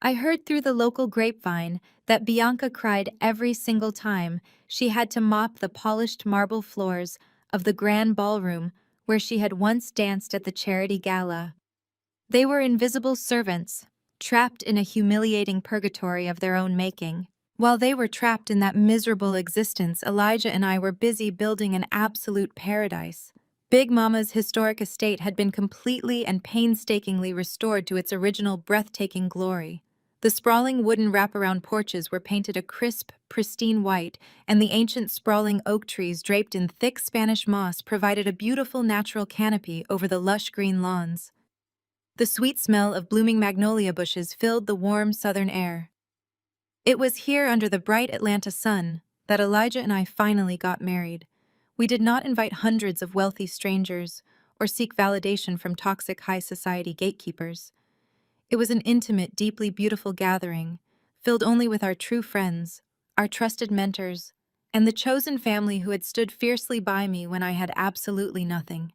I heard through the local grapevine that Bianca cried every single time she had to mop the polished marble floors of the grand ballroom where she had once danced at the charity gala. They were invisible servants, trapped in a humiliating purgatory of their own making. While they were trapped in that miserable existence, Elijah and I were busy building an absolute paradise. Big Mama's historic estate had been completely and painstakingly restored to its original breathtaking glory. The sprawling wooden wraparound porches were painted a crisp, pristine white, and the ancient sprawling oak trees draped in thick Spanish moss provided a beautiful natural canopy over the lush green lawns. The sweet smell of blooming magnolia bushes filled the warm southern air. It was here under the bright Atlanta sun that Elijah and I finally got married. We did not invite hundreds of wealthy strangers or seek validation from toxic high society gatekeepers. It was an intimate, deeply beautiful gathering, filled only with our true friends, our trusted mentors, and the chosen family who had stood fiercely by me when I had absolutely nothing.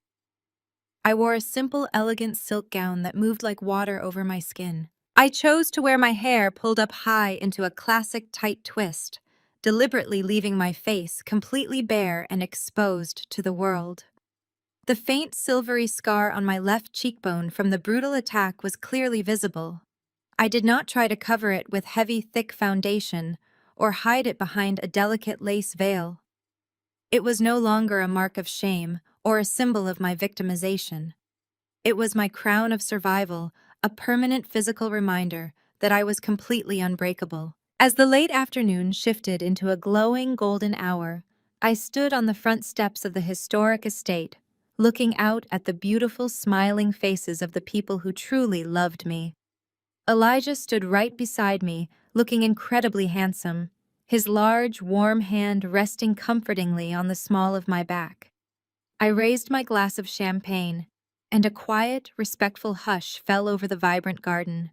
I wore a simple, elegant silk gown that moved like water over my skin. I chose to wear my hair pulled up high into a classic tight twist, deliberately leaving my face completely bare and exposed to the world. The faint silvery scar on my left cheekbone from the brutal attack was clearly visible. I did not try to cover it with heavy, thick foundation or hide it behind a delicate lace veil. It was no longer a mark of shame or a symbol of my victimization. It was my crown of survival, a permanent physical reminder that I was completely unbreakable. As the late afternoon shifted into a glowing golden hour, I stood on the front steps of the historic estate, looking out at the beautiful, smiling faces of the people who truly loved me. Elijah stood right beside me, looking incredibly handsome, his large, warm hand resting comfortingly on the small of my back. I raised my glass of champagne, and a quiet, respectful hush fell over the vibrant garden.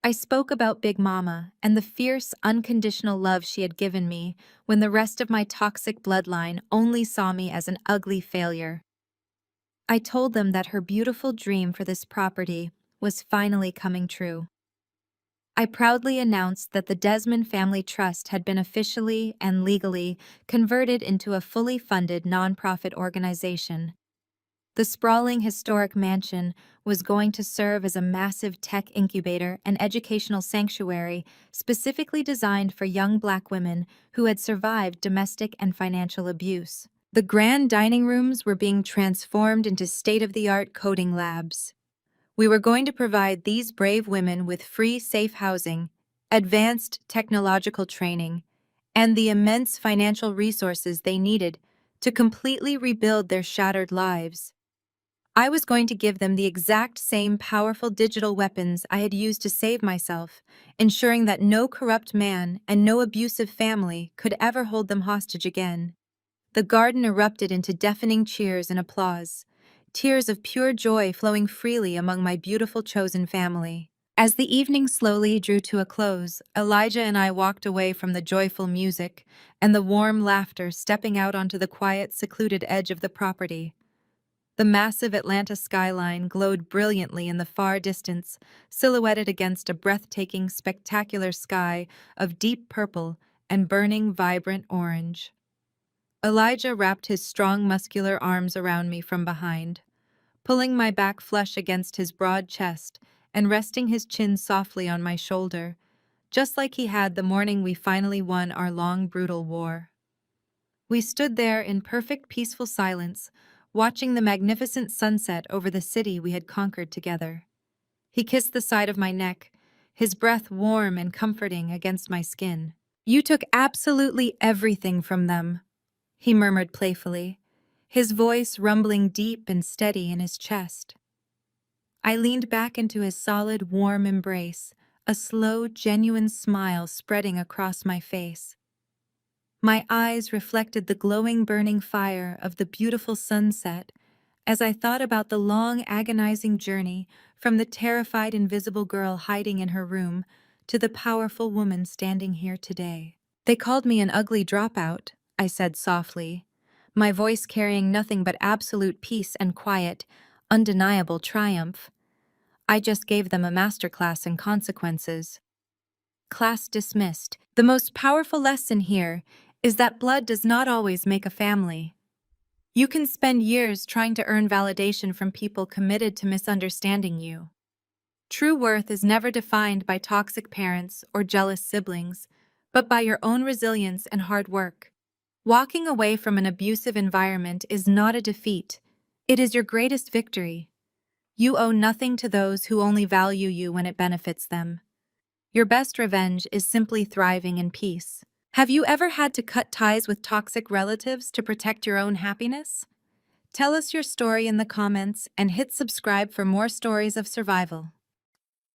I spoke about Big Mama and the fierce, unconditional love she had given me when the rest of my toxic bloodline only saw me as an ugly failure. I told them that her beautiful dream for this property was finally coming true. I proudly announced that the Desmond Family Trust had been officially and legally converted into a fully funded nonprofit organization. The sprawling historic mansion was going to serve as a massive tech incubator and educational sanctuary specifically designed for young Black women who had survived domestic and financial abuse. The grand dining rooms were being transformed into state-of-the-art coding labs. We were going to provide these brave women with free, safe housing, advanced technological training, and the immense financial resources they needed to completely rebuild their shattered lives. I was going to give them the exact same powerful digital weapons I had used to save myself, ensuring that no corrupt man and no abusive family could ever hold them hostage again. The garden erupted into deafening cheers and applause, tears of pure joy flowing freely among my beautiful chosen family. As the evening slowly drew to a close, Elijah and I walked away from the joyful music and the warm laughter, stepping out onto the quiet, secluded edge of the property. The massive Atlanta skyline glowed brilliantly in the far distance, silhouetted against a breathtaking, spectacular sky of deep purple and burning, vibrant orange. Elijah wrapped his strong, muscular arms around me from behind, pulling my back flush against his broad chest and resting his chin softly on my shoulder, just like he had the morning we finally won our long, brutal war. We stood there in perfect, peaceful silence, watching the magnificent sunset over the city we had conquered together. He kissed the side of my neck, his breath warm and comforting against my skin. "You took absolutely everything from them," he murmured playfully, his voice rumbling deep and steady in his chest. I leaned back into his solid, warm embrace, a slow, genuine smile spreading across my face. My eyes reflected the glowing, burning fire of the beautiful sunset as I thought about the long, agonizing journey from the terrified, invisible girl hiding in her room to the powerful woman standing here today. "They called me an ugly dropout," I said softly, my voice carrying nothing but absolute peace and quiet, undeniable triumph. I just gave them a masterclass in consequences. Class dismissed. The most powerful lesson here is that blood does not always make a family. You can spend years trying to earn validation from people committed to misunderstanding you. True worth is never defined by toxic parents or jealous siblings, but by your own resilience and hard work. Walking away from an abusive environment is not a defeat. It is your greatest victory. You owe nothing to those who only value you when it benefits them. Your best revenge is simply thriving in peace. Have you ever had to cut ties with toxic relatives to protect your own happiness? Tell us your story in the comments and hit subscribe for more stories of survival.